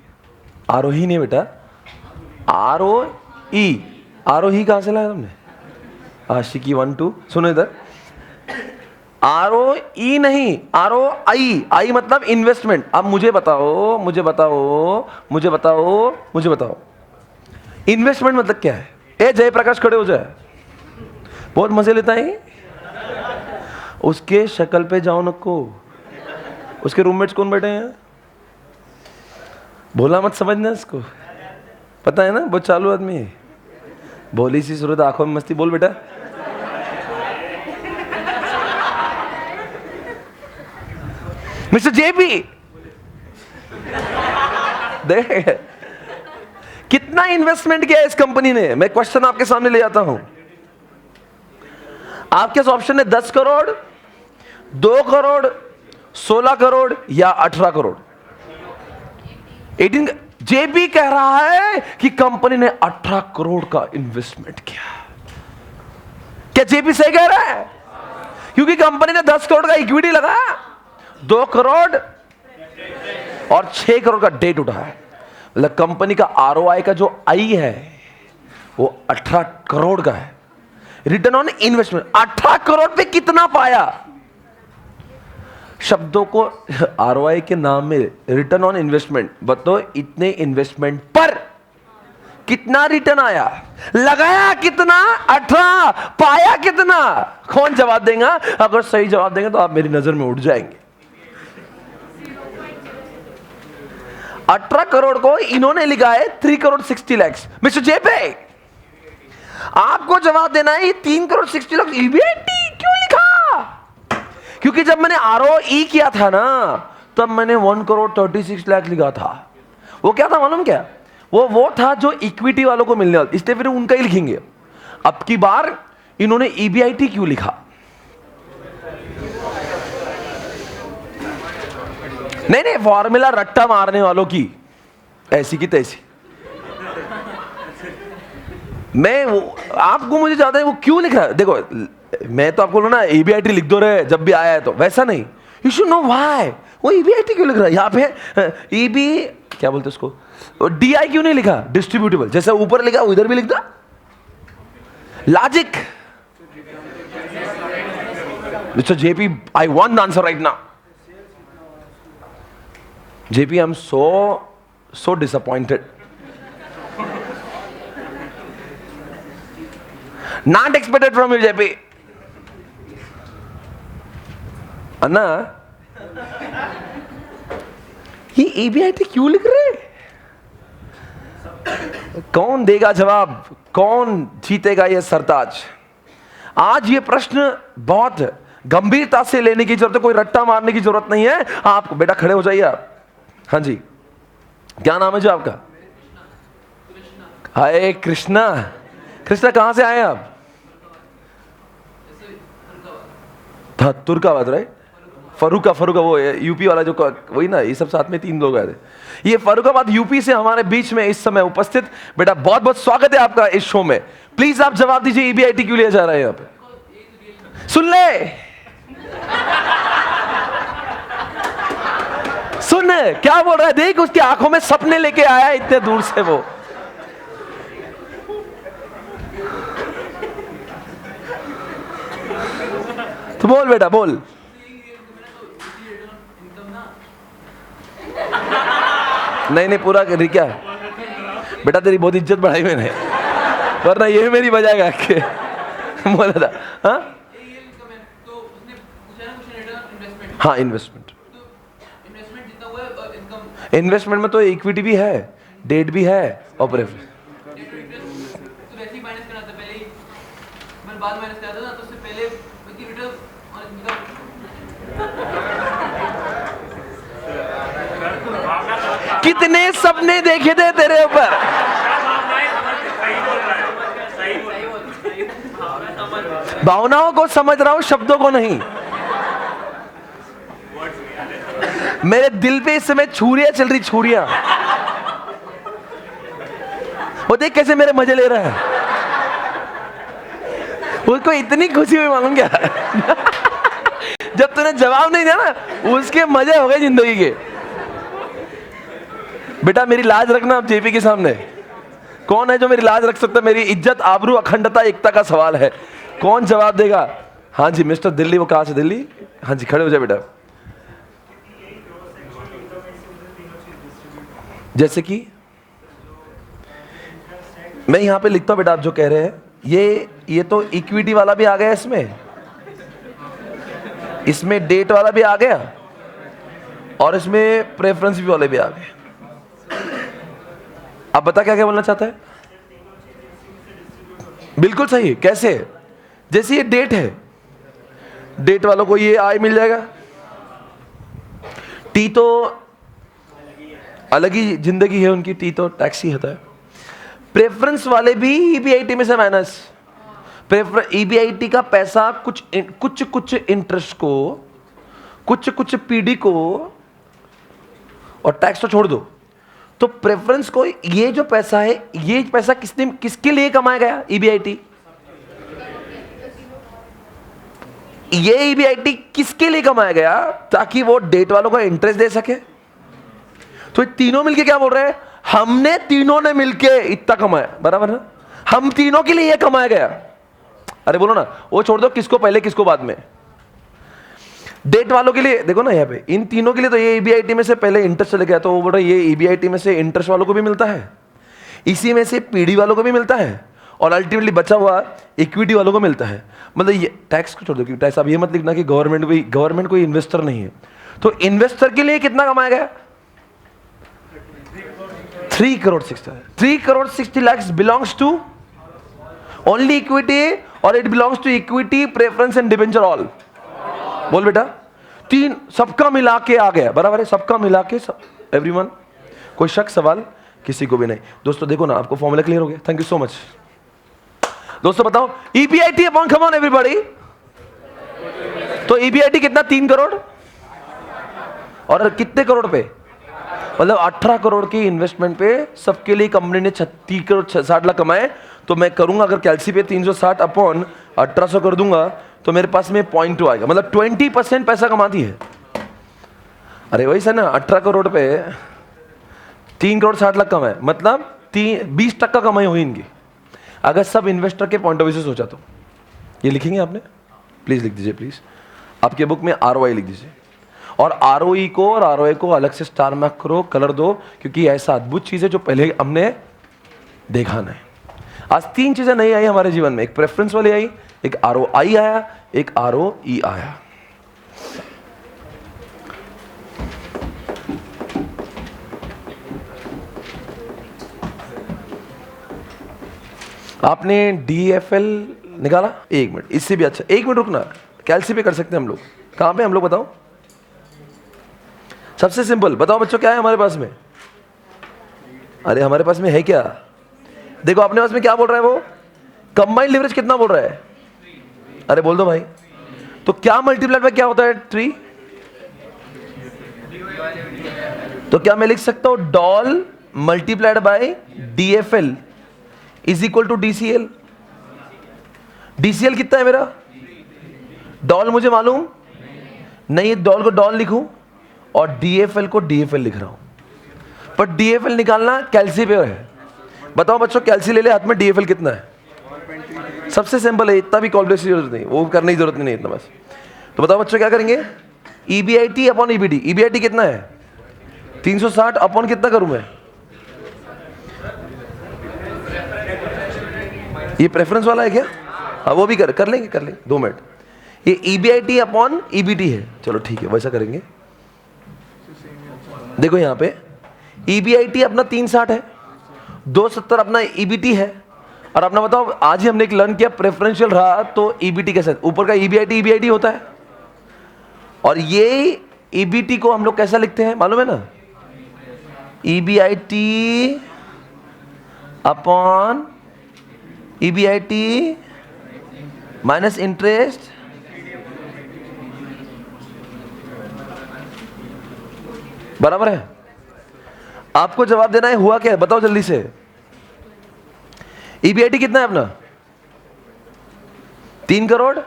आरोही नहीं बेटा, आरओई। आरोही कहां से लाया तुमने? आशिकी 1 2। सुनो इधर, आरओई नहीं, आरओआई। आई मतलब इन्वेस्टमेंट। अब मुझे बताओ, इन्वेस्टमेंट मतलब क्या है? ए जयप्रकाश खड़े हो जाए, बहुत मजे लेता है। उसके शक्ल पे जाओ नको, उसके रूममेट्स कौन बैठे हैं? भोला मत समझना इसको, पता है ना बहुत चालू आदमी है। भोली सी सूरत, आंखों में मस्ती। बोल बेटा। मिस्टर जेपी, देख कितना इन्वेस्टमेंट किया इस कंपनी ने? मैं क्वेश्चन आपके सामने ले आता हूं। आपके ऑप्शन है 10 करोड़, 2 करोड़, 16 करोड़ या 18 करोड़। 18। जेपी कह रहा है कि कंपनी ने 18 करोड़ का इन्वेस्टमेंट किया। क्या जेपी सही कह रहा है? क्योंकि कंपनी ने 10 करोड़ का इक्विटी लगाया, 2 करोड़ और 6 करोड़ का डेट उठाया। मतलब कंपनी का आरओआई का जो आई है वो 18 करोड़ का है। रिटर्न ऑन इन्वेस्टमेंट 18 करोड़ पे कितना पाया? शब्दों को आरओआई के नाम में रिटर्न ऑन इन्वेस्टमेंट, बताओ इतने इन्वेस्टमेंट पर कितना रिटर्न आया? लगाया कितना? 18। पाया कितना? कौन जवाब देगा? अगर सही जवाब देंगे तो आप मेरी नजर में उठ जाएंगे। 18 करोड़ को इन्होंने लिखा है 3 करोड़ 60 लाख। मिस्टर जेपी, आपको जवाब देना है 3 करोड़ 60 लाख ईबीआईटी क्यों लिखा? क्योंकि जब मैंने आरओई किया था ना, तब मैंने 1 करोड़ 36 लाख लिखा था। वो क्या था मालूम? क्या वो था जो इक्विटी वालों को मिलने वाला, इसलिए फिर उनका ही लिखेंगे। अब की बार इन्होंने ईबीआईटी क्यों लिखा? नहीं, फॉर्मूला रट्टा मारने वालों की ऐसी की तैसी। आपको मुझे ज्यादा है वो क्यों लिखा है? देखो, मैं तो आपको ना ईबीआईटी लिख दो रहे जब भी आया है, तो वैसा नहीं। यू शुड नो व्हाई वो ईबीआईटी क्यों लिख रहा है। यहां पे ईबी क्या बोलते उसको, डीआई क्यों नहीं लिखा? डिस्ट्रीब्यूटेबल जैसे ऊपर लिखा उधर भी लिख दो। Logic. Mister JP, I want the answer right now. JP, I am so disappointed. Not expected from you, JP. अन्ना, ये ईबीआईटी क्यों लिख रहे? कौन देगा जवाब? कौन जीतेगा ये सरताज? आज ये प्रश्न बहुत गंभीरता से लेने की जरूरत है, कोई रट्टा मारने की जरूरत नहीं है। आप बेटा खड़े हो जाइए आप। हाँ जी, क्या नाम है जो आपका? हाय कृष्णा। कृष्णा कहां से आए आप? तुर्काबाद, राइट? फरुका वो यूपी वाला जो, वही ना, ये सब साथ में 3 लोग आए थे। ये फरुखाबाद यूपी से हमारे बीच में इस समय उपस्थित। बेटा बहुत बहुत स्वागत है आपका इस शो में। प्लीज आप जवाब दीजिए, ईबीआईटी क्यों लिया जा रहा है यहाँ पे? सुन ले, सुन क्या बोल रहा है, देख उसकी आंखों में सपने लेके आया इतने दूर से वो। तो बोल बेटा बोल। नहीं पूरा कर क्या बेटा, तेरी बहुत इज्जत बढ़ाई मैंने, वरना ये मेरी बजाएगा के बोला था। हाँ इन्वेस्टमेंट में तो इक्विटी भी है, डेट भी है और प्रेफरेंस। कितने सपने देखे थे तेरे ऊपर। भावनाओं को समझ रहा हूं, शब्दों को नहीं। मेरे दिल पे इस समय छुरियां चल रही, छुरियां। वो देख कैसे मेरे मजे ले रहा है। उसको इतनी खुशी हुई मालूम क्या जब तूने जवाब नहीं दिया ना, उसके मजे हो गए जिंदगी के। बेटा मेरी लाज रखना अब जेपी के सामने। कौन है जो मेरी लाज रख सकता है? मेरी इज्जत, आबरू, अखंडता, एकता का सवाल है। कौन जवाब देगा? हाँ जी मिस्टर दिल्ली। वो कहां से? दिल्ली। हाँ जी खड़े हो जाए बेटा। जैसे कि मैं यहां पे लिखता हूं बेटा, आप जो कह रहे हैं ये तो इक्विटी वाला भी आ गया, इसमें डेट वाला भी आ गया और इसमें प्रेफरेंस भी वाले भी आ गए। अब बता क्या क्या बोलना चाहता है? बिल्कुल सही। कैसे? जैसे ये डेट है, डेट वालों को ये आई मिल जाएगा। टी तो अलग ही जिंदगी है उनकी, टी तो टैक्सी होता है। प्रेफरेंस वाले भी ईबीआईटी में से माइनस। ईबीआईटी का पैसा कुछ इंटरेस्ट को, कुछ पीडी को, और टैक्स तो छोड़ दो, तो प्रेफरेंस को ये जो पैसा है, ये पैसा किसके लिए कमाया गया? ईबीआईटी। ये ईबीआईटी किसके लिए कमाया गया? ताकि वो डेट वालों का इंटरेस्ट दे सके। तो तीनों मिलके क्या बोल रहे हैं? हमने तीनों ने मिलके इतना कमाया, बराबर ना? हम तीनों के लिए ये कमाया गया। अरे बोलो ना, वो छोड़ दो किसको पहले किसको बाद में। डेट वालों के लिए देखो ना, यहाँ पे इन तीनों के लिए तो ये ईबीआईटी में से पहले इंटरेस्ट चले गया, तो वो बोल रहा है ये ईबीआईटी में से इंटरेस्ट वालों को भी मिलता है, इसी में से पीडी वालों को भी मिलता है, और अल्टीमेटली बचा हुआ इक्विटी वालों को मिलता है। मतलब ये टैक्स को छोड़ दो, क्योंकि टैक्स आप ये मत लिखना कि गवर्नमेंट कोई इन्वेस्टर नहीं है। तो इन्वेस्टर के लिए कितना कमाया गया? 3 crore 60 lakhs belongs to only equity, or it belongs to equity, preference and debenture all? बोल बेटा, तीन सबका मिला के आ गया, बराबर है? सबका मिला के सब, एवरीवन। कोई शक सवाल? किसी को भी नहीं। दोस्तों देखो ना, आपको फॉर्मूला क्लियर हो गया? Thank you so much. दोस्तों बताओ, EBIT upon, come on everybody. तो ईबीआईटी कितना? 3 करोड़। और कितने करोड़ पे? मतलब 18 करोड़ की इन्वेस्टमेंट पे सबके लिए कंपनी ने 36 करोड़ 60 लाख कमाए। तो मैं करूंगा, अगर कैलसी पे 360 अपॉन 1800 कर दूंगा, तो मेरे पास में 0.2 आएगा। मतलब 20% पैसा कमाती है। अरे वही सर ना, 18 करोड़ पे 3 करोड़ 60 लाख कमाए, मतलब 20% कमाई हुई इनकी। अगर सब इन्वेस्टर के पॉइंट ऑफ व्यू से सोचा तो। ये लिखेंगे आपने? प्लीज लिख दीजिए, प्लीज। आपके बुक में ROI लिख दीजिए, और ROE को और ROI को अलग से स्टार मार्क करो, कलर दो, क्योंकि ऐसा अद्भुत चीज है जो पहले हमने देखा नहीं। आज 3 चीजें नई आई हमारे जीवन में। एक प्रेफरेंस वाली आई, एक ROI आया, एक ROE आया। आपने DFL निकाला? 1 मिनट, इससे भी अच्छा 1 मिनट रुकना। कैलसी पे कर सकते हैं हम लोग। कहां पे हम लोग बताओ? सबसे सिंपल बताओ बच्चों, क्या है हमारे पास में? अरे हमारे पास में है क्या? देखो अपने पास में क्या बोल रहा है वो? कंबाइंड लिवरेज कितना बोल रहा है? अरे बोल दो भाई। तो क्या मल्टीप्लाइड बाय क्या होता है? 3। तो क्या मैं लिख सकता हूं DOL multiplied by DFL is equal to DCL? DCL कितना है मेरा? डॉल मुझे मालूम नहीं, डॉल को डॉल लिखूं और DFL को DFL लिख रहा हूं, पर DFL निकालना कैलसी पे है। बताओ बच्चों, कैलसी ले ले हाथ में, DFL कितना है? सबसे सिंपल है, इतना भी कॉल्कुलेशन की जरूरत नहीं, वो करने की जरूरत नहीं इतना बस। तो बताओ बच्चों क्या करेंगे? EBIT upon EBT। EBIT कितना है? 360 अपॉन कितना करूं मैं? ये प्रेफरेंस वाला है क्या? हाँ वो भी कर लेंगे 2 मिनट। ये EBIT अपॉन EBT है, चलो ठीक है वैसा करेंगे। देखो यहाँ पे EBIT अपना 360 है, 270 अपना EBT है, और अपना बताओ आज ही हमने एक लर्न किया प्रेफरेंशियल रहा तो EBT के साथ ऊपर का EBIT होता है, और ये EBT को हम लोग कैसा लिखते हैं मालूम है ना? EBIT upon EBIT minus interest बराबर है। आपको जवाब देना है हुआ क्या है, बताओ जल्दी से। EBIT कितना है अपना? 3 करोड़।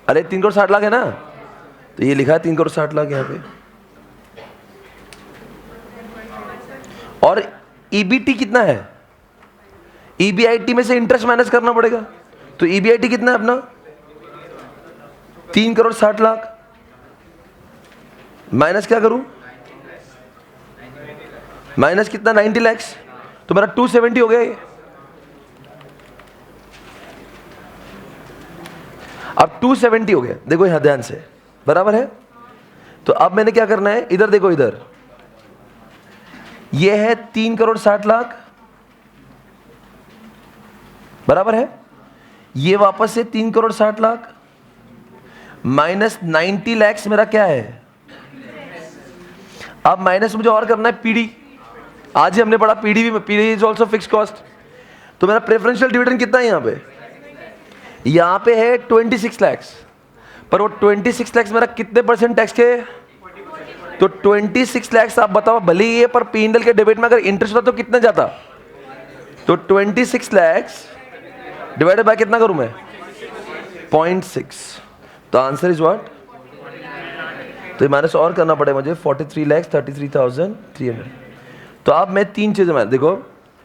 अरे 3 करोड़ 60 लाख है ना, तो ये लिखा है 3 करोड़ 60 लाख यहाँ पे। और EBT कितना है? EBIT में से इंटरेस्ट माइनस करना पड़ेगा, तो EBIT कितना है अपना? 3 करोड़ 60 लाख माइनस क्या करूं? माइनस कितना? 90 लैक्स, तो मेरा 270 हो गया ये। अब 270 हो गया, देखो यहां ध्यान से, बराबर है। तो अब मैंने क्या करना है, इधर देखो, इधर ये है 3 करोड़ 60 लाख, बराबर है। ये वापस से 3 करोड़ 60 लाख माइनस 90 लैक्स मेरा क्या है? अब माइनस मुझे और करना है पीडी, आज ही हमने पढ़ा PD is also fix cost. तो मेरा प्रेफरेंशियल डिविडेंड कितना है यहाँ पे है 26 lakhs, पर वो 26 lakhs मेरा कितने परसेंट टैक्स के? तो 26 lakhs आप बताओ, भले ही है पर पीएनएल के डेबिट में अगर इंटरेस्ट होता तो कितना जाता? तो 26 lakhs डिवाइडेड बाय कितना करूं मैं? 0.6। तो आंसर इज व्हाट? तो माइनस और करना पड़ेगा मुझे 43,33,300। तो अब मैं तीन चीजें मैं देखो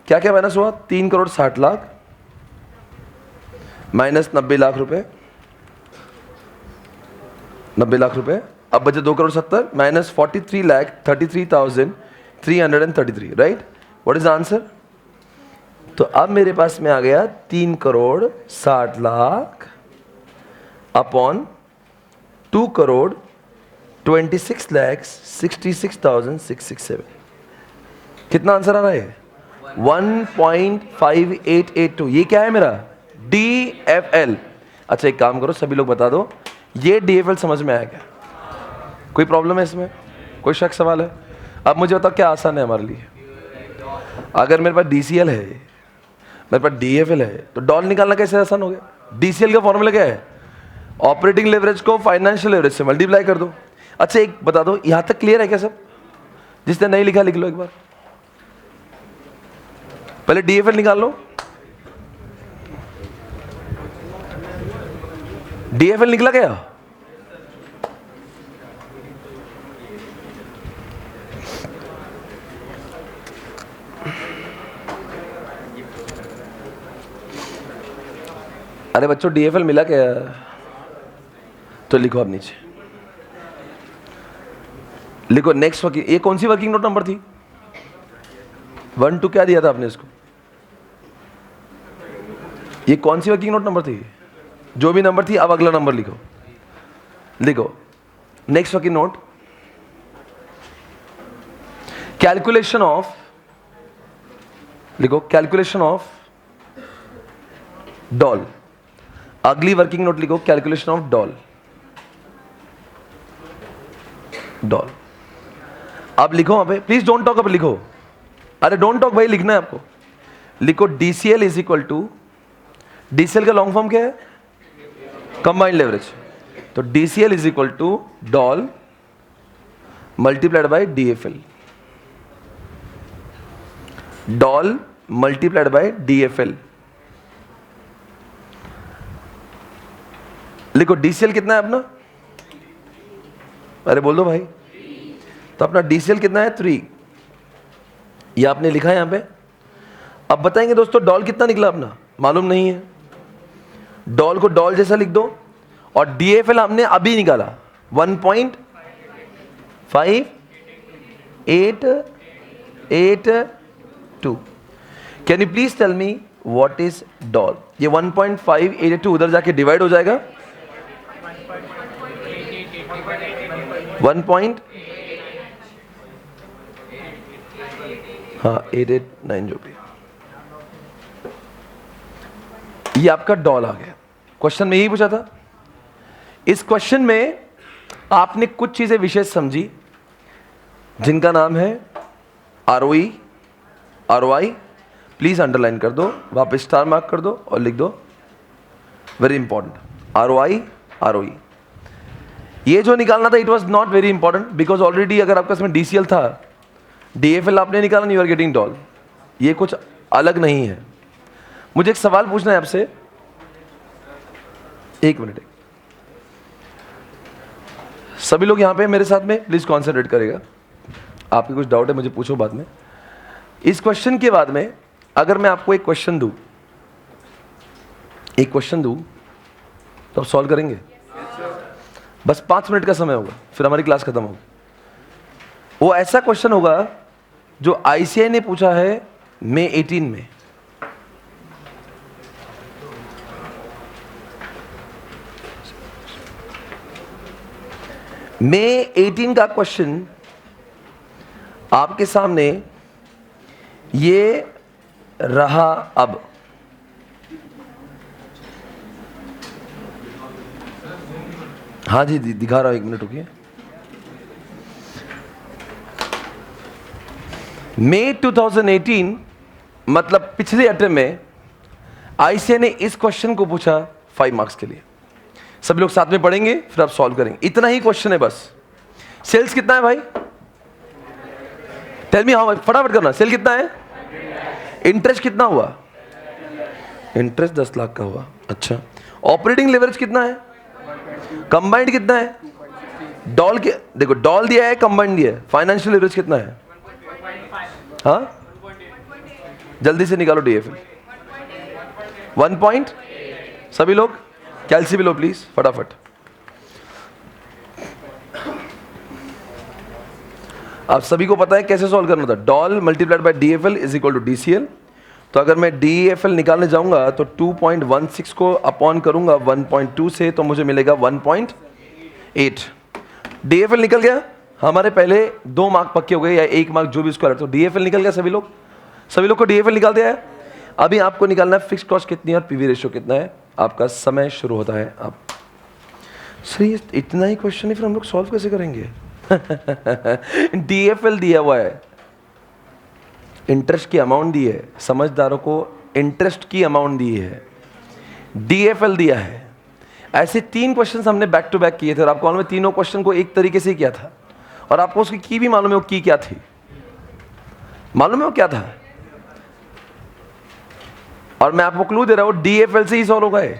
क्या क्या माइनस हुआ। 3 करोड़ 60 लाख माइनस 90 लाख रुपए, 90 लाख रुपए। अब बचे 2 crore 70 minus 43,33,333, right? What is answer? तो अब मेरे पास में आ गया 3 करोड़ 60 लाख अपॉन 2 करोड़ 26,66,667। कितना आंसर आ रहा है? 1.5882। ये क्या है मेरा? DFL। अच्छा एक काम करो, सभी लोग बता दो, ये DFL समझ में आया क्या? कोई प्रॉब्लम है इसमें? कोई शक सवाल है? अब मुझे बताओ क्या आसान है हमारे लिए? अगर मेरे पास DCL है, मेरे पास DFL है, तो डॉल निकालना कैसे आसान हो गया? DCL का फॉर्मूला क्या है? ऑपरेटिंग लेवरेज को फाइनेंशियल लेवरेज से मल्टीप्लाई कर दो। अच्छा एक बता दो, यहां तक क्लियर है क्या सब? जिसने नहीं लिखा लिख लो एक बार। पहले DFL निकाल लो। DFL निकला क्या? अरे बच्चों DFL मिला क्या? तो लिखो अब नीचे, लिखो नेक्स्ट वर्किंग। ये कौन सी वर्किंग नोट नंबर थी? 1 2 क्या दिया था आपने इसको? ये कौन सी वर्किंग नोट नंबर थी? जो भी नंबर थी, अब अगला नंबर लिखो। लिखो next working note, calculation of, लिखो कैलकुलेशन ऑफ डॉल। अगली वर्किंग नोट लिखो कैलकुलेशन ऑफ डॉल। डॉल अब लिखो वहां पे, प्लीज डोंट टॉक। अब लिखो, अरे डोंट टॉक भाई, लिखना है आपको। लिखो DCL is equal to, DCL का लॉन्ग फॉर्म क्या है? Combined leverage. तो DCL is equal to DOL multiplied by DFL। DOL multiplied by DFL। लिखो DCL कितना है अपना? अरे बोल दो भाई। तो अपना DCL कितना है? 3। ये आपने लिखा है यहां पे। अब बताएंगे दोस्तों डॉल कितना निकला अपना? मालूम नहीं है। डॉल को डॉल जैसा लिख दो, और DFL हमने अभी निकाला 1.5882। Can you please tell me what is DOL? ये 1.582 उधर जाके डिवाइड हो जाएगा 1. हाँ 889 जो भी। ये आपका डॉल आ गया। क्वेश्चन में यही पूछा था। इस क्वेश्चन में आपने कुछ चीजें विशेष समझी, जिनका नाम है ROE, ROI। प्लीज अंडरलाइन कर दो, वापस स्टार मार्क कर दो और लिख दो वेरी इंपॉर्टेंट, ROI, ROE। ये जो निकालना था it was not very important, because already अगर आपका इसमें DCL था, DFL आपने निकाला, यू आर गेटिंग डॉल। ये कुछ अलग नहीं है। मुझे एक सवाल पूछना है आपसे, एक मिनट। सभी लोग यहां पे मेरे साथ में प्लीज कॉन्सेंट्रेट करेगा। आपकी कुछ डाउट है मुझे पूछो बाद में। इस क्वेश्चन के बाद में अगर मैं आपको एक क्वेश्चन दूं, तो आप सॉल्व करेंगे? बस 5 मिनट का समय होगा, फिर हमारी क्लास खत्म होगी। वो ऐसा क्वेश्चन होगा जो ICAI ने पूछा है मई 18 में। मई 18 का क्वेश्चन आपके सामने ये रहा। अब हाँ जी दिखा रहा हूं, 1 मिनट रुकिए। मई 2018 मतलब पिछले अटेम्प्ट में आईसीए ने इस क्वेश्चन को पूछा 5 मार्क्स के लिए। सभी लोग साथ में पढ़ेंगे फिर आप सॉल्व करेंगे, इतना ही क्वेश्चन है बस। सेल्स कितना है भाई? टेल मी हाउ, फटाफट करना। सेल कितना है? इंटरेस्ट कितना हुआ? इंटरेस्ट 10 लाख का हुआ। अच्छा, ऑपरेटिंग लेवरेज कितना है? कंबाइंड कितना है? डॉल के देखो, डॉल दिया है, कंबाइंड दिया है। फाइनेंशियल लेवरेज कितना है? हाँ, जल्दी से निकालो डीएफएल। 1 पॉइंट। सभी लोग कैलसी भी लो प्लीज, फटाफट। आप सभी को पता है कैसे सॉल्व करना था। DOL multiplied by DFL is equal to DCL. तो अगर मैं डीएफएल निकालने जाऊंगा तो 2.16 को अपॉन करूंगा 1.2 से, तो मुझे मिलेगा 1.8। डीएफएल निकल गया। हमारे पहले 2 मार्क पक्के हो गए, या 1 मार्क जो भी उसको, तो डीएफएल निकल गया। सभी लोग को डीएफएल निकाल दिया है। अभी आपको निकालना है फिक्स कॉस्ट कितनी है और पीवी रेशियो कितना है। आपका समय शुरू होता है। आप सर ये इतना ही क्वेश्चन है, फिर हम लोग सॉल्व कैसे करेंगे? डीएफएल दिया हुआ है, इंटरेस्ट की अमाउंट दी है, समझदारों को इंटरेस्ट की अमाउंट दी है, डीएफएल दिया है। ऐसे 3 क्वेश्चंस हमने बैक टू बैक किए थे और आपको मालूम है तीनों क्वेश्चन को एक तरीके से किया था। और आपको उसकी की भी मालूम है वो की क्या थी? मालूम है वो क्या था? और मैं आपको क्लू दे रहा हूं, डीएफएल से ही सॉल्व हो गए।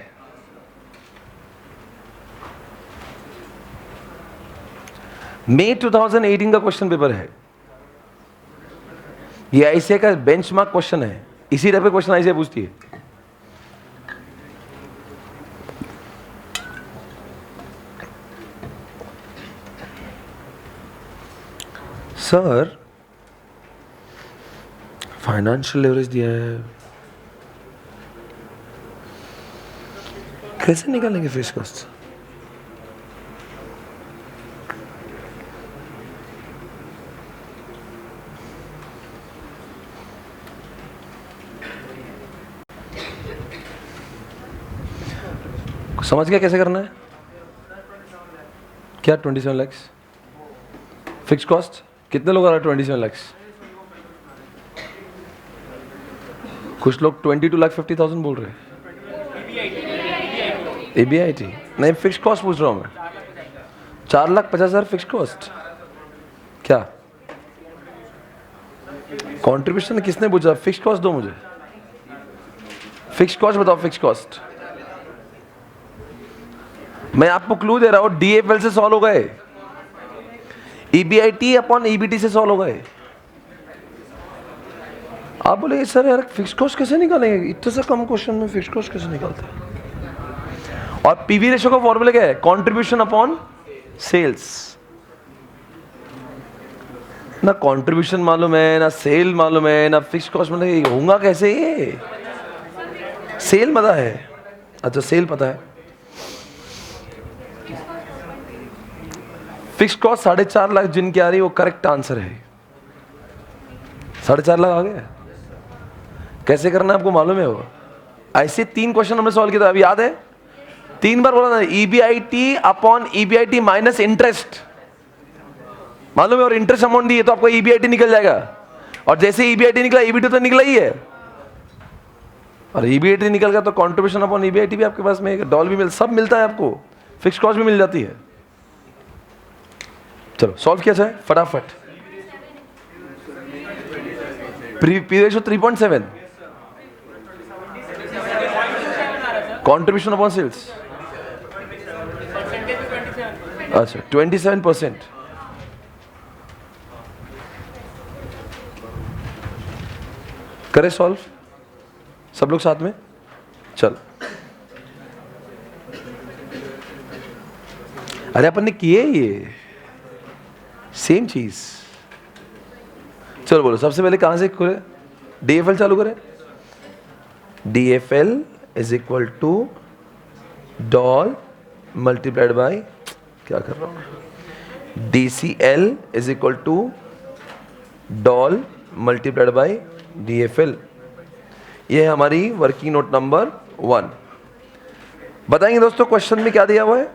मई 2018 का क्वेश्चन पेपर है ये। आईसीए का बेंचमार्क क्वेश्चन है। इसी टाइप के क्वेश्चन आईसीए पूछती है। सर फाइनेंशियल लेवरेज दिया है, कैसे निकालेंगे फिक्स कॉस्ट? समझ गया कैसे करना है? क्या 27 लाख फिक्स कॉस्ट? कितने लोग आ रहे हैं 27 लाख? कुछ लोग 22,50,000 बोल रहे हैं। एबीआईटी नहीं, फिक्स कॉस्ट पूछ रहा हूं मैं। 4,50,000 फिक्स कॉस्ट। क्या कंट्रीब्यूशन किसने पूछा? फिक्स कॉस्ट दो मुझे, फिक्स कॉस्ट बताओ। फिक्स कॉस्ट मैं आपको क्लू दे रहा हूं, डीएफएल से सॉल्व हो गए, ईबीआईटी अपॉन ईबीटी से सॉल्व हो गए। आप बोले सर यार फिक्स कॉस्ट कैसे निकालेंगे? इतने से कम क्वेश्चन में फिक्स कॉस्ट कैसे निकालते हैं? और पीवी रेशियो का फॉर्मूला क्या है? Contribution upon sales. ना कंट्रीब्यूशन मालूम है, ना सेल मालूम है, ना फिक्स कॉस्ट मालूम है, होगा कैसे ये? सेल पता है। अच्छा सेल पता है। फिक्स कॉस्ट 4.5 लाख जिनकी आ रही है वो करेक्ट आंसर है। 4.5 लाख आ गया। कैसे करना है आपको मालूम है? वो ऐसे 3 क्वेश्चन हमने सॉल्व किया था, अभी याद है? 3 बार बोला था, EBIT upon EBIT minus interest मालूम है, और इंटरेस्ट अमाउंट दी है तो आपको ईबीआईटी निकल जाएगा। और जैसे ईबीआईटी निकला ईबीटी तो निकला ही है, और ईबीआईटी निकल गया तो कंट्रीब्यूशन अपॉन ईबीआईटी भी आपके पास में, डॉल भी मिल, सब मिलता है आपको, फिक्स कॉस्ट भी मिल जाती है। चलो सॉल्व किया जाए फटाफट। P ratio 3.7, contribution upon sales अच्छा 27%। करें सॉल्व सब लोग साथ में? चल अरे अपन ने किए ये सेम चीज। चलो बोलो सबसे पहले कहां से खोले? डीएफएल चालू करें। DFL is equal to DOL multiplied by, क्या कर रहा हूं, DCL is equal to DOL multiplied by DFL. ये है हमारी वर्किंग नोट नंबर 1। बताएंगे दोस्तों क्वेश्चन में क्या दिया हुआ है?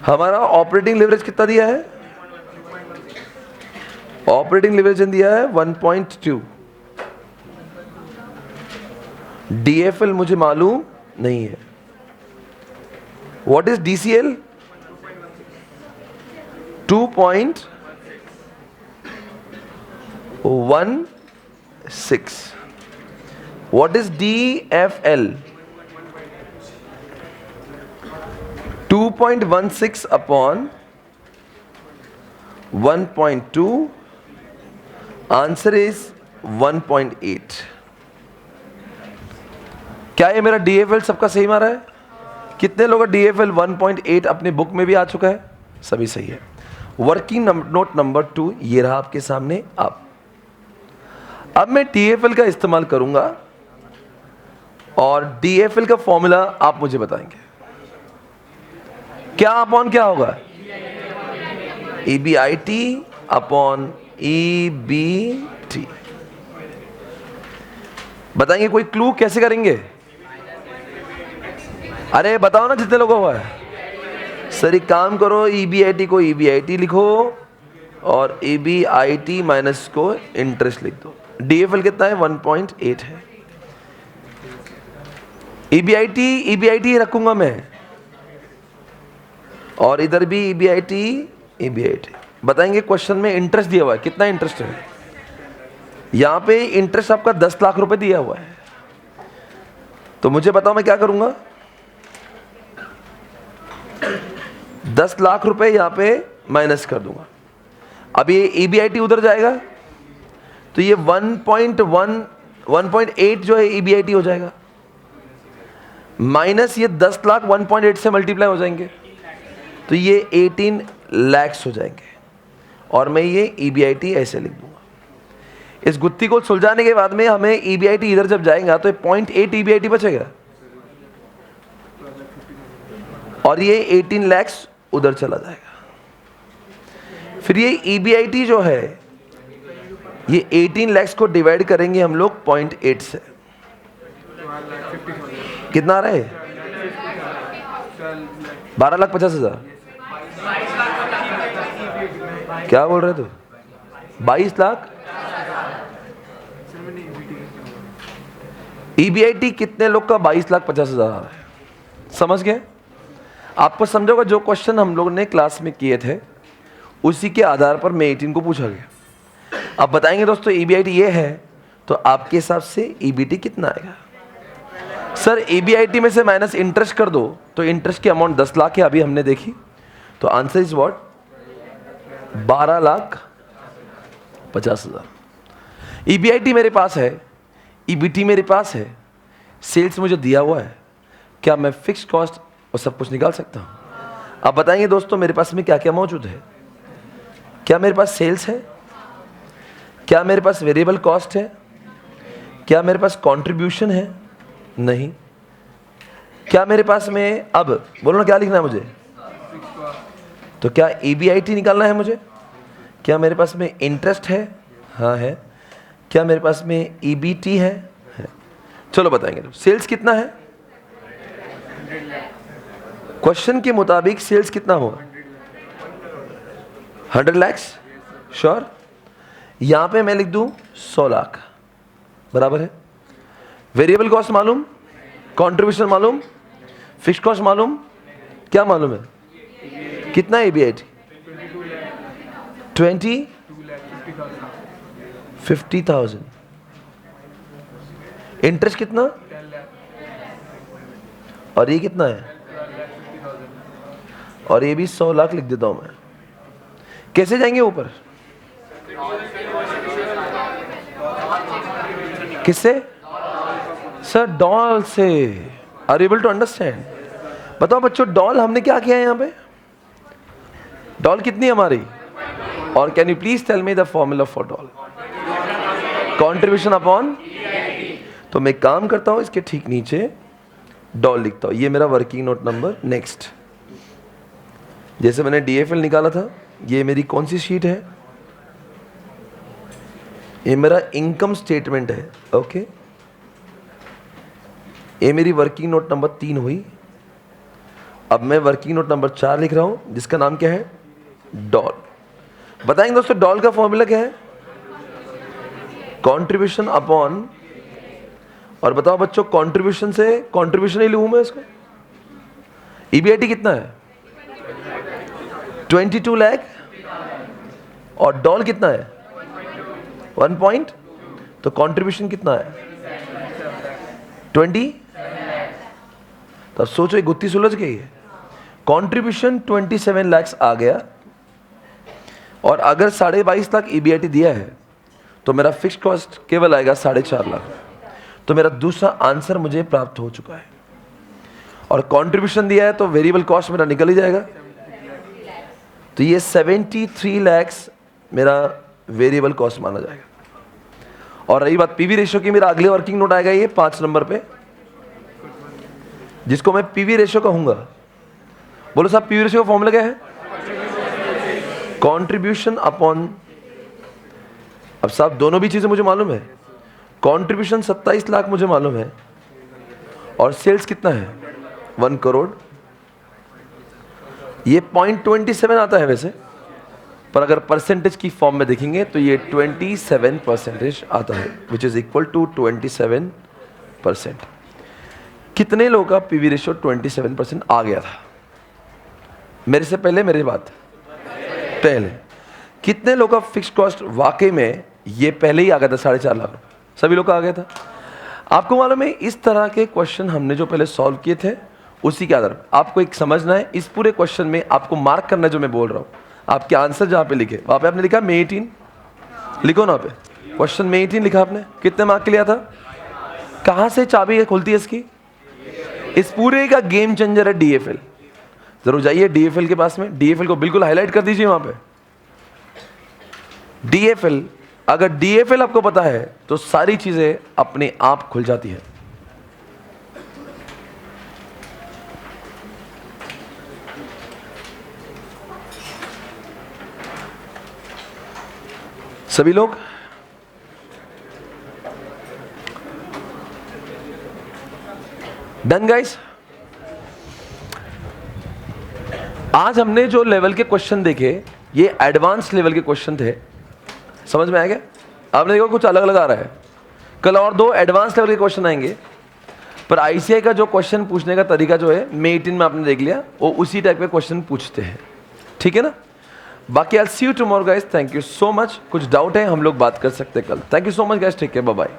हमारा ऑपरेटिंग लेवरेज कितना दिया है? ऑपरेटिंग लिवरेज दिया है 1.2, DFL मुझे मालूम नहीं है. What is DCL? 2.16. What is DFL? 2.16 upon 1.2. Answer is 1.8. क्या ये मेरा DFL सबका सही मारा है? कितने लोगों का DFL 1.8 अपने बुक में भी आ चुका है? सभी सही है. वर्किंग नोट नंबर 2 ये रहा आपके सामने. अब मैं DFL का इस्तेमाल करूंगा और DFL का फॉर्मूला आप मुझे बताएंगे. क्या अपॉन क्या होगा? EBIT upon EBT. बताएंगे कोई क्लू कैसे करेंगे? अरे बताओ ना जितने लोगों को है. सर एक काम करो, EBIT को EBIT लिखो और EBIT माइनस को इंटरेस्ट लिख दो. DFL कितना है? 1.8 है. EBIT रखूंगा मैं और इधर भी EBIT. बताएंगे क्वेश्चन में इंटरेस्ट दिया हुआ है, कितना इंटरेस्ट है? यहां पे इंटरेस्ट आपका 10 लाख रुपए दिया हुआ है. तो मुझे बताओ मैं क्या करूंगा? 10 लाख रुपए यहां पे माइनस कर दूंगा. अब ये EBIT उधर जाएगा तो ये 1.8 जो है EBIT हो जाएगा, माइनस ये 10 लाख 1.8 से मल्टीप्लाई हो जाएंगे तो ये 18 लाख हो जाएंगे और मैं ये EBIT ऐसे लिख दूंगा. इस गुत्थी को सुलझाने के बाद में हमें EBIT इधर जब जाएगा तो 0.8 EBIT बचेगा और ये 18 लाख उधर चला जाएगा. फिर ये EBIT जो है ये 18 लाख को डिवाइड करेंगे हम लोग 0.8 से. कितना आ रहा है? 12,50,000. क्या बोल रहे तू? 22 लाख. EBIT कितने लोग का 22,50,000 आ रहा है? समझ गए? आपको समझोगा जो क्वेश्चन हम लोग ने क्लास में किए थे उसी के आधार पर मैं 18 को पूछा गया. अब बताएंगे दोस्तों EBIT ये है तो आपके हिसाब से EBT कितना आएगा? सर EBIT में से माइनस इंटरेस्ट कर दो तो इंटरेस्ट की अमाउंट 10 लाख है, अभी हमने देखी. तो आंसर इज व्हाट? 12,50,000. EBIT मेरे पास है, EBT मेरे पास है, सेल्स मुझे दिया हुआ है. क्या मैं फिक्स कॉस्ट और सब कुछ निकाल सकता हूं? अब बताएंगे दोस्तों मेरे पास में क्या क्या मौजूद है. क्या मेरे पास सेल्स है? क्या मेरे पास वेरिएबल कॉस्ट है? क्या मेरे पास कंट्रीब्यूशन है? नहीं. क्या मेरे पास में, अब बोलो ना क्या लिखना है मुझे? तो क्या EBIT निकालना है मुझे? क्या मेरे पास में इंटरेस्ट है? हाँ है. क्या मेरे पास में EBT है? चलो बताएंगे. सेल्स कितना है? क्वेश्चन के मुताबिक सेल्स कितना हुआ? 100 लाख. श्योर? यहां पे मैं लिख दूं 100 लाख बराबर है. वेरिएबल कॉस्ट मालूम, कंट्रीब्यूशन मालूम, फिक्स्ड कॉस्ट मालूम. क्या मालूम है? कितना EBIT? 50,000. इंटरेस्ट कितना? और ये कितना है? और ये भी 100 लाख लिख देता हूं मैं. कैसे जाएंगे ऊपर? किससे? सर डॉल से. Are able to understand? बताओ बच्चों डॉल हमने क्या किया है यहां पे? डॉल कितनी हमारी? और can you please tell me the formula for DOL? Contribution upon. तो मैं काम करता हूं इसके ठीक नीचे डॉल लिखता हूं. ये मेरा वर्किंग नोट नंबर. नेक्स्ट, जैसे मैंने DFL निकाला था, ये मेरी कौन सी शीट है? ये मेरा इनकम स्टेटमेंट है. ओके, ये मेरी वर्किंग नोट नंबर 3 हुई. अब मैं वर्किंग नोट नंबर 4 लिख रहा हूं जिसका नाम क्या है? डॉल. बताएंगे दोस्तों डॉल का फॉर्मूला क्या है? कंट्रीब्यूशन अपॉन, और बताओ बच्चों कंट्रीब्यूशन से कंट्रीब्यूशन ही लूँ मैं इसको। ईबीआईटी कितना है? 22 लाख, और डॉल कितना है? 1 पॉइंट, तो कंट्रीब्यूशन कितना है? 20। तब सोचो, एक गुत्ती सुलझ गई है। कंट्रीब्यूशन 27 लाख आ गया, और अगर 22.5 लाख ईबीआईटी दिया है तो मेरा फिक्स कॉस्ट केवल आएगा 4.5 लाख। तो मेरा दूसरा आंसर मुझे प्राप्त हो चुका है। और कंट्रीब्यूशन दिया है तो वेरिएबल कॉस्ट मेरा निकल ही जाएगा। तो ये 73 लाख मेरा वेरिएबल कॉस्ट माना जाएगा। और रही बात पीवी रेशियो की, मेरा अगले वर्किंग नोट आएगा ये 5 नंबर पे, जिसको मैं पीवी रेशियो कहूंगा। बोलो साहब, पीवी रेशियो का फॉर्मूला क्या है? कंट्रीब्यूशन अपॉन, अब साहब दोनों भी चीजें मुझे मालूम है। कंट्रीब्यूशन 27 लाख मुझे मालूम है, और सेल्स कितना है? 1 करोड़। ये 0.27 आता है वैसे, पर अगर परसेंटेज की फॉर्म में देखेंगे तो ये 27% आता है, विच इज इक्वल टू 27%। कितने लोगों का पीवी रेशियो 27% आ गया था? मेरे से पहले, मेरी बात पहले। कितने लोगों का फिक्स कॉस्ट वाकई में ये पहले ही आ गया था? 4.5 लाख रुपए सभी लोग का आ गया था। आपको मालूम है, इस तरह के क्वेश्चन हमने जो पहले सॉल्व किए थे, उसी के आधार पर आपको एक समझना है। इस पूरे क्वेश्चन में आपको मार्क करना है, जो मैं बोल रहा हूँ। आपके आंसर जहां पे लिखे, वहां पे आपने लिखा मे 18, लिखो ना पे क्वेश्चन में 18 लिखा आपने। कितने मार्क के लिया था? कहां से चाबी खुलती है इसकी? इस पूरे का गेम चेंजर है डीएफएल। जरूर जाइए डीएफएल के पास में, डीएफएल को बिल्कुल हाईलाइट कर दीजिए वहां पे। डीएफएल, अगर डीएफएल आपको पता है तो सारी चीजें अपने आप खुल जाती है। सभी लोग डन गाइस? आज हमने जो लेवल के क्वेश्चन देखे, ये एडवांस लेवल के क्वेश्चन थे। समझ में आ गया? आपने देखो कुछ अलग अलग आ रहा है। कल और 2 एडवांस लेवल के क्वेश्चन आएंगे, पर आईसीआई का जो क्वेश्चन पूछने का तरीका जो है, मे 18 में आपने देख लिया, वो उसी टाइप के क्वेश्चन पूछते हैं। ठीक है ना? बाकी I see you tomorrow guys. Thank you so much. कुछ डाउट है हम लोग बात कर सकते हैं कल। Thank you so much guys. Take care, bye bye.